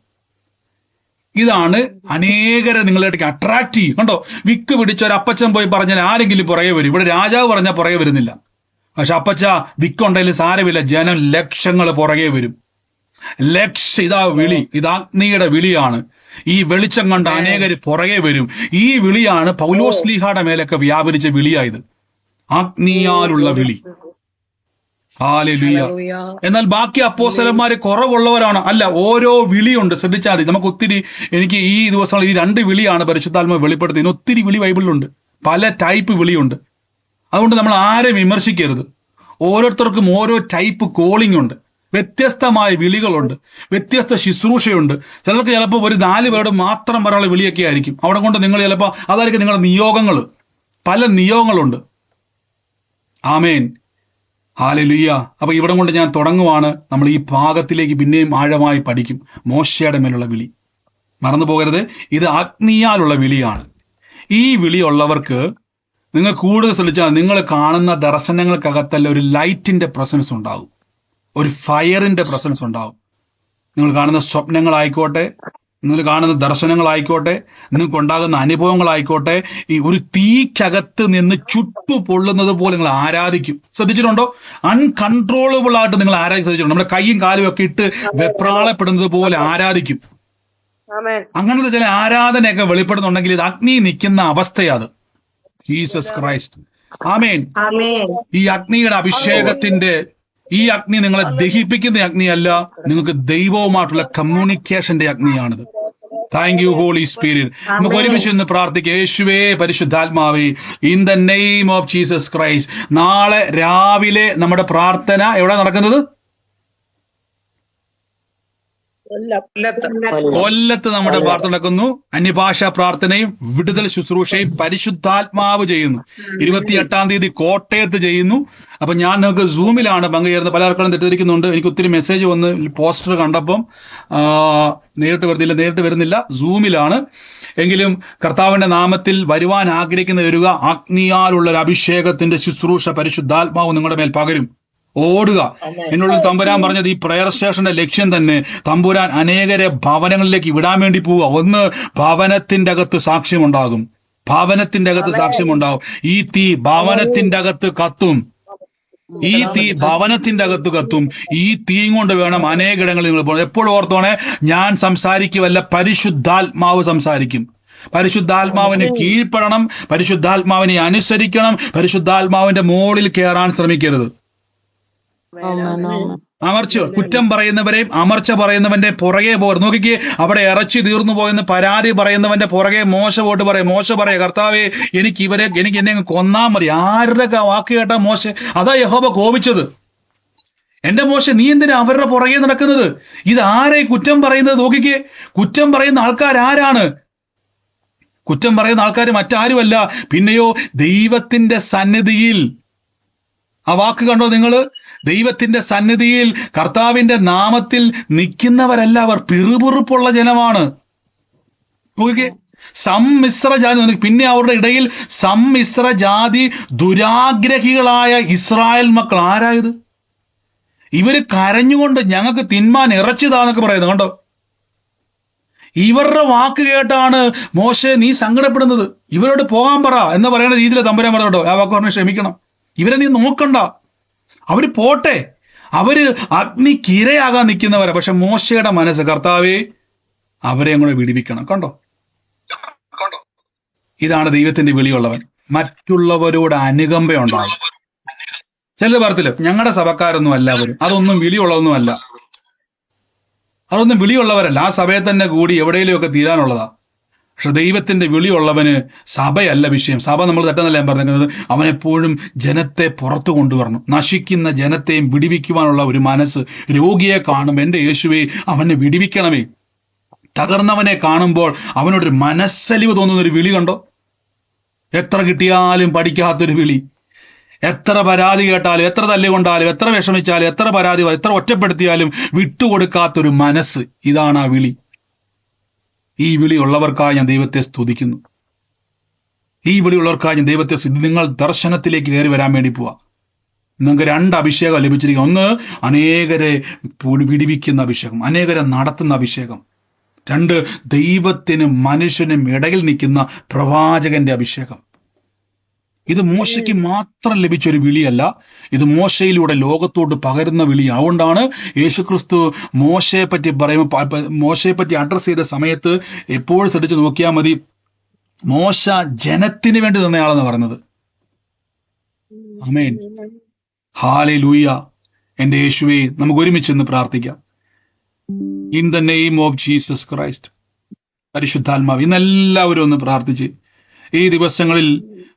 ഇതാണ് അനേകരെ നിങ്ങളിലേക്ക് അട്രാക്ട് ചെയ്യും. കണ്ടോ? വിക്ക് പിടിച്ച ഒരു അപ്പച്ചൻ പോയി പറഞ്ഞാൽ ആരെങ്കിലും പുറകെ വരും. ഇവിടെ രാജാവ് പറഞ്ഞാൽ പുറകെ വരുന്നില്ല. പക്ഷെ അപ്പച്ച വിക്കുണ്ടെങ്കിലും സാരമില്ല, ജനം ലക്ഷങ്ങൾ പുറകെ വരും. ഇതാ വിളി, ഇത് അഗ്നിയുടെ വിളിയാണ്. ഈ വെളിച്ചം കണ്ട് അനേകര് പുറകെ വരും. ഈ വിളിയാണ് പൗലോസ്ലീഹയുടെ മേലൊക്കെ വ്യാപരിച്ച വിളിയായത്, അഗ്നിയാലുള്ള വിളി. ഹല്ലേലൂയ. എന്നാൽ ബാക്കി അപ്പോസ്തലന്മാര് കുറവുള്ളവരാണ്? അല്ല, ഓരോ വിളിയുണ്ട്. ശ്രദ്ധിച്ചാൽ മതി. നമുക്ക് ഒത്തിരി, എനിക്ക് ഈ ദിവസങ്ങളിൽ ഈ 2 വിളിയാണ് പരിശുദ്ധാത്മാവ് വെളിപ്പെടുത്തുന്നത്. ഒത്തിരി വിളി ബൈബിളിലുണ്ട്, പല ടൈപ്പ് വിളിയുണ്ട്. അതുകൊണ്ട് നമ്മൾ ആരെ വിമർശിക്കരുത്. ഓരോരുത്തർക്കും ഓരോ ടൈപ്പ് കോളിംഗ് ഉണ്ട്, വ്യത്യസ്തമായ വിളികളുണ്ട്, വ്യത്യസ്ത ശുശ്രൂഷയുണ്ട്. ചിലർക്ക് ചിലപ്പോൾ ഒരു 4 വേർഡ് മാത്രം പറയാനുള്ള വിളിയൊക്കെ ആയിരിക്കും. അവിടെ കൊണ്ട് നിങ്ങൾ ചിലപ്പോൾ അതായിരിക്കും നിങ്ങളുടെ നിയോഗങ്ങൾ. പല നിയോഗങ്ങളുണ്ട്. ആമേൻ, ഹല്ലേലൂയ. അപ്പൊ ഇവിടെ കൊണ്ട് ഞാൻ തുടങ്ങുവാണ്. നമ്മൾ ഈ ഭാഗത്തിലേക്ക് പിന്നെയും ആഴമായി പഠിക്കും. മോശയുടെ മേലുള്ള വിളി മറന്നു പോകരുത്. ഇത് അഗ്നിയാലുള്ള വിളിയാണ്. ഈ വിളിയുള്ളവർക്ക് നിങ്ങൾ കൂടുതൽ ശ്രദ്ധിച്ചാൽ നിങ്ങൾ കാണുന്ന ദർശനങ്ങൾക്കകത്തല്ല ഒരു ലൈറ്റിന്റെ പ്രസൻസ് ഉണ്ടാവും, ഒരു ഫയറിന്റെ പ്രസൻസ് ഉണ്ടാവും. നിങ്ങൾ കാണുന്ന സ്വപ്നങ്ങളായിക്കോട്ടെ, നിങ്ങൾ കാണുന്ന ദർശനങ്ങളായിക്കോട്ടെ, നിങ്ങൾക്ക് ഉണ്ടാകുന്ന അനുഭവങ്ങളായിക്കോട്ടെ, ഈ ഒരു തീക്കകത്ത് നിന്ന് ചുട്ടു പൊള്ളുന്നത് പോലെ നിങ്ങൾ ആരാധിക്കും. ശ്രദ്ധിച്ചിട്ടുണ്ടോ? അൺകൺട്രോളബിൾ ആയിട്ട് നിങ്ങൾ ശ്രദ്ധിച്ചിട്ടുണ്ടോ? നമ്മുടെ കൈയും കാലും ഒക്കെ ഇട്ട് വെപ്രാളപ്പെടുന്നത് പോലെ ആരാധിക്കും. അങ്ങനത്തെ ചില ആരാധനയൊക്കെ വെളിപ്പെടുന്നുണ്ടെങ്കിൽ ഇത് അഗ്നി നിൽക്കുന്ന അവസ്ഥയാണ്. Jesus Christ. ആമേൻ. ഈ അഗ്നിയുടെ അഭിഷേകത്തിന്റെ ഈ അഗ്നി നിങ്ങളെ ദഹിപ്പിക്കുന്ന അഗ്നിയല്ല, നിങ്ങൾക്ക് ദൈവവുമായിട്ടുള്ള കമ്മ്യൂണിക്കേഷന്റെ അഗ്നിയാണിത്. Thank you holy spirit. നമുക്ക് ഒരുമിച്ച് ഇന്ന് പ്രാർത്ഥിക്കാം. യേശുവേ, പരിശുദ്ധാത്മാവേ, in the name of Jesus Christ. നാളെ രാവിലെ നമ്മുടെ പ്രാർത്ഥന എവിടെ നടക്കുന്നത്? കൊല്ലത്ത് നമ്മുടെ പ്രാർത്ഥന നടക്കുന്നു. അന്യഭാഷാ പ്രാർത്ഥനയും വിടുതൽ ശുശ്രൂഷയും പരിശുദ്ധാത്മാവ് ചെയ്യുന്നു. 28-ാം തീയതി കോട്ടയത്ത് ചെയ്യുന്നു. അപ്പൊ ഞാൻ നിങ്ങൾക്ക് സൂമിലാണ് പങ്കുചേരുന്നത്. പലർക്കും തെറ്റിദ്ധരിക്കുന്നുണ്ട്. എനിക്ക് ഒത്തിരി മെസ്സേജ് വന്ന് പോസ്റ്റർ കണ്ടപ്പം നേരിട്ട് വരുന്നില്ല, സൂമിലാണ്. എങ്കിലും കർത്താവിന്റെ നാമത്തിൽ വരുവാൻ ആഗ്രഹിക്കുന്ന വരിക. അഗ്നിയാലുള്ള ഒരു അഭിഷേകത്തിന്റെ ശുശ്രൂഷ പരിശുദ്ധാത്മാവ് നിങ്ങളുടെ മേൽ പകരും. ഓടുക. എന്നോട് തമ്പുരാൻ പറഞ്ഞത് ഈ പ്രയർ സ്റ്റേഷന്റെ ലക്ഷ്യം തന്നെ തമ്പുരാൻ അനേകരെ ഭവനങ്ങളിലേക്ക് വിടാൻ വേണ്ടി പോവുക. ഒന്ന്, ഭവനത്തിന്റെ അകത്ത് സാക്ഷ്യമുണ്ടാകും. ഭവനത്തിന്റെ അകത്ത് സാക്ഷ്യമുണ്ടാകും. ഈ തീ ഭവനത്തിന്റെ അകത്ത് കത്തും. ഈ തീ ഭവനത്തിന്റെ അകത്ത് കത്തും. ഈ തീ കൊണ്ട് വേണം അനേകിടങ്ങളിൽ നിങ്ങൾ പോകണം. എപ്പോഴും ഓർത്തോണേ, ഞാൻ സംസാരിക്കുവല്ല, പരിശുദ്ധാത്മാവ് സംസാരിക്കും. പരിശുദ്ധാത്മാവിന് കീഴ്പ്പെടണം, പരിശുദ്ധാത്മാവിനെ അനുസരിക്കണം. പരിശുദ്ധാത്മാവിന്റെ മുകളിൽ കയറാൻ ശ്രമിക്കരുത്. കുറ്റം പറയുന്നവരെയും അമർച്ച പറയുന്നവന്റെ പുറകെ പോകരുത്. നോക്കിക്കേ, അവിടെ ഇറച്ചി തീർന്നു പോയെന്ന് പരാതി പറയുന്നവന്റെ പുറകെ മോശ പോയിട്ട് പറയും. മോശ പറയാം, കർത്താവേ, എനിക്ക് എന്നെ കൊന്നാ മതി. ആരുടെ വാക്ക് കേട്ടാ മോശ? അതാ യഹോവ കോപിച്ചത്. എന്റെ മോശ, നീ എന്തിനാ അവരുടെ പുറകെ നടക്കുന്നത്? ഇത് ആരെ കുറ്റം പറയുന്നത്? നോക്കിക്കേ, കുറ്റം പറയുന്ന ആൾക്കാർ ആരാണ്? കുറ്റം പറയുന്ന ആൾക്കാർ മറ്റാരുമല്ല, പിന്നെയോ ദൈവത്തിന്റെ സന്നിധിയിൽ. ആ വാക്ക് കണ്ടോ നിങ്ങള്? ദൈവത്തിന്റെ സന്നിധിയിൽ കർത്താവിന്റെ നാമത്തിൽ നിൽക്കുന്നവരല്ല അവർ, പിറുപിറുപ്പുള്ള ജനമാണ്. നോക്കിക്കേ, സമ്മിശ്ര ജാതി. പിന്നെ അവരുടെ ഇടയിൽ സമ്മിശ്ര ജാതി ദുരാഗ്രഹികളായ ഇസ്രായേൽ മക്കൾ. ആരായത്? ഇവര് കരഞ്ഞുകൊണ്ട് ഞങ്ങൾക്ക് തിന്മാൻ ഇറച്ചിതാന്നൊക്കെ പറയുന്നത് കണ്ടോ? ഇവരുടെ വാക്ക് കേട്ടാണ് മോശെ നീ സങ്കടപ്പെടുന്നത്. ഇവരോട് പോകാൻ പറ എന്ന് പറയുന്ന രീതിയിൽ തമ്പുരാൻ പറഞ്ഞോ. ആ വാക്ക് പറഞ്ഞ് ക്ഷമിക്കണം, ഇവരെ നീ നോക്കണ്ട, അവര് പോട്ടെ. അവര് അഗ്നിക്കിരയാകാൻ നിൽക്കുന്നവരാ. പക്ഷെ മോശയുടെ മനസ്സ്, കർത്താവേ, അവരെ അങ്ങോട്ട് വിടിവിക്കണം. കണ്ടോ? ഇതാണ് ദൈവത്തിന്റെ വിളിയുള്ളവൻ. മറ്റുള്ളവരോട് അനുകമ്പയുണ്ടാകും. ചില പറത്തില്ല, ഞങ്ങളുടെ സഭക്കാരൊന്നും എല്ലാവരും അതൊന്നും വിളിയുള്ളതൊന്നുമല്ല. അതൊന്നും വിളിയുള്ളവരല്ല. ആ സഭയെ തന്നെ കൂടി എവിടെയെങ്കിലുമൊക്കെ തീരാനുള്ളതാ. പക്ഷെ ദൈവത്തിന്റെ വിളിയുള്ളവന് സഭയല്ല വിഷയം. സഭ നമ്മൾ തെറ്റെന്നല്ല ഞാൻ പറഞ്ഞിരിക്കുന്നത്. അവനെപ്പോഴും ജനത്തെ പുറത്തു കൊണ്ടുവരണം. നശിക്കുന്ന ജനത്തെയും വിടിവിക്കുവാനുള്ള ഒരു മനസ്സ്. രോഗിയെ കാണുമ്പോൾ എന്റെ യേശുവേ അവനെ വിടിവിക്കണമേ. തകർന്നവനെ കാണുമ്പോൾ അവനോടൊരു മനസ്സലിവ് തോന്നുന്നൊരു വിളി കണ്ടോ? എത്ര കിട്ടിയാലും പഠിക്കാത്തൊരു വിളി. എത്ര പരാതി കേട്ടാലും, എത്ര തല്ലുകൊണ്ടാലും, എത്ര വിഷമിച്ചാലും, എത്ര പരാതി, എത്ര ഒറ്റപ്പെടുത്തിയാലും വിട്ടുകൊടുക്കാത്തൊരു മനസ്സ്. ഇതാണ് ആ വിളി. ഈ വിളിയുള്ളവർക്കായി ഞാൻ ദൈവത്തെ സ്തുതിക്കുന്നു. ഈ വിളിയുള്ളവർക്കായി ഞാൻ ദൈവത്തെ നിങ്ങൾ ദർശനത്തിലേക്ക് കയറി വരാൻ വേണ്ടി പോവാ. നിങ്ങൾക്ക് 2 അഭിഷേകം ലഭിച്ചിരിക്കും. ഒന്ന്, അനേകരെ വിടിവിക്കുന്ന അഭിഷേകം, അനേകരെ നടത്തുന്ന അഭിഷേകം. 2, ദൈവത്തിനും മനുഷ്യനും ഇടയിൽ നിൽക്കുന്ന പ്രവാചകന്റെ അഭിഷേകം. ഇത് മോശയ്ക്ക് മാത്രം ലഭിച്ച ഒരു വിളിയല്ല, ഇത് മോശയിലൂടെ ലോകത്തോട് പകരുന്ന വിളി. അതുകൊണ്ടാണ് യേശുക്രിസ്തു മോശയെ പറ്റി പറയുമ്പോൾ, മോശയെ പറ്റി അഡ്രസ് ചെയ്ത സമയത്ത് എപ്പോഴും ശ്രദ്ധിച്ച് നോക്കിയാൽ മതി, മോശ ജനത്തിന് വേണ്ടി നിന്നയാളെന്ന് പറയുന്നത്. ആമേൻ, ഹല്ലേലൂയ. എന്റെ യേശുവേ, നമുക്ക് ഒരുമിച്ച് ഇന്ന് പ്രാർത്ഥിക്കാം. In the name of Jesus Christ. പരിശുദ്ധാത്മാവ്, ഇന്നെല്ലാവരും ഒന്ന് പ്രാർത്ഥിച്ച് ഈ ദിവസങ്ങളിൽ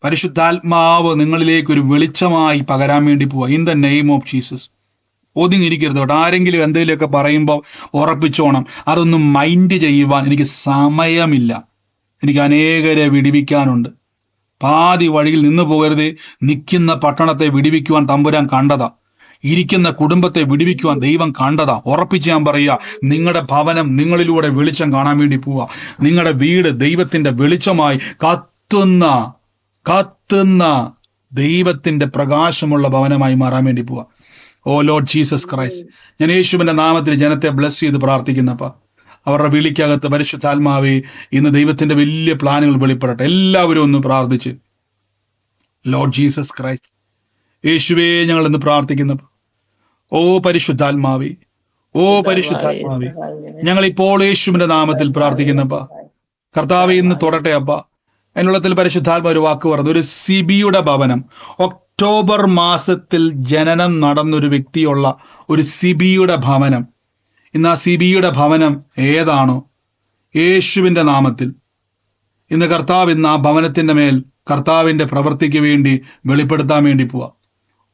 പരിശുദ്ധാത്മാവ് നിങ്ങളിലേക്ക് ഒരു വെളിച്ചമായി പകരാൻ വേണ്ടി പോവാ. In the name of Jesus. ഒതുങ്ങിയിരിക്കരുത് കേട്ടോ. ആരെങ്കിലും എന്തെങ്കിലുമൊക്കെ പറയുമ്പോൾ ഉറപ്പിച്ചോണം, അതൊന്നും മൈൻഡ് ചെയ്യുവാൻ എനിക്ക് സമയമില്ല, എനിക്ക് അനേകരെ വിടിവിക്കാനുണ്ട്. പാതി വഴിയിൽ നിന്ന് പോകരുത്. നിൽക്കുന്ന പട്ടണത്തെ വിടിവിക്കുവാൻ തമ്പുരാൻ കണ്ടതാ, ഇരിക്കുന്ന കുടുംബത്തെ വിടിവിക്കുവാൻ ദൈവം കണ്ടതാ. ഉറപ്പിച്ച് ഞാൻ പറയുക, നിങ്ങളുടെ ഭവനം നിങ്ങളിലൂടെ വെളിച്ചം കാണാൻ വേണ്ടി പോവാ. നിങ്ങളുടെ വീട് ദൈവത്തിന്റെ വെളിച്ചമായി കത്തുന്ന ദൈവത്തിന്റെ പ്രകാശമുള്ള ഭവനമായി മാറാൻ വേണ്ടി പോവാ. ഓ ലോർഡ് ജീസസ് ക്രൈസ്റ്റ്, ഞാൻ യേശുവിന്റെ നാമത്തിൽ ജനത്തെ ബ്ലസ് ചെയ്ത് പ്രാർത്ഥിക്കുന്നപ്പ, അവരുടെ വിളിക്കകത്ത് പരിശുദ്ധാത്മാവേ ഇന്ന് ദൈവത്തിന്റെ വലിയ പ്ലാനുകൾ വെളിപ്പെടട്ടെ. എല്ലാവരും ഒന്ന് പ്രാർത്ഥിച്ച്, ലോർഡ് ജീസസ് ക്രൈസ്റ്റ്, യേശുവേ ഞങ്ങൾ ഇന്ന് പ്രാർത്ഥിക്കുന്നപ്പ, ഓ പരിശുദ്ധാത്മാവേ, ഓ പരിശുദ്ധാത്മാവേ, ഞങ്ങൾ ഇപ്പോൾ യേശുവിന്റെ നാമത്തിൽ പ്രാർത്ഥിക്കുന്നപ്പ, കർത്താവെ ഇന്ന് തൊടട്ടെ അപ്പ. എന്നുള്ളത്തിൽ പരിശുദ്ധാത്മ ഒരു വാക്ക് പറഞ്ഞു, ഒരു സിബിയുടെ ഭവനം, ഒക്ടോബർ മാസത്തിൽ ജനനം നടന്നൊരു വ്യക്തിയുള്ള ഒരു സിബിയുടെ ഭവനം, ഇന്ന് ആ സിബിയുടെ ഭവനം ഏതാണോ, യേശുവിന്റെ നാമത്തിൽ ഇന്ന് കർത്താവ് ഇന്ന് ആ ഭവനത്തിന്റെ മേൽ കർത്താവിന്റെ പ്രവൃത്തിക്ക് വേണ്ടി വെളിപ്പെടുത്താൻ വേണ്ടി പോവാ.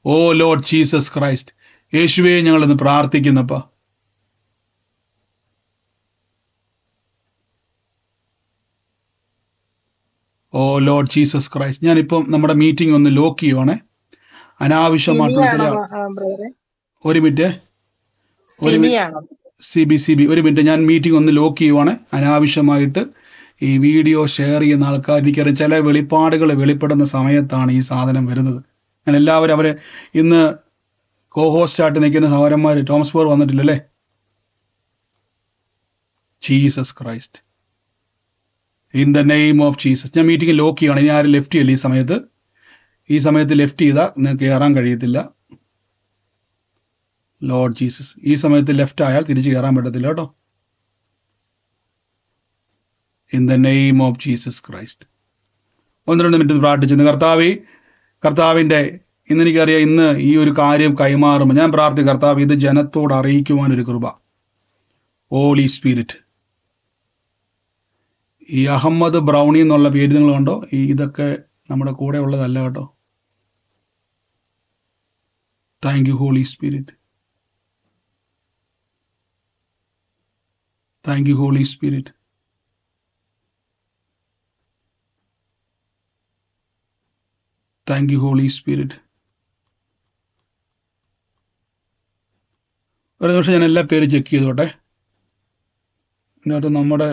ഓ ലോർഡ് ജീസസ് ക്രൈസ്റ്റ്, യേശുവേ ഞങ്ങൾ ഇന്ന് പ്രാർത്ഥിക്കുന്നപ്പ. ഓ ലോർഡ് ജീസസ് ക്രൈസ്റ്റ്, ഞാനിപ്പം നമ്മുടെ മീറ്റിംഗ് ഒന്ന് ലോക്ക് ചെയ്യുവാണേ. അനാവശ്യമായിട്ടുള്ള ചില ഒരു മിനിറ്റ് സിബി ഒരു മിനിറ്റ്, ഞാൻ മീറ്റിംഗ് ഒന്ന് ലോക്ക് ചെയ്യുവാണ്. അനാവശ്യമായിട്ട് ഈ വീഡിയോ ഷെയർ ചെയ്യുന്ന ആൾക്കാർ, എനിക്കറിയാം ചില വെളിപ്പാടുകൾ വെളിപ്പെടുന്ന സമയത്താണ് ഈ സാധനം വരുന്നത്. ഞാൻ എല്ലാവരും അവരെ ഇന്ന് കോഹോസ്റ്റ് ആയിട്ട് നിൽക്കുന്ന സഹോദരന്മാർ ടോമസ് പോർ വന്നിട്ടില്ലല്ലേ? Jesus Christ, in the name of Jesus. ഞാൻ മീറ്റിംഗ് ലോക്ക് ചെയ്യുകയാണ്. ഇനി ആരും ലെഫ്റ്റ് ചെയ്യില്ല ഈ സമയത്ത് ലെഫ്റ്റ് ചെയ്താൽ നിങ്ങൾക്ക് കയറാൻ കഴിയത്തില്ല. ലോർഡ് ജീസസ്, ഈ സമയത്ത് ലെഫ്റ്റ് ആയാൽ തിരിച്ച് കയറാൻ പറ്റത്തില്ല കേട്ടോ. In the name of Jesus Christ. 1-2 minute പ്രാർത്ഥിച്ചു. കർത്താവിന്റെ ഇന്ന് എനിക്കറിയാം, ഇന്ന് ഈ ഒരു കാര്യം കൈമാറുമ്പോൾ ഞാൻ പ്രാർത്ഥിക്കും, കർത്താവ് ഇത് ജനത്തോട് അറിയിക്കുവാൻ ഒരു കൃപ. ഹോളി സ്പിരിറ്റ്, ഈ അഹമ്മദ് ബ്രൗണി എന്നുള്ള പേര് നിങ്ങൾ കണ്ടോ? ഇതൊക്കെ നമ്മുടെ കൂടെ ഉള്ളതല്ല കേട്ടോ. Thank you holy spirit, thank you holy spirit, thank you holy spirit. ഒരു നിമിഷം ഞാൻ എല്ലാ പേരും ചെക്ക് ചെയ്തോട്ടെ. ഇതിനകത്ത് നമ്മുടെ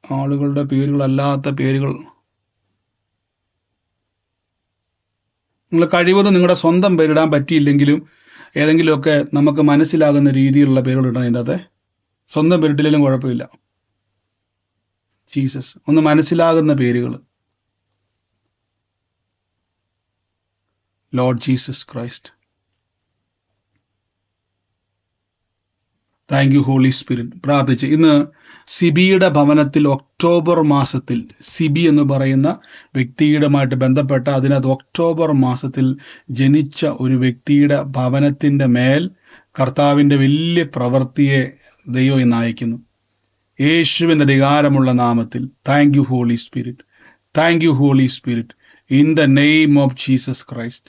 ആളുകളുടെ പേരുകളല്ലാത്ത പേരുകൾ, നിങ്ങൾ കഴിവതും നിങ്ങളുടെ സ്വന്തം പേരിടാൻ പറ്റിയില്ലെങ്കിലും ഏതെങ്കിലുമൊക്കെ നമുക്ക് മനസ്സിലാകുന്ന രീതിയിലുള്ള പേരുകൾ ഇടണം. ഇതിൻ്റെ അകത്തെ സ്വന്തം പേരിട്ടില്ലെങ്കിലും കുഴപ്പമില്ല. ജീസസ്, ഒന്ന് മനസ്സിലാകുന്ന പേരുകൾ. Lord Jesus Christ, thank you holy spirit. പ്രാർത്ഥിച്ച് ഇന്ന് സിബിയുടെ ഭവനത്തിൽ ഒക്ടോബർ മാസത്തിൽ, സിബി എന്ന് പറയുന്ന വ്യക്തിയുമായിട്ട് ബന്ധപ്പെട്ട അതിനകത്ത് ഒക്ടോബർ മാസത്തിൽ ജനിച്ച ഒരു വ്യക്തിയുടെ ഭവനത്തിന്റെ മേൽ കർത്താവിന്റെ വലിയ പ്രവൃത്തിയെ ദൈവം ഇന്ന് അയക്കുന്നു. യേശുവിന്റെ അധികാരമുള്ള നാമത്തിൽ thank you holy spirit, thank you holy spirit, in the name of Jesus Christ.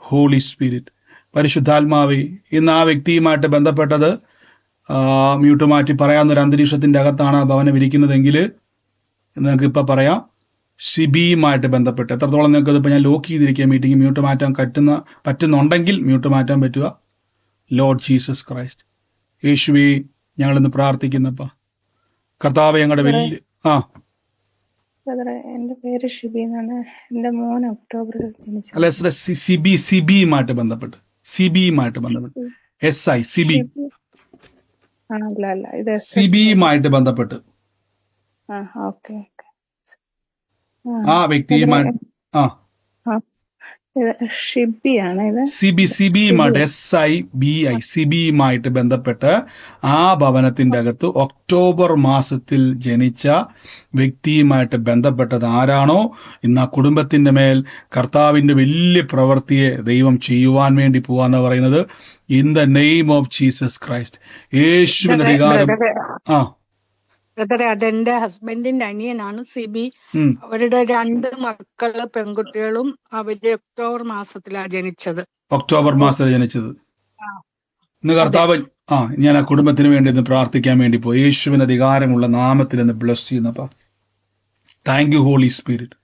Holy spirit, പരിശുദ്ധാത്മാവേ, ഇന്ന് ആ വ്യക്തിയുമായിട്ട് ബന്ധപ്പെട്ടത് മ്യൂട്ട് മാറ്റി പറയാവുന്നൊരു അന്തരീക്ഷത്തിന്റെ അകത്താണ് ആ ഭവനം ഇരിക്കുന്നതെങ്കിൽ നിങ്ങൾക്ക് ഇപ്പം പറയാം, സിബിയുമായിട്ട് ബന്ധപ്പെട്ട് എത്രത്തോളം നിങ്ങൾക്ക് ഇപ്പം ഞാൻ ലോക്ക് ചെയ്തിരിക്കുക മീറ്റിംഗ് മ്യൂട്ട് മാറ്റാൻ പറ്റുന്നുണ്ടെങ്കിൽ മ്യൂട്ട് മാറ്റാൻ പറ്റുക. ലോർഡ് ജീസസ് ക്രൈസ്റ്റ്, യേശുവേ ഞങ്ങളിന്ന് പ്രാർത്ഥിക്കുന്നപ്പ കർത്താവെ ഞങ്ങളുടെ വലിയ എന്റെ പേര് ഷിബി എന്നാണ്. എന്റെ മോൻ ഒക്ടോബറിൽ ജനിച്ചു. അല്ല സിബിയുമായിട്ട് ബന്ധപ്പെട്ട് എസ് ഐ സിബി സിബിയുമായിട്ട് ബന്ധപ്പെട്ട് ആ വ്യക്തിയുമായിട്ട് ഇത് ഷിബിയാണ് ഇത്. സിബിയുമായിട്ട് സിബിയുമായിട്ട് ബന്ധപ്പെട്ട് ആ ഭവനത്തിന്റെ അകത്ത് ഒക്ടോബർ മാസത്തിൽ ജനിച്ച വ്യക്തിയുമായിട്ട് ബന്ധപ്പെട്ടത് ആരാണോ ഇന്ന് ആ കുടുംബത്തിന്റെ മേൽ കർത്താവിന്റെ വലിയ പ്രവൃത്തിയെ ദൈവം ചെയ്യുവാൻ വേണ്ടി പോവാന്ന് പറയുന്നത് in the name of Jesus Christ. യേശുവിന്റെ അധികാരം. ആ ബ്രദറെ, അതെന്റെ ഹസ്ബൻഡിന്റെ അനിയനാണ് സിബി. അവരുടെ 2 മക്കള് പെൺകുട്ടികളും അവര് ഒക്ടോബർ മാസത്തിലാണ് ജനിച്ചത്. ഒക്ടോബർ മാസത്തിൽ ജനിച്ചത്. ആ, ഇന്ന് അതെ. കർത്താവ് ഞാൻ ആ കുടുംബത്തിന് വേണ്ടി ഇന്ന് പ്രാർത്ഥിക്കാൻ വേണ്ടി പോയി. യേശുവിന്റെ അധികാരമുള്ള നാമത്തിൽ ഇന്ന് ബ്ലസ് ചെയ്യുന്നപ്പ. Thank you holy spirit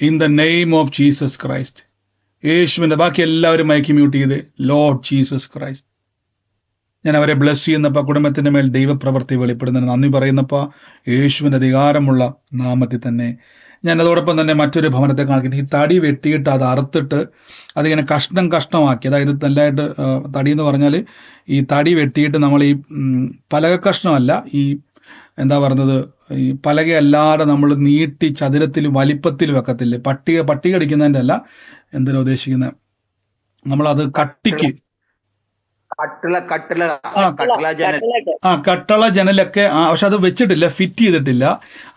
in the name of Jesus Christ. യേശുവിന്റെ ബാക്കി എല്ലാവരും മൈക്ക് മ്യൂട്ട് ചെയ്ത് ലോർഡ് ജീസസ് ക്രൈസ്റ്റ്. ഞാൻ അവരെ ബ്ലസ് ചെയ്യുന്നപ്പോ കുടുംബത്തിന്റെ മേൽ ദൈവപ്രവൃത്തി വെളിപ്പെടുന്നതിന് നന്ദി പറയുന്നപ്പോ യേശുവിന്റെ അധികാരമുള്ള നാമത്തിൽ തന്നെ. ഞാൻ അതോടൊപ്പം തന്നെ മറ്റൊരു ഭവനത്തെ കാണിക്കുന്നത് ഈ തടി വെട്ടിയിട്ട് അത് അറുത്തിട്ട് അതിങ്ങനെ കഷ്ണമാക്കി, അതായത് നല്ലതായിട്ട് തടി എന്ന് പറഞ്ഞാൽ ഈ തടി വെട്ടിയിട്ട് നമ്മൾ ഈ പലക കഷ്ണമല്ല, ഈ എന്താ പറയുന്നത്, ഈ പലകയല്ലാതെ നമ്മൾ നീട്ടി ചതുരത്തിൽ വലിപ്പത്തിൽ വെക്കത്തില്ലേ, പട്ടിക അടിക്കുന്നതിൻ്റെ അല്ല, എന്തിനാ ഉദ്ദേശിക്കുന്നത്, നമ്മളത് കട്ടിക്ക് കട്ടള ജനലൊക്കെ, പക്ഷെ അത് വെച്ചിട്ടില്ല, ഫിറ്റ് ചെയ്തിട്ടില്ല.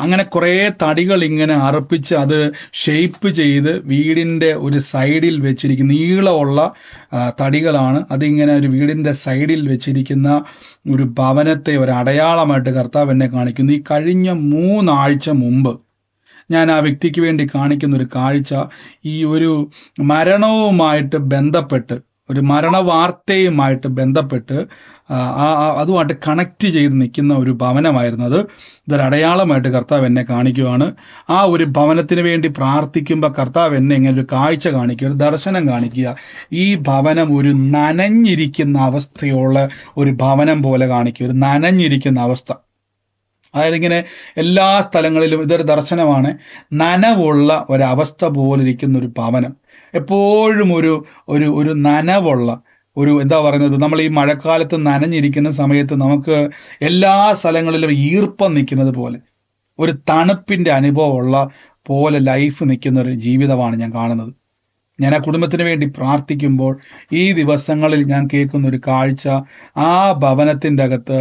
അങ്ങനെ കുറെ തടികൾ ഇങ്ങനെ അറപ്പിച്ച് അത് ഷേപ്പ് ചെയ്ത് വീടിന്റെ ഒരു സൈഡിൽ വെച്ചിരിക്കുന്ന നീളമുള്ള തടികളാണ്. അതിങ്ങനെ ഒരു വീടിന്റെ സൈഡിൽ വെച്ചിരിക്കുന്ന ഒരു ഭവനത്തെ ഒരു അടയാളമായിട്ട് കർത്താവ് എന്നെ കാണിക്കുന്നു. ഈ കഴിഞ്ഞ 3 ആഴ്ച മുമ്പ് ഞാൻ ആ വ്യക്തിക്ക് വേണ്ടി കാണിക്കുന്ന ഒരു കാഴ്ച, ഈ ഒരു മരണവുമായിട്ട് ബന്ധപ്പെട്ട്, ഒരു മരണ വാർത്തയുമായിട്ട് ബന്ധപ്പെട്ട് അതുമായിട്ട് കണക്ട് ചെയ്ത് നിൽക്കുന്ന ഒരു ഭവനമായിരുന്നു അത്. ഇതൊരു അടയാളമായിട്ട് കർത്താവ് എന്നെ കാണിക്കുകയാണ്. ആ ഒരു ഭവനത്തിന് വേണ്ടി പ്രാർത്ഥിക്കുമ്പോൾ കർത്താവ് എന്നെ ഇങ്ങനെ ഒരു കാഴ്ച കാണിക്കുക, ഒരു ദർശനം കാണിക്കുക. ഈ ഭവനം ഒരു നനഞ്ഞിരിക്കുന്ന അവസ്ഥയുള്ള ഒരു ഭവനം പോലെ കാണിക്കുക, ഒരു നനഞ്ഞിരിക്കുന്ന അവസ്ഥ. അതായത് ഇങ്ങനെ എല്ലാ സ്ഥലങ്ങളിലും ഇതൊരു ദർശനമാണ്, നനവുള്ള ഒരവസ്ഥ പോലിരിക്കുന്ന ഒരു ഭവനം. എപ്പോഴും ഒരു നനവുള്ള ഒരു, എന്താ പറയുന്നത്, നമ്മൾ ഈ മഴക്കാലത്ത് നനഞ്ഞിരിക്കുന്ന സമയത്ത് നമുക്ക് എല്ലാ സ്ഥലങ്ങളിലും ഈർപ്പം നിൽക്കുന്നത് പോലെ, ഒരു തണുപ്പിന്റെ അനുഭവമുള്ള പോലെ ലൈഫ് നിൽക്കുന്ന ഒരു ജീവിതമാണ് ഞാൻ കാണുന്നത്. ഞാൻ ആ കുടുംബത്തിന് വേണ്ടി പ്രാർത്ഥിക്കുമ്പോൾ ഈ ദിവസങ്ങളിൽ ഞാൻ കേൾക്കുന്ന ഒരു കാഴ്ച, ആ ഭവനത്തിൻ്റെ അകത്ത്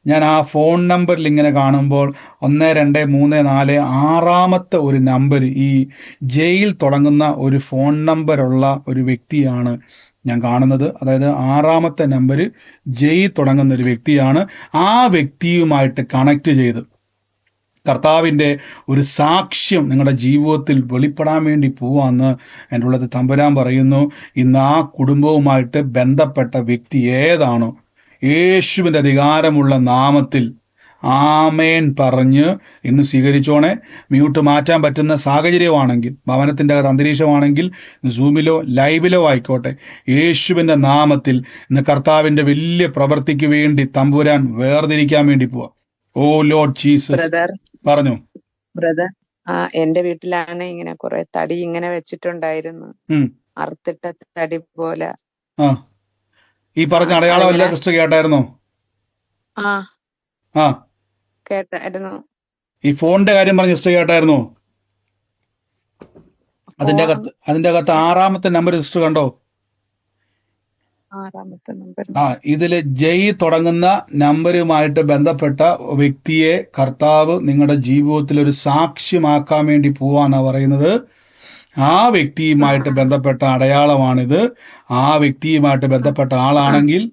ഞാൻ ആ ഫോൺ നമ്പറിൽ ഇങ്ങനെ കാണുമ്പോൾ 1234 6ാമത്തെ ഒരു നമ്പർ, ഈ ജയിൽ തുടങ്ങുന്ന ഒരു ഫോൺ നമ്പറുള്ള ഒരു വ്യക്തിയാണ് ഞാൻ കാണുന്നത്. അതായത് 6ാമത്തെ നമ്പർ ജയിൽ തുടങ്ങുന്ന ഒരു വ്യക്തിയാണ്. ആ വ്യക്തിയുമായിട്ട് കണക്ട് ചെയ്ത് കർത്താവിൻ്റെ ഒരു സാക്ഷ്യം നിങ്ങളുടെ ജീവിതത്തിൽ വെളിപ്പെടാൻ വേണ്ടി പോവാന്ന് എൻ്റെ ഉള്ളത് തമ്പുരാൻ പറയുന്നു. ഇന്ന് ആ കുടുംബവുമായിട്ട് ബന്ധപ്പെട്ട വ്യക്തി ഏതാണോ, യേശുവിൻ്റെ അധികാരമുള്ള നാമത്തിൽ ആമേൻ പറഞ്ഞ് ഇന്ന് സ്വീകരിച്ചോണേ. മ്യൂട്ട് മാറ്റാൻ പറ്റുന്ന സാഹചര്യമാണെങ്കിൽ, ഭവനത്തിൻ്റെ അകത്ത് അന്തരീക്ഷമാണെങ്കിൽ, സൂമിലോ ലൈവിലോ ആയിക്കോട്ടെ, യേശുവിൻ്റെ നാമത്തിൽ ഇന്ന് കർത്താവിൻ്റെ വലിയ പ്രവൃത്തിക്ക് വേണ്ടി തമ്പുരാൻ വേർതിരിക്കാൻ വേണ്ടി പോവാ. ഓ ലോർഡ് ജീസസ്. പറഞ്ഞു ബ്രദർ. എന്റെ വീട്ടിലാണ് ഇങ്ങനെ കുറെ തടി ഇങ്ങനെ വെച്ചിട്ടുണ്ടായിരുന്നു, അറുത്തിട്ട തടി പോലെ. ഈ പറഞ്ഞ അടയാളം എല്ലാ സിസ്റ്റർ കേട്ടായിരുന്നോ? കേട്ടായിരുന്നു. ഈ ഫോണിന്റെ കാര്യം പറഞ്ഞ സിസ്റ്റർ കേട്ടായിരുന്നോ? അതിന്റെ അകത്ത് 6ാമത്തെ നമ്പർ സിസ്റ്റർ കണ്ടോ? 6ാമത്തെ നമ്പർ. ഇതില് ജയ് തുടങ്ങുന്ന നമ്പറുമായിട്ട് ബന്ധപ്പെട്ട വ്യക്തിയെ കർത്താവ് നിങ്ങളുടെ ജീവിതത്തിൽ ഒരു സാക്ഷ്യമാക്കാൻ വേണ്ടി പോവാന്നാ പറയുന്നത്. ആ വ്യക്തിയുമായിട്ട് ബന്ധപ്പെട്ട അടയാളമാണിത്. ആ വ്യക്തിയുമായിട്ട് ബന്ധപ്പെട്ട ആളാണെങ്കിൽ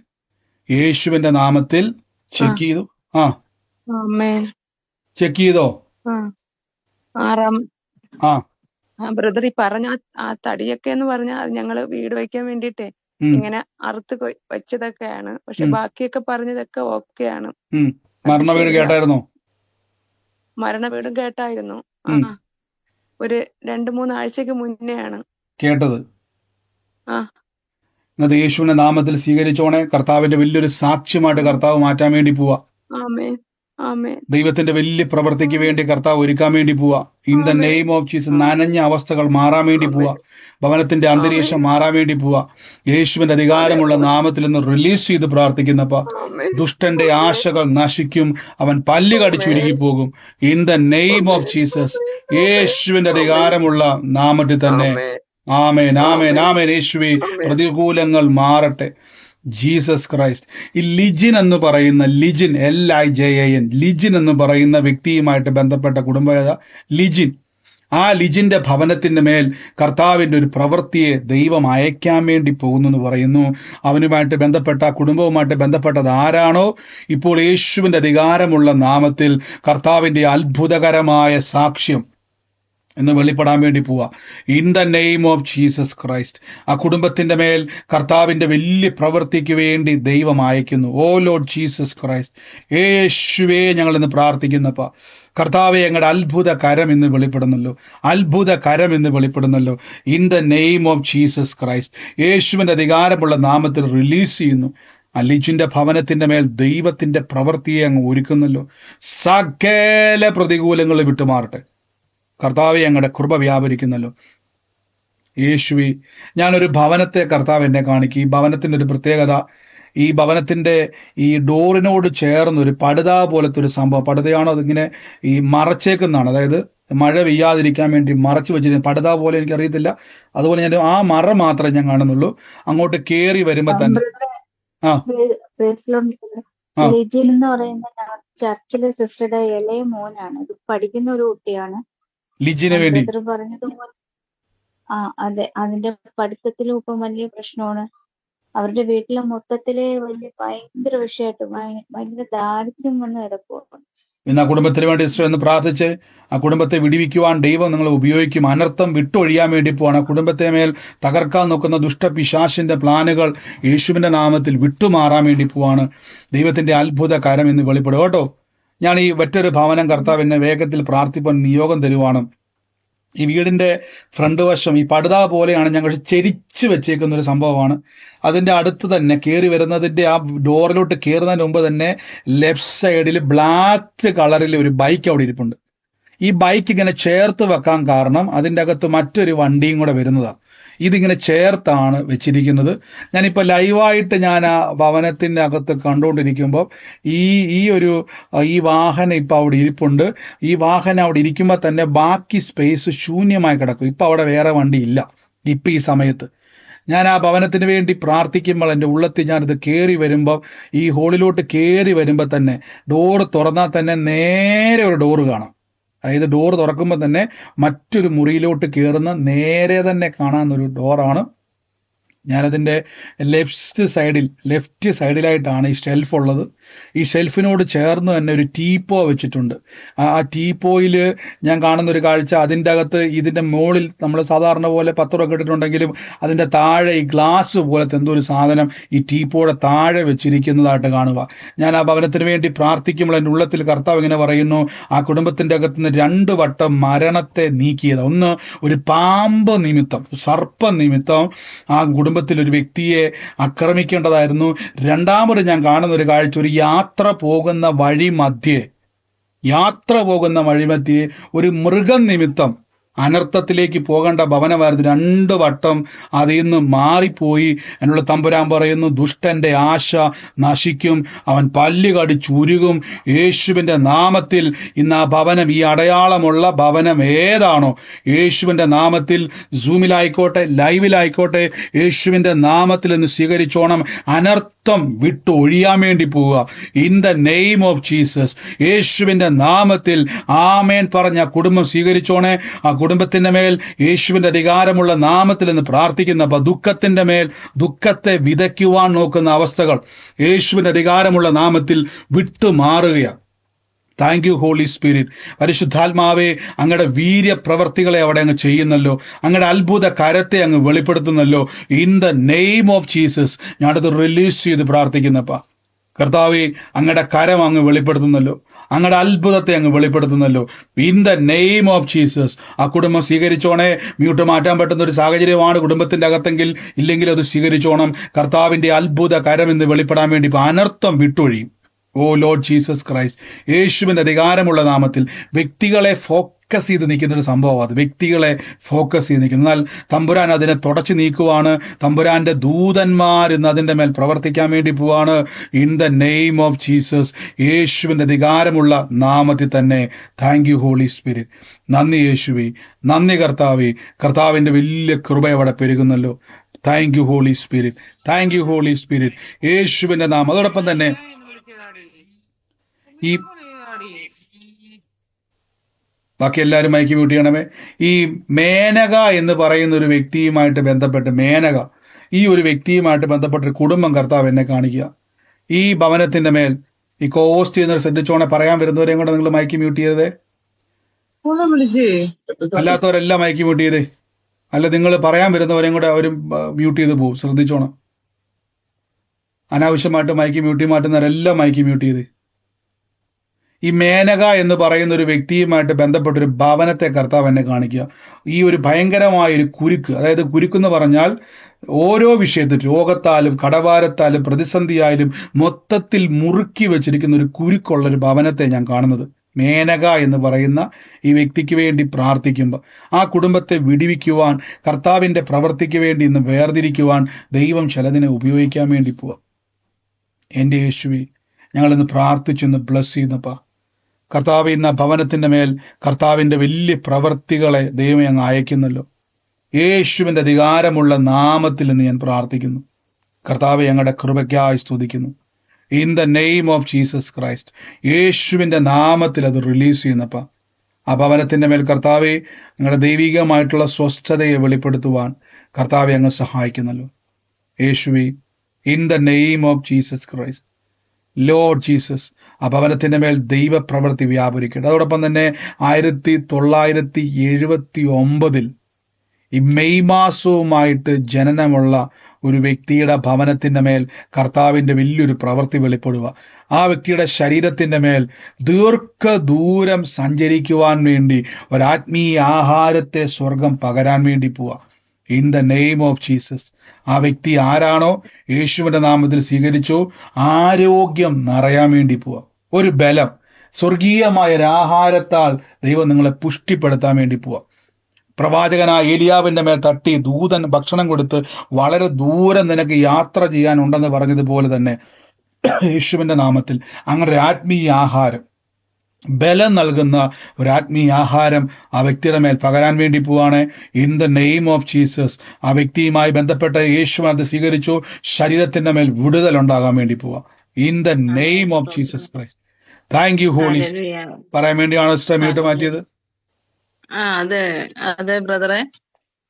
യേശുവിന്റെ നാമത്തിൽ ചെക്ക് ചെയ്തു. ചെക്ക് ചെയ്തോ? ബ്രദർ, ഈ പറഞ്ഞ ആ തടിയൊക്കെ എന്ന് പറഞ്ഞാൽ ഞങ്ങള് വീട് വയ്ക്കാൻ വേണ്ടിട്ടേ ഇങ്ങനെ അറുത്ത് വെച്ചതൊക്കെയാണ്. പക്ഷെ ബാക്കിയൊക്കെ പറഞ്ഞതൊക്കെ ഓക്കെയാണ്. മരണവീട് കേട്ടായിരുന്നോ? മരണവീടും കേട്ടായിരുന്നു. ഒരു 2-3 ആഴ്ചക്ക് മുന്നെയാണ് കേട്ടത്. ഇന്നത്തെ യേശുവിന്റെ നാമത്തിൽ സ്വീകരിച്ചോണേ. കർത്താവിന്റെ വലിയൊരു സാക്ഷ്യമായിട്ട് കർത്താവ് മാറ്റാൻ വേണ്ടി പോവാ. ദൈവത്തിന്റെ വലിയ പ്രവൃത്തിക്ക് വേണ്ടി കർത്താവ് ഒരുക്കാൻ വേണ്ടി പോവാ. In the name of Jesus. നനഞ്ഞ അവസ്ഥകൾ മാറാൻ വേണ്ടി പോവാ. ഭവനത്തിന്റെ അന്തരീക്ഷം മാറാൻ വേണ്ടി പോവാ. യേശുവിന്റെ അധികാരമുള്ള നാമത്തിൽ നിന്ന് റിലീസ് ചെയ്ത് പ്രാർത്ഥിക്കുന്നപ്പ ദുഷ്ടന്റെ ആശകൾ നശിക്കും. അവൻ പല്ല് കടിച്ചുരുകി പോകും. In the name of Jesus. യേശുവിന്റെ അധികാരമുള്ള നാമത്തിൽ തന്നെ ആമേൻ, ആമേൻ, ആമേൻ. ആമേൻ. യേശുവേ, ആമേൻ. പ്രതികൂലങ്ങൾ മാറട്ടെ. Jesus Christ. ഈ ലിജിൻ എന്ന് പറയുന്ന ലിജിൻ, LIJIN, ലിജിൻ എന്ന് പറയുന്ന വ്യക്തിയുമായിട്ട് ബന്ധപ്പെട്ട കുടുംബേത ലിജിൻ, ആ ലിജിന്റെ ഭവനത്തിന്റെ മേൽ കർത്താവിന്റെ ഒരു പ്രവൃത്തിയെ ദൈവം അയക്കാൻ വേണ്ടി പോകുന്നു എന്ന് പറയുന്നു. അവനുമായിട്ട് ബന്ധപ്പെട്ട, കുടുംബവുമായിട്ട് ബന്ധപ്പെട്ടത് ആരാണോ, ഇപ്പോൾ യേശുവിന്റെ അധികാരമുള്ള നാമത്തിൽ കർത്താവിന്റെ അത്ഭുതകരമായ സാക്ഷ്യം എന്ന് വെളിപ്പെടാൻ വേണ്ടി പോവാ. In the name of Jesus Christ. ആ കുടുംബത്തിന്റെ മേൽ കർത്താവിന്റെ വലിയ പ്രവൃത്തിക്ക് വേണ്ടി ദൈവം അയക്കുന്നു. ഓ ലോർഡ് ജീസസ് ക്രൈസ്റ്റ്, യേശുവേ ഞങ്ങൾ ഇന്ന് പ്രാർത്ഥിക്കുന്നപ്പ കർത്താവെ, ഞങ്ങളുടെ അത്ഭുത കരം ഇന്ന് വെളിപ്പെടുന്നല്ലോ, അത്ഭുത കരം ഇന്ന് വെളിപ്പെടുന്നല്ലോ. In the name of Jesus Christ, യേശുവിന്റെ അധികാരമുള്ള നാമത്തിൽ റിലീസ് ചെയ്യുന്നു. ലിജിന്റെ ഭവനത്തിന്റെ മേൽ ദൈവത്തിന്റെ പ്രവൃത്തിയെ അങ്ങ് ഒരുക്കുന്നല്ലോ. സകല പ്രതികൂലങ്ങൾ വിട്ടുമാറട്ടെ. കർത്താവെ, ഞങ്ങളുടെ കൃപ വ്യാപരിക്കുന്നല്ലോ. യേശുവേ, ഞാനൊരു ഭവനത്തെ കർത്താവ് എന്നെ കാണിക്കും. ഈ ഭവനത്തിന്റെ ഒരു പ്രത്യേകത, ഈ ഭവനത്തിന്റെ ഈ ഡോറിനോട് ചേർന്ന് ഒരു പടുത പോലത്തെ ഒരു സംഭവം, പടുതയാണോ അതിങ്ങനെ ഈ മറച്ചേക്കുന്നതാണ്, അതായത് മഴ പെയ്യാതിരിക്കാൻ വേണ്ടി മറച്ചു വെച്ചിരിക്കുന്ന പടുത പോലെ, എനിക്കറിയത്തില്ല. അതുപോലെ ഞാൻ ആ മറ മാത്രമേ ഞാൻ കാണുന്നുള്ളൂ. അങ്ങോട്ട് കയറി വരുമ്പോ തന്നെ ആ ആ ലിജിൻ എന്ന് പറയുന്ന ചർച്ചിലെ സിസ്റ്ററുടെ ഇളയ മോനാണ്. ഇത് പഠിക്കുന്ന ഒരു കുട്ടിയാണ്. ലിജിന് വേണ്ടി ബ്രദർ പറഞ്ഞതുപോലെ അതെ, അതിന്റെ പഠിത്തത്തിലും ഇപ്പം വലിയ പ്രശ്നമാണ്. അവരുടെ വീട്ടിലെ മൊത്തത്തിലെ വലിയ ഭയങ്കര വിഷയമായിട്ട് ഭയങ്കര ദാരിദ്ര്യം വന്ന് കിടക്കുവാണ്. ഇന്ന് ആ കുടുംബത്തിന് വേണ്ടി സിസ്റ്റർ എന്ന് പ്രാർത്ഥിച്ച് ആ കുടുംബത്തെ വിടിവിക്കുവാൻ ദൈവം നിങ്ങളെ ഉപയോഗിക്കും. അനർത്ഥം വിട്ടൊഴിയാൻ വേണ്ടി പോവാണ്. ആ കുടുംബത്തെ മേൽ തകർക്കാൻ നോക്കുന്ന ദുഷ്ടപിശാചിന്റെ പ്ലാനുകൾ യേശുവിന്റെ നാമത്തിൽ വിട്ടുമാറാൻ വേണ്ടി പോവാണ്. ദൈവത്തിന്റെ അത്ഭുത കരം ഇന്ന് വെളിപ്പെടും കേട്ടോ. ഞാൻ ഈ മറ്റൊരു ഭവനം കർത്താവ് എന്നെ വേഗത്തിൽ പ്രാർത്ഥിപ്പാൻ നിയോഗം തരുവാണ്. ഈ വീടിന്റെ ഫ്രണ്ട് വശം ഈ പടുത പോലെയാണ്, ഞങ്ങൾ ചെരിച്ചു വെച്ചേക്കുന്ന ഒരു സംഭവമാണ്. അതിന്റെ അടുത്ത് തന്നെ കയറി വരുന്നതിന്റെ ആ ഡോറിലോട്ട് കയറുന്നതിന് മുമ്പ് തന്നെ ലെഫ്റ്റ് സൈഡിൽ ബ്ലാക്ക് കളറിൽ ഒരു ബൈക്ക് അവിടെ ഇരിപ്പുണ്ട്. ഈ ബൈക്ക് ഇങ്ങനെ ചേർത്ത് വെക്കാൻ കാരണം അതിൻ്റെ അകത്ത് മറ്റൊരു വണ്ടിയും കൂടെ വരുന്നതാണ്. ഇതിങ്ങനെ ചേർത്താണ് വെച്ചിരിക്കുന്നത്. ഞാനിപ്പോൾ ലൈവായിട്ട് ഞാൻ ആ ഭവനത്തിൻ്റെ അകത്ത് കണ്ടുകൊണ്ടിരിക്കുമ്പോൾ ഈ വാഹനം ഇപ്പം അവിടെ ഇരിപ്പുണ്ട്. ഈ വാഹനം അവിടെ ഇരിക്കുമ്പോൾ തന്നെ ബാക്കി സ്പേസ് ശൂന്യമായി കിടക്കും. ഇപ്പം അവിടെ വേറെ വണ്ടി ഇല്ല ഇപ്പം ഈ സമയത്ത്. ഞാൻ ആ ഭവനത്തിന് വേണ്ടി പ്രാർത്ഥിക്കുമ്പോൾ എൻ്റെ ഉള്ളത്തിൽ ഞാനിത് കയറി വരുമ്പോൾ, ഈ ഹോളിലോട്ട് കയറി വരുമ്പോൾ തന്നെ ഡോറ് തുറന്നാൽ തന്നെ നേരെ ഒരു ഡോറ് കാണാം. അതായത് ഡോറ് തുറക്കുമ്പോൾ തന്നെ മറ്റൊരു മുറിയിലോട്ട് കയറുന്ന നേരെ തന്നെ കാണാവുന്നൊരു ഡോറാണ്. ഞാനതിൻ്റെ ലെഫ്റ്റ് സൈഡിലായിട്ടാണ് ഈ ഷെൽഫ് ഉള്ളത്. ഈ ഷെൽഫിനോട് ചേർന്ന് തന്നെ ഒരു ടീപ്പോ വെച്ചിട്ടുണ്ട്. ആ ടീപ്പോയിൽ ഞാൻ കാണുന്ന ഒരു കാഴ്ച, അതിൻ്റെ അകത്ത് ഇതിൻ്റെ മുകളിൽ നമ്മൾ സാധാരണ പോലെ പത്രമൊക്കെ ഇട്ടിട്ടുണ്ടെങ്കിലും അതിൻ്റെ താഴെ ഈ ഗ്ലാസ് പോലത്തെ എന്തോ ഒരു സാധനം ഈ ടീപ്പോയുടെ താഴെ വെച്ചിരിക്കുന്നതായിട്ട് കാണുക. ഞാൻ ആ ഭവനത്തിന് വേണ്ടി പ്രാർത്ഥിക്കുമ്പോൾ എൻ്റെ ഉള്ളത്തിൽ കർത്താവ് ഇങ്ങനെ പറയുന്നു, ആ കുടുംബത്തിൻ്റെ അകത്തുനിന്ന് 2 വട്ടം മരണത്തെ നീക്കിയത്. ഒന്ന്, ഒരു പാമ്പ് നിമിത്തം, സർപ്പം നിമിത്തം ആ കുടുംബത്തിൽ ഒരു വ്യക്തിയെ ആക്രമിക്കേണ്ടതായിരുന്നു. രണ്ടാമത് ഞാൻ കാണുന്ന ഒരു കാഴ്ച, ഒരു യാത്ര പോകുന്ന വഴിമധ്യേ ഒരു മൃഗം നിമിത്തം അനർത്ഥത്തിലേക്ക് പോകേണ്ട ഭവനമായിരുന്നു. 2 വട്ടം അതിൽ നിന്ന് മാറിപ്പോയി. എന്നുള്ള തമ്പുരാൻ പറയുന്നു, ദുഷ്ടന്റെ ആശ നശിക്കും, അവൻ പല്ല് കടിച്ചുരുകും. യേശുവിൻ്റെ നാമത്തിൽ ഇന്ന് ആ ഭവനം, ഈ അടയാളമുള്ള ഭവനം ഏതാണോ, യേശുവിൻ്റെ നാമത്തിൽ സൂമിലായിക്കോട്ടെ ലൈവിലായിക്കോട്ടെ, യേശുവിൻ്റെ നാമത്തിൽ ഇന്ന് സ്വീകരിച്ചോണം. അനർത്ഥം വിട്ടു ഒഴിയാൻ വേണ്ടി പോവുക. In the name of Jesus, യേശുവിൻ്റെ നാമത്തിൽ ആമേൻ പറഞ്ഞ കുടുംബം സ്വീകരിച്ചോണേ. ആ കുടുംബത്തിന്റെ മേൽ യേശുവിന്റെ അധികാരമുള്ള നാമത്തിൽ എന്ന് പ്രാർത്ഥിക്കുന്ന ദുഃഖത്തിന്റെ മേൽ ദുഃഖത്തെ വിതയ്ക്കുവാൻ നോക്കുന്ന അവസ്ഥകൾ യേശുവിന്റെ അധികാരമുള്ള നാമത്തിൽ വിട്ടുമാറുകയാണ്. Thank you holy spirit. പരിശുദ്ധാത്മാവേ, അങ്ങയുടെ വീര്യപ്രവർത്തികളെ അവിടെ അങ്ങ് ചെയ്യുന്നല്ലോ, അങ്ങയുടെ അത്ഭുത കരത്തെ അങ്ങ് വെളിപ്പെടുത്തുന്നല്ലോ. In the name of Jesus ഞാനത് റിലീസ് ചെയ്ത് പ്രാർത്ഥിക്കുന്നപ്പാ. കർത്താവേ, അങ്ങയുടെ കരം അങ്ങ് വെളിപ്പെടുത്തുന്നല്ലോ, അങ്ങയുടെ അത്ഭുതത്തെ അങ്ങ് വെളിപ്പെടുത്തുന്നല്ലോ. In the name of Jesus ആ കുടുംബം സ്വീകരിച്ചോണേ. മ്യൂട്ട് മാറ്റാൻ പറ്റുന്ന ഒരു സാഹചര്യമാണ് കുടുംബത്തിന്റെ അകത്തെങ്കിൽ, ഇല്ലെങ്കിൽ അത് സ്വീകരിച്ചോണം. കർത്താവിന്റെ അത്ഭുത കരം എന്ന് വെളിപ്പെടാൻ വേണ്ടി അനർത്ഥം വിട്ടൊഴിയും. ഓ ലോർഡ് ജീസസ് ക്രൈസ്റ്റ്, യേശുവിന്റെ അധികാരമുള്ള നാമത്തിൽ വ്യക്തികളെ ഫോക്കസ് ചെയ്ത് നിൽക്കുന്ന ഒരു സംഭവം, അത് വ്യക്തികളെ ഫോക്കസ് ചെയ്ത് നിൽക്കുന്നു. എന്നാൽ തമ്പുരാൻ അതിനെ തുടച്ചു നീക്കുവാണ്. തമ്പുരാന്റെ ദൂതന്മാർ ഇന്ന് അതിൻ്റെ മേൽ പ്രവർത്തിക്കാൻ വേണ്ടി പോവാണ്. In the name of Jesus, യേശുവിൻ്റെ അധികാരമുള്ള നാമത്തിൽ തന്നെ. Thank you holy spirit. നന്ദി യേശുവേ, നന്ദി കർത്താവേ. കർത്താവിൻ്റെ വലിയ കൃപ അവിടെ പെരുകുന്നല്ലോ. Thank you holy spirit, thank you holy spirit, യേശുവിൻ്റെ നാമം. അതോടൊപ്പം തന്നെ ഈ ബാക്കി എല്ലാവരും മൈക്ക് മ്യൂട്ട് ചെയ്യണമേ. ഈ മേനക എന്ന് പറയുന്ന ഒരു വ്യക്തിയുമായിട്ട് ബന്ധപ്പെട്ട്, മേനക ഈ ഒരു വ്യക്തിയുമായിട്ട് ബന്ധപ്പെട്ടൊരു കുടുംബം കർത്താവ് എന്നെ കാണിക്കുക. ഈ ഭവനത്തിന്റെ മേൽ ഈ കോസ്റ്റ് ചെയ്യുന്നവർ ശ്രദ്ധിച്ചോണെ. പറയാൻ വരുന്നവരെയും കൂടെ നിങ്ങൾ മൈക്ക് മ്യൂട്ട് ചെയ്തേ. അല്ലാത്തവരെല്ലാം മൈക്ക് മ്യൂട്ട് ചെയ്തേ. അല്ല, നിങ്ങൾ പറയാൻ വരുന്നവരെയും കൂടെ അവരും മ്യൂട്ട് ചെയ്ത് പോകും. ശ്രദ്ധിച്ചോണം. അനാവശ്യമായിട്ട് മൈക്ക് മ്യൂട്ട് മാറ്റുന്നവരെല്ലാം മൈക്ക് മ്യൂട്ട് ചെയ്തേ. ഈ മേനക എന്ന് പറയുന്ന ഒരു വ്യക്തിയുമായിട്ട് ബന്ധപ്പെട്ടൊരു ഭവനത്തെ കർത്താവ് എന്നെ കാണിക്കുക. ഈ ഒരു ഭയങ്കരമായൊരു കുരുക്ക്, അതായത് കുരുക്കെന്ന് പറഞ്ഞാൽ ഓരോ വിഷയത്തിൽ രോഗത്താലും കടഭാരത്താലും പ്രതിസന്ധിയായാലും മൊത്തത്തിൽ മുറുക്കി വെച്ചിരിക്കുന്ന ഒരു കുരുക്കുള്ള ഒരു ഭവനത്തെ ഞാൻ കാണുന്നത്. മേനക എന്ന് പറയുന്ന ഈ വ്യക്തിക്ക് വേണ്ടി പ്രാർത്ഥിക്കുമ്പോൾ ആ കുടുംബത്തെ വിടിവിക്കുവാൻ, കർത്താവിൻ്റെ പ്രവൃത്തിക്ക് വേണ്ടി ഇന്ന് വേർതിരിക്കുവാൻ ദൈവം ചിലതിനെ ഉപയോഗിക്കാൻ വേണ്ടി പോവാം. എൻ്റെ യേശുവേ, ഞങ്ങളിന്ന് പ്രാർത്ഥിച്ചൊന്ന് ബ്ലസ് ചെയ്യുന്നപ്പാ. കർത്താവ് ഇന്ന് ഭവനത്തിൻ്റെ മേൽ കർത്താവിൻ്റെ വലിയ പ്രവൃത്തികളെ ദൈവം അങ്ങ് അയക്കുന്നല്ലോ. യേശുവിൻ്റെ അധികാരമുള്ള നാമത്തിൽ നിന്ന് ഞാൻ പ്രാർത്ഥിക്കുന്നു. കർത്താവെ, ഞങ്ങളുടെ കൃപയ്ക്കായി സ്തുതിക്കുന്നു. In the name of Jesus Christ, യേശുവിൻ്റെ നാമത്തിൽ അത് റിലീസ് ചെയ്യുന്നപ്പാ. ആ ഭവനത്തിൻ്റെ മേൽ കർത്താവെ, നിങ്ങളുടെ ദൈവികമായിട്ടുള്ള സ്വസ്ഥതയെ വെളിപ്പെടുത്തുവാൻ കർത്താവെ അങ്ങ് സഹായിക്കുന്നല്ലോ. യേശുവേ, in the name of Jesus Christ, Lord Jesus, ആ ഭവനത്തിൻ്റെ മേൽ ദൈവപ്രവൃത്തി വ്യാപരിക്കട്ടെ. അതോടൊപ്പം തന്നെ 1979 ഈ മെയ് മാസവുമായിട്ട് ജനനമുള്ള ഒരു വ്യക്തിയുടെ ഭവനത്തിൻ്റെ മേൽ കർത്താവിൻ്റെ വലിയൊരു പ്രവൃത്തി വെളിപ്പെടുക. ആ വ്യക്തിയുടെ ശരീരത്തിൻ്റെ മേൽ ദീർഘദൂരം സഞ്ചരിക്കുവാൻ വേണ്ടി ഒരാത്മീയ ആഹാരത്തെ സ്വർഗം പകരാൻ വേണ്ടി പോവുക. In the name of Jesus, ആ വ്യക്തി ആരാണോ യേശുവിൻ്റെ നാമത്തിൽ സ്വീകരിച്ചോ ആരോഗ്യം നിറയാൻ വേണ്ടി പോവുക. ഒരു ബലം, സ്വർഗീയമായ ഒരു ആഹാരത്താൽ ദൈവം നിങ്ങളെ പുഷ്ടിപ്പെടുത്താൻ വേണ്ടി പോവുക. പ്രവാചകനായ ഏലിയാവിൻ്റെ മേൽ തട്ടി ദൂതൻ ഭക്ഷണം കൊടുത്ത് വളരെ ദൂരം നിനക്ക് യാത്ര ചെയ്യാനുണ്ടെന്ന് പറഞ്ഞതുപോലെ തന്നെ യേശുവിൻ്റെ നാമത്തിൽ അങ്ങനെ ഒരു ആത്മീയ ആഹാരം, ബലം നൽകുന്ന ഒരു ആത്മീയ ആഹാരം ആ വ്യക്തിയുടെ മേൽ പകരാൻ വേണ്ടി പോവാണ്. In the name of Jesus, ആ വ്യക്തിയുമായി ബന്ധപ്പെട്ട യേശുവിനെ സ്വീകരിച്ചു, ശരീരത്തിന്റെ മേൽ വിടുതൽ ഉണ്ടാകാൻ വേണ്ടി പോവാ. In the name of Jesus Christ. Thank you holy. പറയാൻ വേണ്ടിയാണ് സിസ്റ്റർ മ്യൂട്ട് മാറ്റിയത്. അതെ ബ്രദറെ,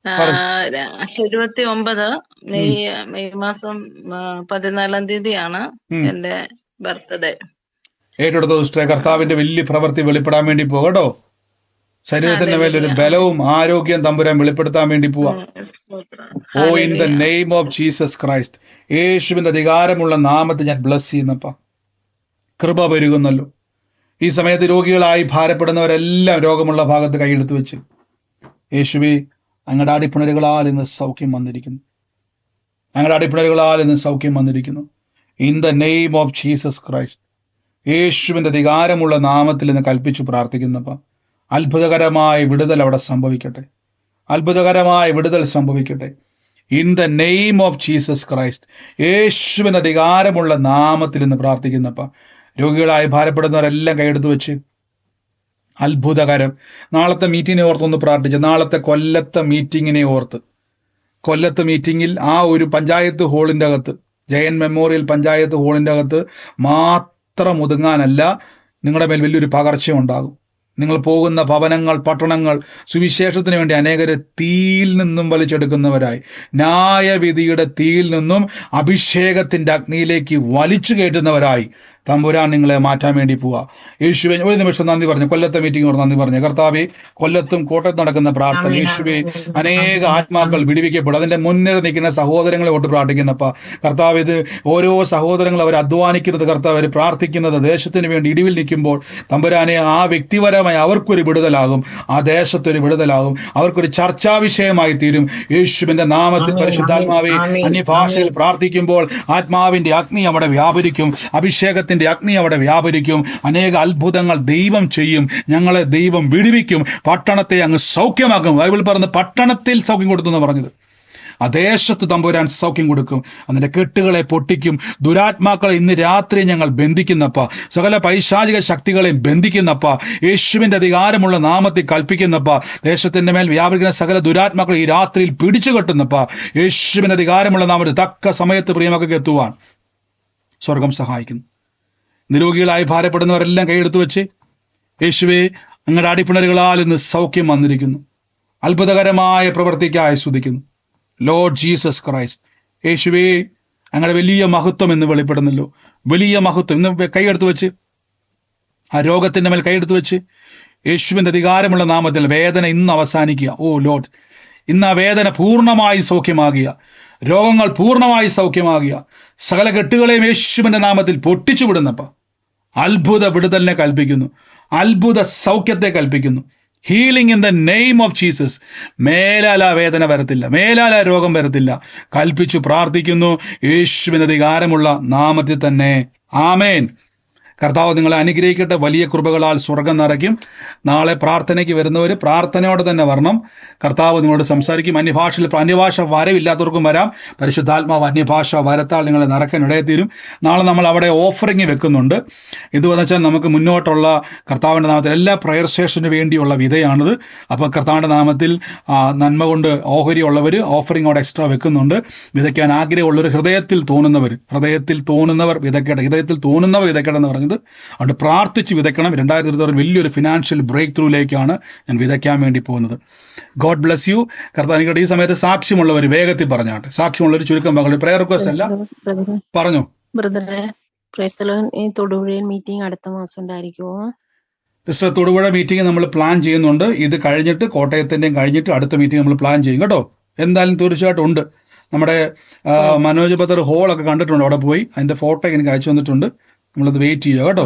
79 മെയ് മാസം 14 തീയതിയാണ് എന്റെ ബർത്ത്ഡേ. ഏറ്റെടുത്ത സിസ്റ്ററെ, കർത്താവിന്റെ വലിയ പ്രവൃത്തി വെളിപ്പെടാൻ വേണ്ടി പോകട്ടോ. ശരീരത്തിന്റെ മേലൊരു ബലവും ആരോഗ്യം തമ്പുരാൻ വെളിപ്പെടുത്താൻ വേണ്ടി പോവാ. Oh, in the name of Jesus Christ, യേശുവിന്റെ അധികാരമുള്ള നാമത്തിൽ ഞാൻ ബ്ലസ് ചെയ്യുന്നപ്പ. കൃപ പെരുകുന്നല്ലോ. ഈ സമയത്ത് രോഗികളായി ഭാരപ്പെടുന്നവരെല്ലാം രോഗമുള്ള ഭാഗത്ത് കൈയെടുത്ത് വെച്ച്, യേശുവേ, അങ്ങയുടെ അടിപ്പിണരുകളാൽ ഇന്ന് സൗഖ്യം വന്നിരിക്കുന്നു. അങ്ങയുടെ അടിപ്പിണരുകളാൽ ഇന്ന് സൗഖ്യം വന്നിരിക്കുന്നു. In the name of Jesus Christ, യേശുവിന്റെ അധികാരമുള്ള നാമത്തിൽ നിന്ന് കൽപ്പിച്ചു പ്രാർത്ഥിക്കുന്നപ്പ അത്ഭുതകരമായ വിടുതൽ അവിടെ സംഭവിക്കട്ടെ. അത്ഭുതകരമായ വിടുതൽ സംഭവിക്കട്ടെ. In the name of Jesus Christ, യേശുവിന്റെ അധികാരമുള്ള നാമത്തിൽ നിന്ന് പ്രാർത്ഥിക്കുന്നപ്പ രോഗികളായി ഭാരപ്പെടുന്നവരെല്ലാം കൈയെടുത്ത് വെച്ച് അത്ഭുതകരം. നാളത്തെ മീറ്റിങ്ങിനെ ഓർത്തൊന്ന് പ്രാർത്ഥിച്ച്, നാളത്തെ കൊല്ലത്തെ മീറ്റിങ്ങിനെ ഓർത്ത്, കൊല്ലത്തെ മീറ്റിങ്ങിൽ ആ ഒരു പഞ്ചായത്ത് ഹാളിൻ്റെ അകത്ത്, ജയൻ മെമ്മോറിയൽ പഞ്ചായത്ത് ഹാളിൻ്റെ അകത്ത് മാത്രം ഒതുങ്ങാനല്ല, നിങ്ങളുടെ മേൽ വലിയൊരു പകർച്ച ഉണ്ടാകും. നിങ്ങൾ പോകുന്ന ഭവനങ്ങൾ, പട്ടണങ്ങൾ സുവിശേഷത്തിന് വേണ്ടി അനേകരെ തീയിൽ നിന്നും വലിച്ചെടുക്കുന്നവരായി, ന്യായവിധിയുടെ തീയിൽ നിന്നും അഭിഷേകത്തിന്റെ അഗ്നിയിലേക്ക് വലിച്ചു കയറ്റുന്നവരായി തമ്പുരാൻ നിങ്ങളെ മാറ്റാൻ വേണ്ടി പോവാ. യേശുവേ, ഒരു നിമിഷം നന്ദി പറഞ്ഞു. കൊല്ലത്തെ മീറ്റിംഗോട് നന്ദി പറഞ്ഞു. കർത്താവെ, കൊല്ലത്തും കോട്ടയത്ത് നടക്കുന്ന പ്രാർത്ഥന, യേശുവേ, അനേക ആത്മാക്കൾ വിടുവിക്കപ്പെടും. അതിന്റെ മുന്നിൽ നിൽക്കുന്ന സഹോദരങ്ങളെ ഓട്ട് പ്രാർത്ഥിക്കുന്നപ്പ കർത്താവ്, ഇത് ഓരോ സഹോദരങ്ങൾ അവർ അധ്വാനിക്കുന്നത്, കർത്താവ് അവർ പ്രാർത്ഥിക്കുന്നത് ദേശത്തിന് വേണ്ടി ഇടിവിൽ നിൽക്കുമ്പോൾ തമ്പുരാനെ, ആ വ്യക്തിപരമായി അവർക്കൊരു വിടുതലാകും, ആ ദേശത്തൊരു വിടുതലാകും, അവർക്കൊരു ചർച്ചാ വിഷയമായി തീരും. യേശുവിന്റെ നാമത്തിൽ പരിശുദ്ധാത്മാവെ, അന്യഭാഷയിൽ പ്രാർത്ഥിക്കുമ്പോൾ ആത്മാവിന്റെ അഗ്നി അവിടെ വ്യാപരിക്കും, അഭിഷേകത്തിന്റെ ദൈവത്തിന്റെ അഗ്നി അവിടെ വ്യാപരിക്കും. അനേക അത്ഭുതങ്ങൾ ദൈവം ചെയ്യും. ഞങ്ങളെ ദൈവം വിടുവിക്കും. പട്ടണത്തെ അങ്ങ് സൗഖ്യമാക്കും. ബൈബിൾ പറഞ്ഞ് പട്ടണത്തിൽ സൗഖ്യം കൊടുത്തു എന്ന് പറഞ്ഞത്. ആ ദേശത്ത് തമ്പുരാൻ സൗഖ്യം കൊടുക്കും. അതിന്റെ കെട്ടുകളെ പൊട്ടിക്കും. ദുരാത്മാക്കളെ ഇന്ന് രാത്രി ഞങ്ങൾ ബന്ധിക്കുന്നപ്പ, സകല പൈശാചിക ശക്തികളെയും ബന്ധിക്കുന്നപ്പ, യേശുവിന്റെ അധികാരമുള്ള നാമത്തിൽ കൽപ്പിക്കുന്നപ്പ, ദേശത്തിന്റെ മേൽ വ്യാപരിക്കുന്ന സകല ദുരാത്മാക്കളെ ഈ രാത്രിയിൽ പിടിച്ചു കെട്ടുന്നപ്പ, യേശുവിന്റെ അധികാരമുള്ള നാമത്തിൽ തക്ക സമയത്ത് പ്രിയമക്കൾക്ക് എത്തുവാൻ സ്വർഗം സഹായിക്കുന്നു. നിരോഗികളായി ഭാരപ്പെടുന്നവരെല്ലാം കൈയെടുത്തു വെച്ച്, യേശുവേ അങ്ങയുടെ അടിപ്പിണരുകളാൽ ഇന്ന് സൗഖ്യം വന്നിരിക്കുന്നു. അത്ഭുതകരമായ പ്രവൃത്തിക്കായി സ്തുതിക്കുന്നു. ലോർഡ് ജീസസ് ക്രൈസ്റ്റ്, യേശുവേ അങ്ങയുടെ വലിയ മഹത്വം എന്ന് വെളിപ്പെടുന്നല്ലോ. വലിയ മഹത്വം ഇന്ന് കൈയെടുത്ത് വെച്ച്, ആ രോഗത്തിന്റെ മേൽ കൈയെടുത്ത് വെച്ച്, യേശുവിന്റെ അധികാരമുള്ള നാമത്തിൽ വേദന ഇന്ന് അവസാനിക്കുക. ഓ ലോർഡ്, ഇന്ന് ആ വേദന പൂർണ്ണമായി സൗഖ്യമാകുക. രോഗങ്ങൾ പൂർണ്ണമായി സൗഖ്യമാകുക. സകല കെട്ടുകളെയും യേശുവിന്റെ നാമത്തിൽ പൊട്ടിച്ചു വിടുന്നപ്പ അത്ഭുത വിടുതലിനെ കൽപ്പിക്കുന്നു. അത്ഭുത സൗഖ്യത്തെ കൽപ്പിക്കുന്നു. Healing in the name of Jesus. മേലാല വേദന വരത്തില്ല, മേലാല രോഗം വരത്തില്ല. കൽപ്പിച്ചു പ്രാർത്ഥിക്കുന്നു യേശുവിന്റെ അധികാരമുള്ള നാമത്തിൽ തന്നെ. ആമേൻ. കർത്താവ് നിങ്ങളെ അനുഗ്രഹിക്കട്ടെ. വലിയ കൃപകളാൽ സ്വർഗം നിറയ്ക്കും. നാളെ പ്രാർത്ഥനയ്ക്ക് വരുന്നവർ പ്രാർത്ഥനയോടെ തന്നെ വരണം. കർത്താവ് നിങ്ങളോട് സംസാരിക്കും. അന്യഭാഷ വരവില്ലാത്തവർക്കും വരാം. പരിശുദ്ധാത്മാവ് അന്യഭാഷ വരത്താൽ നിങ്ങളെ നിറയ്ക്കാൻ ഇടയെത്തീരും. നാളെ നമ്മൾ അവിടെ ഓഫറിങ് വെക്കുന്നുണ്ട്. ഇതെന്ന് വെച്ചാൽ നമുക്ക് മുന്നോട്ടുള്ള കർത്താവിൻ്റെ നാമത്തിൽ എല്ലാ പ്രയർ സ്റ്റേഷന് വേണ്ടിയുള്ള വിധയാണിത്. അപ്പോൾ കർത്താവിൻ്റെ നാമത്തിൽ നന്മ കൊണ്ട് ഓഹരിയുള്ളവർ ഓഫറിങ് അവിടെ എക്സ്ട്രാ വെക്കുന്നുണ്ട്. വിതയ്ക്കാൻ ആഗ്രഹമുള്ളവർ ഹൃദയത്തിൽ തോന്നുന്നവർ വിതയ്ക്കട്ടെ. ഹൃദയത്തിൽ തോന്നുന്നവർ വിതയ്ക്കട്ടെ എന്ന് പറഞ്ഞത്. അതുകൊണ്ട് പ്രാർത്ഥിച്ച് വിതയ്ക്കണം. 2022 വലിയൊരു ഫിനാൻഷ്യൽ ബ്രേക്ക് ത്രൂയിലേക്കാണ് ഞാൻ വിതയ്ക്കാൻ വേണ്ടി പോകുന്നത്. God bless you. കർത്താവ് ഈ സമയത്ത് സാക്ഷ്യമുള്ളവർ വേഗത്തിൽ പറഞ്ഞാട്ടെ. സാക്ഷ്യമുള്ളവർ ചുരുക്കം പങ്കുള്ള പ്രയർ റിക്വസ്റ്റ് അല്ല, പറഞ്ഞു. ബ്രദറെ, ഈ തൊടുപുഴയിൽ മീറ്റിംഗ് അടുത്ത മാസം ഉണ്ടായിരിക്കുമോ? സിസ്റ്റർ, തൊടുപുഴ മീറ്റിംഗ് നമ്മൾ പ്ലാൻ ചെയ്യുന്നുണ്ട്. ഇത് കഴിഞ്ഞിട്ട് കോട്ടയത്തിന്റെയും കഴിഞ്ഞിട്ട് അടുത്ത മീറ്റിംഗ് നമ്മൾ പ്ലാൻ ചെയ്യും കേട്ടോ. എന്തായാലും തീർച്ചയായിട്ടും ഉണ്ട്. നമ്മുടെ മനോജ് ബദർ ഹോളൊക്കെ കണ്ടിട്ടുണ്ട്. അവിടെ പോയി അതിന്റെ ഫോട്ടോ എനിക്ക് അയച്ചു തന്നിട്ടുണ്ട്. നമ്മളത് വെയിറ്റ് ചെയ്യുക കേട്ടോ.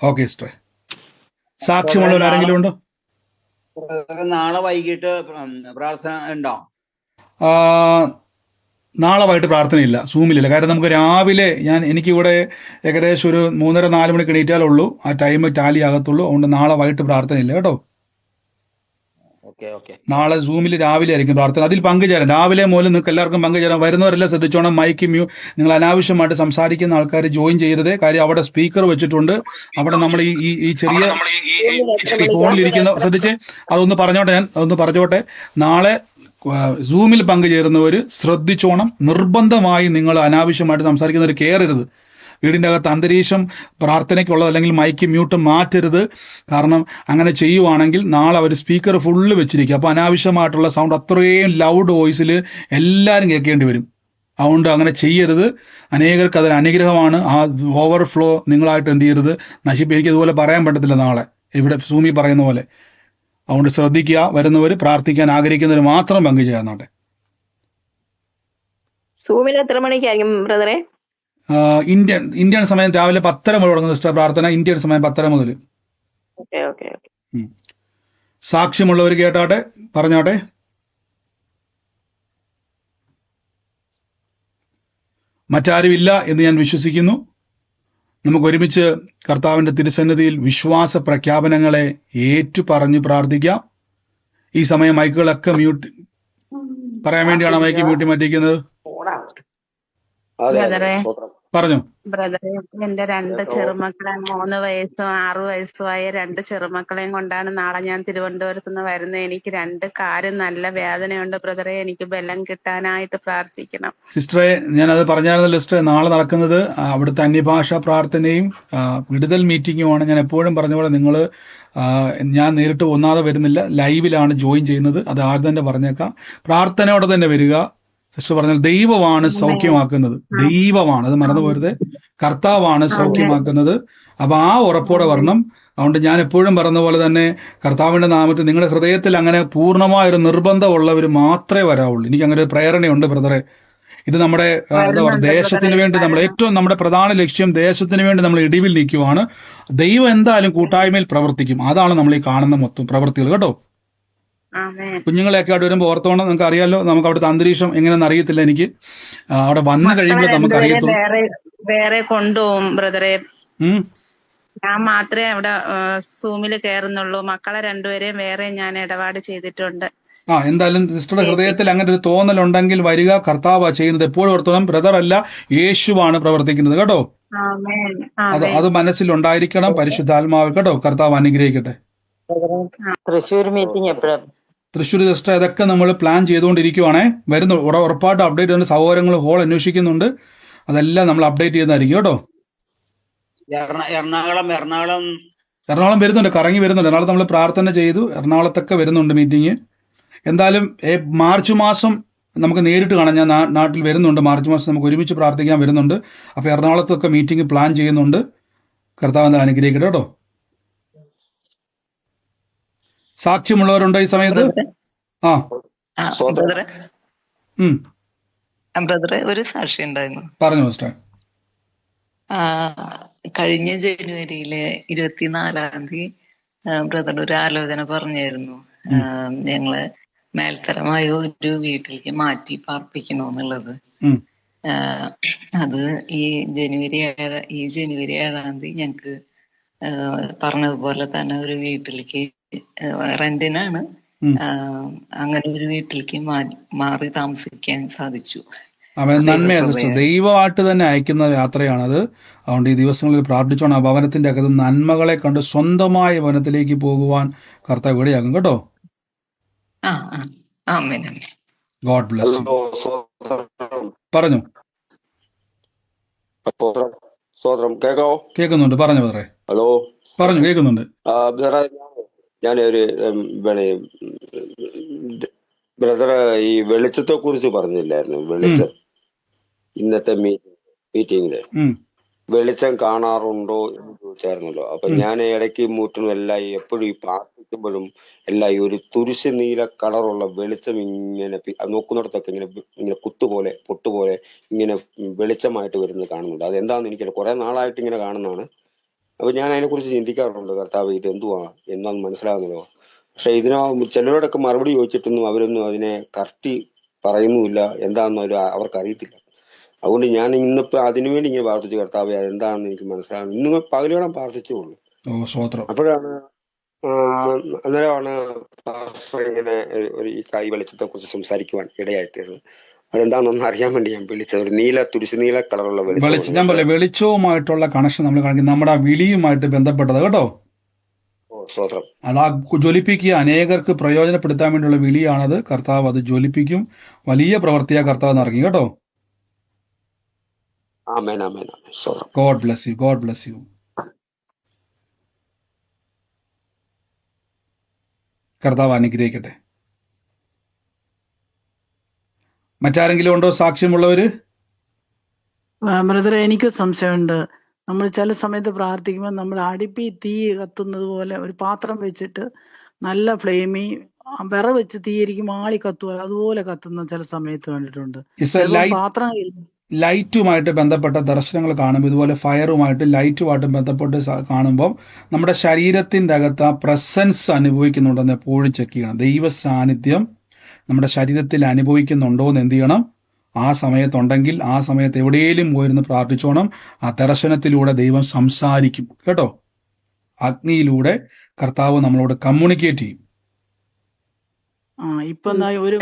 Okay sister. സാക്ഷ്യമുള്ളവർ ആരെങ്കിലും ഉണ്ടോ? നാളെ വൈകിട്ട് പ്രാർത്ഥന ഉണ്ടോ? നാളെ വൈകിട്ട് പ്രാർത്ഥനയില്ല, സൂമിലില്ല. കാരണം നമുക്ക് രാവിലെ എനിക്കിവിടെ ഏകദേശം ഒരു 3:30-4 മണിക്ക് എണീറ്റാലുള്ളൂ ആ ടൈം ടാലി ആകത്തുള്ളൂ. അതുകൊണ്ട് നാളെ വൈകിട്ട് പ്രാർത്ഥനയില്ല കേട്ടോ. നാളെ സൂമിൽ രാവിലെ ആയിരിക്കും പ്രാർത്ഥന. അതിൽ പങ്കുചേരാൻ രാവിലെ മുതൽ നിങ്ങൾക്ക് എല്ലാവർക്കും പങ്കുചേരാൻ. വരുന്നവരെല്ലാം ശ്രദ്ധിച്ചോണം. മൈക്ക് നിങ്ങൾ അനാവശ്യമായിട്ട് സംസാരിക്കുന്ന ആൾക്കാർ ജോയിൻ ചെയ്യരുത്. കാര്യം അവിടെ സ്പീക്കർ വെച്ചിട്ടുണ്ട്. അവിടെ നമ്മൾ ഈ ചെറിയ ഫോണിലിരിക്കുന്ന ശ്രദ്ധിച്ച് അതൊന്ന് പറഞ്ഞോട്ടെ. നാളെ സൂമിൽ പങ്കുചേരുന്നവർ ശ്രദ്ധിച്ചോണം. നിർബന്ധമായി നിങ്ങൾ അനാവശ്യമായിട്ട് സംസാരിക്കുന്നവർ കയറരുത്. വീടിൻ്റെ അകത്ത് അന്തരീക്ഷം പ്രാർത്ഥനയ്ക്കുള്ളത് അല്ലെങ്കിൽ മൈക്ക് മ്യൂട്ട് മാറ്റരുത്. കാരണം അങ്ങനെ ചെയ്യുവാണെങ്കിൽ നാളെ അവർ സ്പീക്കർ ഫുള്ള് വെച്ചിരിക്കും. അപ്പോൾ അനാവശ്യമായിട്ടുള്ള സൗണ്ട് അത്രയും ലൗഡ് വോയിസിൽ എല്ലാവരും കേൾക്കേണ്ടി വരും. അതുകൊണ്ട് അങ്ങനെ ചെയ്യരുത്. അനേകർക്ക് അതൊരു അനുഗ്രഹമാണ്. ആ ഓവർഫ്ലോ നിങ്ങളായിട്ട് എന്ത് ചെയ്യരുത്, നശിപ്പിക്കുക. ഇതുപോലെ പറയാൻ പറ്റത്തില്ല നാളെ ഇവിടെ സൂമി പറയുന്ന പോലെ. അതുകൊണ്ട് ശ്രദ്ധിക്കുക. വരുന്നവർ പ്രാർത്ഥിക്കാൻ ആഗ്രഹിക്കുന്നവർ മാത്രം പങ്കുചേർന്നോട്ടെ. സൂമിൽ എത്ര മണിക്കായിരിക്കും ബ്രദറെ? ഇന്ത്യൻ സമയം രാവിലെ 10:30 മുതൽ തുടങ്ങുന്ന സിസ്റ്റർ പ്രാർത്ഥന. ഇന്ത്യൻ സമയം 10:30 മുതൽ. സാക്ഷ്യമുള്ളവർ കേട്ടാട്ടെ, പറഞ്ഞോട്ടെ. മറ്റാരുമില്ല എന്ന് ഞാൻ വിശ്വസിക്കുന്നു. നമുക്ക് ഒരുമിച്ച് കർത്താവിന്റെ തിരുസന്നിധിയിൽ വിശ്വാസ പ്രഖ്യാപനങ്ങളെ ഏറ്റുപറഞ്ഞ് പ്രാർത്ഥിക്കാം. ഈ സമയം മൈക്കുകളൊക്കെ മ്യൂട്ട് പറയാൻ വേണ്ടിയാണ് മൈക്ക് മ്യൂട്ടി മാറ്റിയിരിക്കുന്നത്. പറഞ്ഞു. ബ്രദറെ, എന്റെ 2 ചെറുമക്കളെ 3 വയസ്സും 6 വയസ്സുമായ 2 ചെറുമക്കളെയും കൊണ്ടാണ് നാളെ ഞാൻ തിരുവനന്തപുരത്ത് നിന്ന് വരുന്നത്. എനിക്ക് 2 കാലും നല്ല വേദനയുണ്ട് ബ്രദറെ. എനിക്ക് ബലം കിട്ടാനായിട്ട് പ്രാർത്ഥിക്കണം. സിസ്റ്ററെ, ഞാനത് പറഞ്ഞായിരുന്നല്ലോ സിസ്റ്ററെ. നാളെ നടക്കുന്നത് അവിടുത്തെ അന്യഭാഷാ പ്രാർത്ഥനയും വിടുതൽ മീറ്റിങ്ങുമാണ്. ഞാൻ എപ്പോഴും പറഞ്ഞ പോലെ നിങ്ങൾ ഞാൻ നേരിട്ട് ഒന്നാതെ വരുന്നില്ല, ലൈവിലാണ് ജോയിൻ ചെയ്യുന്നത്. അത് ആദ്യം തന്നെ പറഞ്ഞേക്കാം. പ്രാർത്ഥനയോടെ തന്നെ വരിക. സിസ്റ്റർ പറഞ്ഞാൽ ദൈവമാണ് സൗഖ്യമാക്കുന്നത്. ദൈവമാണ്, അത് മറന്നു പോരുത്. കർത്താവാണ് സൗഖ്യമാക്കുന്നത്. അപ്പൊ ആ ഉറപ്പോടെ വരണം. അതുകൊണ്ട് ഞാൻ എപ്പോഴും പറഞ്ഞ പോലെ തന്നെ കർത്താവിന്റെ നാമത്തിൽ നിങ്ങളുടെ ഹൃദയത്തിൽ അങ്ങനെ പൂർണ്ണമായൊരു നിർബന്ധമുള്ളവർ മാത്രമേ വരാവുള്ളൂ. എനിക്ക് അങ്ങനെ ഒരു പ്രേരണയുണ്ട് ബ്രദറെ. ഇത് നമ്മുടെ എന്താ പറയുക, ദേശത്തിന് വേണ്ടി നമ്മൾ ഏറ്റവും നമ്മുടെ പ്രധാന ലക്ഷ്യം ദേശത്തിന് വേണ്ടി നമ്മൾ ഇടിവിൽ നിൽക്കുവാണ്. ദൈവം എന്തായാലും കൂട്ടായ്മയിൽ പ്രവർത്തിക്കും. അതാണ് നമ്മൾ ഈ കാണുന്ന മൊത്തം പ്രവൃത്തികൾ കേട്ടോ. ആമേൻ. കുഞ്ഞുങ്ങളെയൊക്കെ അവിടെ വരുമ്പോൾ ഓർത്തോണം. നിങ്ങൾക്ക് അറിയാലോ, നമുക്ക് അവിടുത്തെ അന്തരീക്ഷം എങ്ങനെയാണെന്ന് അറിയത്തില്ല എനിക്ക്. അവിടെ വന്നു മക്കളെ കഴിയുമ്പോൾ നമുക്ക് രണ്ടുപേരെ അറിയത്തുള്ളൂ. വേറെ വേറെ കൊണ്ടുപോകും ബ്രദറെ. ഉം. ഞാൻ മാത്രമേ അവിടെ സൂമിൽ കയറുന്നുള്ളൂ. മക്കളെ രണ്ടുപേരെയും വേറെ ഞാൻ ഇടപാട് ചെയ്തിട്ടുണ്ട്. എന്തായാലും സിസ്റ്ററുടെ ഹൃദയത്തിൽ അങ്ങനെ ഒരു തോന്നലുണ്ടെങ്കിൽ വരിക. കർത്താവ് ചെയ്യുന്നത് എപ്പോഴും ഓർത്തോണം. ബ്രദർ അല്ല, യേശുവാണ് പ്രവർത്തിക്കുന്നത് കേട്ടോ. ആമേൻ. അത് ആമേൻ. അത് മനസ്സിലുണ്ടായിരിക്കണം. പരിശുദ്ധാത്മാവ് കേട്ടോ. കർത്താവ് അനുഗ്രഹിക്കട്ടെ. തൃശ്ശൂർ മീറ്റിംഗ് എപ്പോഴാ? തൃശ്ശൂർ സിസ്റ്റർ ഇതൊക്കെ നമ്മൾ പ്ലാൻ ചെയ്തുകൊണ്ടിരിക്കുവാണേ. വരുന്നു, ഉറപ്പായിട്ട് അപ്ഡേറ്റ് ചെയ്യുന്ന സഹോദരങ്ങൾ ഹോൾ അന്വേഷിക്കുന്നുണ്ട്. അതെല്ലാം നമ്മൾ അപ്ഡേറ്റ് ചെയ്യുന്നതായിരിക്കും കേട്ടോ. എറണാകുളം വരുന്നുണ്ട്, കറങ്ങി വരുന്നുണ്ട്. എറണാകുളത്ത് നമ്മൾ പ്രാർത്ഥന ചെയ്തു. എറണാകുളത്തൊക്കെ വരുന്നുണ്ട് മീറ്റിംഗ്. എന്തായാലും മാർച്ച് മാസം നമുക്ക് നേരിട്ട് കാണാം. ഞാൻ നാട്ടിൽ വരുന്നുണ്ട്. മാർച്ച് മാസം നമുക്ക് ഒരുമിച്ച് പ്രാർത്ഥിക്കാൻ വരുന്നുണ്ട്. അപ്പൊ എറണാകുളത്തൊക്കെ മീറ്റിംഗ് പ്ലാൻ ചെയ്യുന്നുണ്ട്. കർത്താവ് എന്തായാലും അനുഗ്രഹിക്കട്ടെ കേട്ടോ. സാക്ഷ്യമുള്ളവരുണ്ടോ ഈ സമയത്ത്? ബ്രദറെ, ഒരു സാക്ഷി ഉണ്ടായിരുന്നു. പറഞ്ഞു സിസ്റ്റർ. കഴിഞ്ഞ ജനുവരിയിലെ 24-ാം തീയതി ബ്രദർ ഒരു ആലോചന പറഞ്ഞായിരുന്നു. ഞങ്ങള് മേൽത്തരമായ ഒരു വീട്ടിലേക്ക് മാറ്റി പാർപ്പിക്കണോന്നുള്ളത്. അത് ഈ ജനുവരി 7-ാം തീയതി ഞങ്ങക്ക് പറഞ്ഞതുപോലെ തന്നെ ഒരു വീട്ടിലേക്ക് റെന്റിനാണ്, അങ്ങനെ ഒരു വീട്ടിലേക്ക് മാറി താമസിക്കാൻ സാധിച്ചു. നന്മയാണ്. ദൈവമായിട്ട് തന്നെ അയക്കുന്ന യാത്രയാണത്. അതുകൊണ്ട് ഈ ദിവസങ്ങളിൽ പ്രാർത്ഥിച്ചോണം. ആ ഭവനത്തിന്റെ അകത്ത് നന്മകളെ കണ്ട് സ്വന്തമായ ഭവനത്തിലേക്ക് പോകുവാൻ കർത്താവ് ഇടയാകും കേട്ടോ. God bless you. പറഞ്ഞു. കേൾക്കുന്നുണ്ട്, പറഞ്ഞു ബ്രദറെ. ഹലോ, പറഞ്ഞു, കേൾക്കുന്നുണ്ട്. ഞാനൊരു ബ്രദറെ ഈ വെളിച്ചത്തെ കുറിച്ച് പറഞ്ഞില്ലായിരുന്നു. വെളിച്ചം ഇന്നത്തെ മീറ്റിംഗില് വെളിച്ചം കാണാറുണ്ടോ എന്ന് ചോദിച്ചായിരുന്നല്ലോ. അപ്പൊ ഞാൻ ഇടയ്ക്ക് മൂട്ടിനും എല്ലാം എപ്പോഴും ഈ പ്രാർത്ഥിക്കുമ്പോഴും എല്ലാം ഈ ഒരു തുരിശ് നീല കളറുള്ള വെളിച്ചം ഇങ്ങനെ നോക്കുന്നിടത്തൊക്കെ ഇങ്ങനെ കുത്തുപോലെ പൊട്ടുപോലെ ഇങ്ങനെ വെളിച്ചമായിട്ട് വരുന്നത് കാണുന്നുണ്ട്. അതെന്താന്ന് എനിക്കറിയാം, കുറെ നാളായിട്ട് ഇങ്ങനെ കാണുന്നതാണ്. അപ്പൊ ഞാൻ അതിനെക്കുറിച്ച് ചിന്തിക്കാറുണ്ട്. കർത്താവ് ഇത് എന്താന്ന് മനസ്സിലാകുന്നല്ലോ. പക്ഷെ ചിലരോടൊക്കെ മറുപടി ചോദിച്ചിട്ടൊന്നും അവരൊന്നും അതിനെ കറക്റ്റ് പറയുന്നുമില്ല. എന്താണെന്ന് അവർക്ക് അറിയത്തില്ല. അതുകൊണ്ട് ഞാൻ ഇന്നിപ്പോ അതിനുവേണ്ടി ഇങ്ങനെ പ്രാർത്ഥിച്ചു, കർത്താവ് അതെന്താണെന്ന് എനിക്ക് മനസ്സിലാകുന്നു. ഇന്ന് പകലോളം പ്രാർത്ഥിച്ചുള്ളൂ. അപ്പോഴാണ് അന്നേരമാണ് ഇങ്ങനെ ഈ കൈ വെളിച്ചത്തെ കുറിച്ച് സംസാരിക്കുവാൻ ഇടയായിത്തീർന്നത്. അതെന്താണെന്ന് അറിയാൻ വേണ്ടി ഞാൻ വിളിച്ചത്. ഒരു തുരിശ് നീല കളറുള്ള വെളിച്ചം. ഞാൻ പറയാം, വെളിച്ചവുമായിട്ടുള്ള കണക്ഷൻ നമ്മൾ കാണിക്കും. നമ്മുടെ ആ വിളിയുമായിട്ട് ബന്ധപ്പെട്ടത് കേട്ടോ. അതാ ജ്വലിപ്പിക്കുക, അനേകർക്ക് പ്രയോജനപ്പെടുത്താൻ വേണ്ടിയുള്ള വിളിയാണത്. കർത്താവ് അത് ജ്വലിപ്പിക്കും. വലിയ പ്രവൃത്തിയാ കർത്താവ് നടക്കി കേട്ടോ. God bless you. God bless you. കർത്താവ് അനുഗ്രഹിക്കട്ടെ. മറ്റാരെങ്കിലും ഉണ്ടോ സാക്ഷ്യമുള്ളവര്? ബ്രദറെ, എനിക്ക് സംശയമുണ്ട്. നമ്മൾ ചില സമയത്ത് പ്രാർത്ഥിക്കുമ്പോൾ നമ്മൾ അടുപ്പി തീ കത്തുന്നത് പോലെ ഒരു പാത്രം വെച്ചിട്ട് നല്ല ഫ്ലെയിമി വിറ വെച്ച് തീയിരിക്കും ആളി കത്തുപോലെ അതുപോലെ കത്തുന്ന ചില സമയത്ത് കണ്ടിട്ടുണ്ട്. പാത്രം ലൈറ്റുമായിട്ട് ബന്ധപ്പെട്ട ദർശനങ്ങൾ കാണുമ്പോൾ, ഇതുപോലെ ഫയറുമായിട്ട് ലൈറ്റുമായിട്ട് ബന്ധപ്പെട്ട് കാണുമ്പോൾ നമ്മുടെ ശരീരത്തിന്റെ അകത്ത് ആ പ്രസൻസ് അനുഭവിക്കുന്നുണ്ടെന്ന് എപ്പോഴും ചെക്ക് ചെയ്യണം. ദൈവ സാന്നിധ്യം നമ്മുടെ ശരീരത്തിൽ അനുഭവിക്കുന്നുണ്ടോ എന്ന് എന്ത് ചെയ്യണം? ആ സമയത്തുണ്ടെങ്കിൽ ആ സമയത്ത് എവിടെയെങ്കിലും പോയിരുന്ന് പ്രാർത്ഥിച്ചോണം. ആ ദർശനത്തിലൂടെ ദൈവം സംസാരിക്കും കേട്ടോ. അഗ്നിയിലൂടെ കർത്താവ് നമ്മളോട് കമ്മ്യൂണിക്കേറ്റ് ചെയ്യും. ഇപ്പൊ ഒരു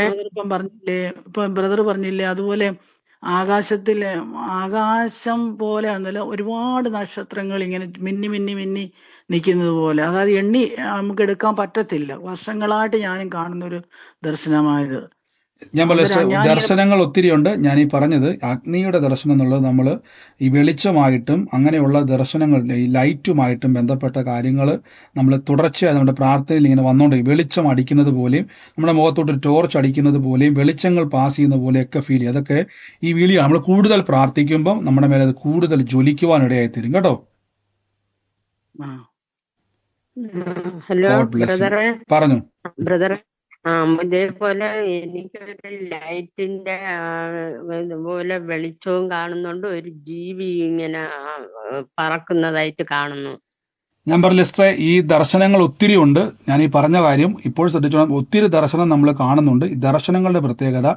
ബ്രദർ പറഞ്ഞില്ലേ അതുപോലെ ആകാശം പോലെ ആണല്ലോ ഒരുപാട് നക്ഷത്രങ്ങൾ ഇങ്ങനെ മിന്നി മിന്നി മിന്നി നിൽക്കുന്നത് പോലെ. അതായത് എണ്ണി നമുക്ക് എടുക്കാൻ പറ്റത്തില്ല. വർഷങ്ങളായിട്ട് ഞാനും കാണുന്ന ഒരു ദർശനമായത്. ഞാൻ ദർശനങ്ങൾ ഒത്തിരി ഉണ്ട്. ഞാൻ ഈ പറഞ്ഞത് അഗ്നിയുടെ ദർശനം എന്നുള്ളത് നമ്മൾ ഈ വെളിച്ചമായിട്ടും അങ്ങനെയുള്ള ദർശനങ്ങൾ ഈ ലൈറ്റുമായിട്ടും ബന്ധപ്പെട്ട കാര്യങ്ങൾ നമ്മൾ തുടർച്ചയായി നമ്മുടെ പ്രാർത്ഥനയിൽ ഇങ്ങനെ വന്നുകൊണ്ട് വെളിച്ചം അടിക്കുന്നത് പോലെയും നമ്മുടെ മുഖത്തോട്ട് ടോർച്ച് അടിക്കുന്നത് പോലെയും വെളിച്ചങ്ങൾ പാസ് ചെയ്യുന്ന പോലെയൊക്കെ ഫീൽ ചെയ്യും. അതൊക്കെ ഈ വീഡിയോ നമ്മൾ കൂടുതൽ പ്രാർത്ഥിക്കുമ്പോൾ നമ്മുടെ മേലെ അത് കൂടുതൽ ജ്വലിക്കുവാനിടയായിത്തീരും കേട്ടോ. ഹലോ ബ്രദറെ. പറഞ്ഞു ബ്രദറെ, ഇതേപോലെ എനിക്കൊരു ലൈറ്റിന്റെ ഇതുപോലെ വെളിച്ചവും കാണുന്നുണ്ട്. ഒരു ജീവി ഇങ്ങനെ പറക്കുന്നതായിട്ട് കാണുന്നു. ഞാൻ പറഞ്ഞ ലിസ്റ്ററെ, ഈ ദർശനങ്ങൾ ഒത്തിരി ഉണ്ട്. ഞാൻ ഈ പറഞ്ഞ കാര്യം ഇപ്പോൾ ശ്രദ്ധിച്ചോളാം. ഒത്തിരി ദർശനം നമ്മൾ കാണുന്നുണ്ട്. ഈ ദർശനങ്ങളുടെ പ്രത്യേകത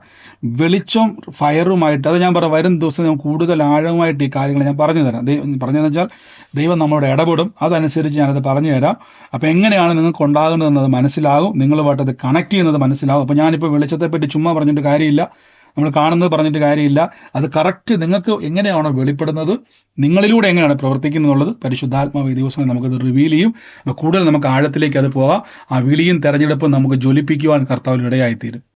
വെളിച്ചം ഫയറുമായിട്ട്, അത് ഞാൻ പറയാം, വരും ദിവസം ഞാൻ കൂടുതൽ ആഴമായിട്ട് ഈ കാര്യങ്ങൾ ഞാൻ പറഞ്ഞു തരാം. പറഞ്ഞതെന്ന് വെച്ചാൽ ദൈവം നമ്മളോട് ഇടപെടും, അതനുസരിച്ച് ഞാനത് പറഞ്ഞു തരാം. അപ്പം എങ്ങനെയാണ് നിങ്ങൾക്ക് ഉണ്ടാകുന്നതെന്നത് മനസ്സിലാകും, നിങ്ങളുമായിട്ട് അത് കണക്ട് ചെയ്യുന്നത് മനസ്സിലാകും. അപ്പം ഞാനിപ്പോൾ വെളിച്ചത്തെ പറ്റി ചുമ്മാ പറഞ്ഞിട്ട് കാര്യമില്ല, നമ്മൾ കാണുന്നത് പറഞ്ഞിട്ട് കാര്യമില്ല. അത് കറക്റ്റ് നിങ്ങൾക്ക് എങ്ങനെയാണോ വെളിപ്പെടുന്നത്, നിങ്ങളിലൂടെ എങ്ങനെയാണ് പ്രവർത്തിക്കുന്നത് എന്നുള്ളത് പരിശുദ്ധാത്മാവ് ഈ ദിവസങ്ങളിൽ നമുക്കത് റിവീൽ ചെയ്യും. അപ്പോൾ കൂടുതൽ നമുക്ക് ആഴത്തിലേക്ക് അത് പോകാം. ആ വിളിയും തെരഞ്ഞെടുപ്പും നമുക്ക് ജ്വലിപ്പിക്കുവാൻ കർത്താവിൽ ഇടയായിത്തീരും.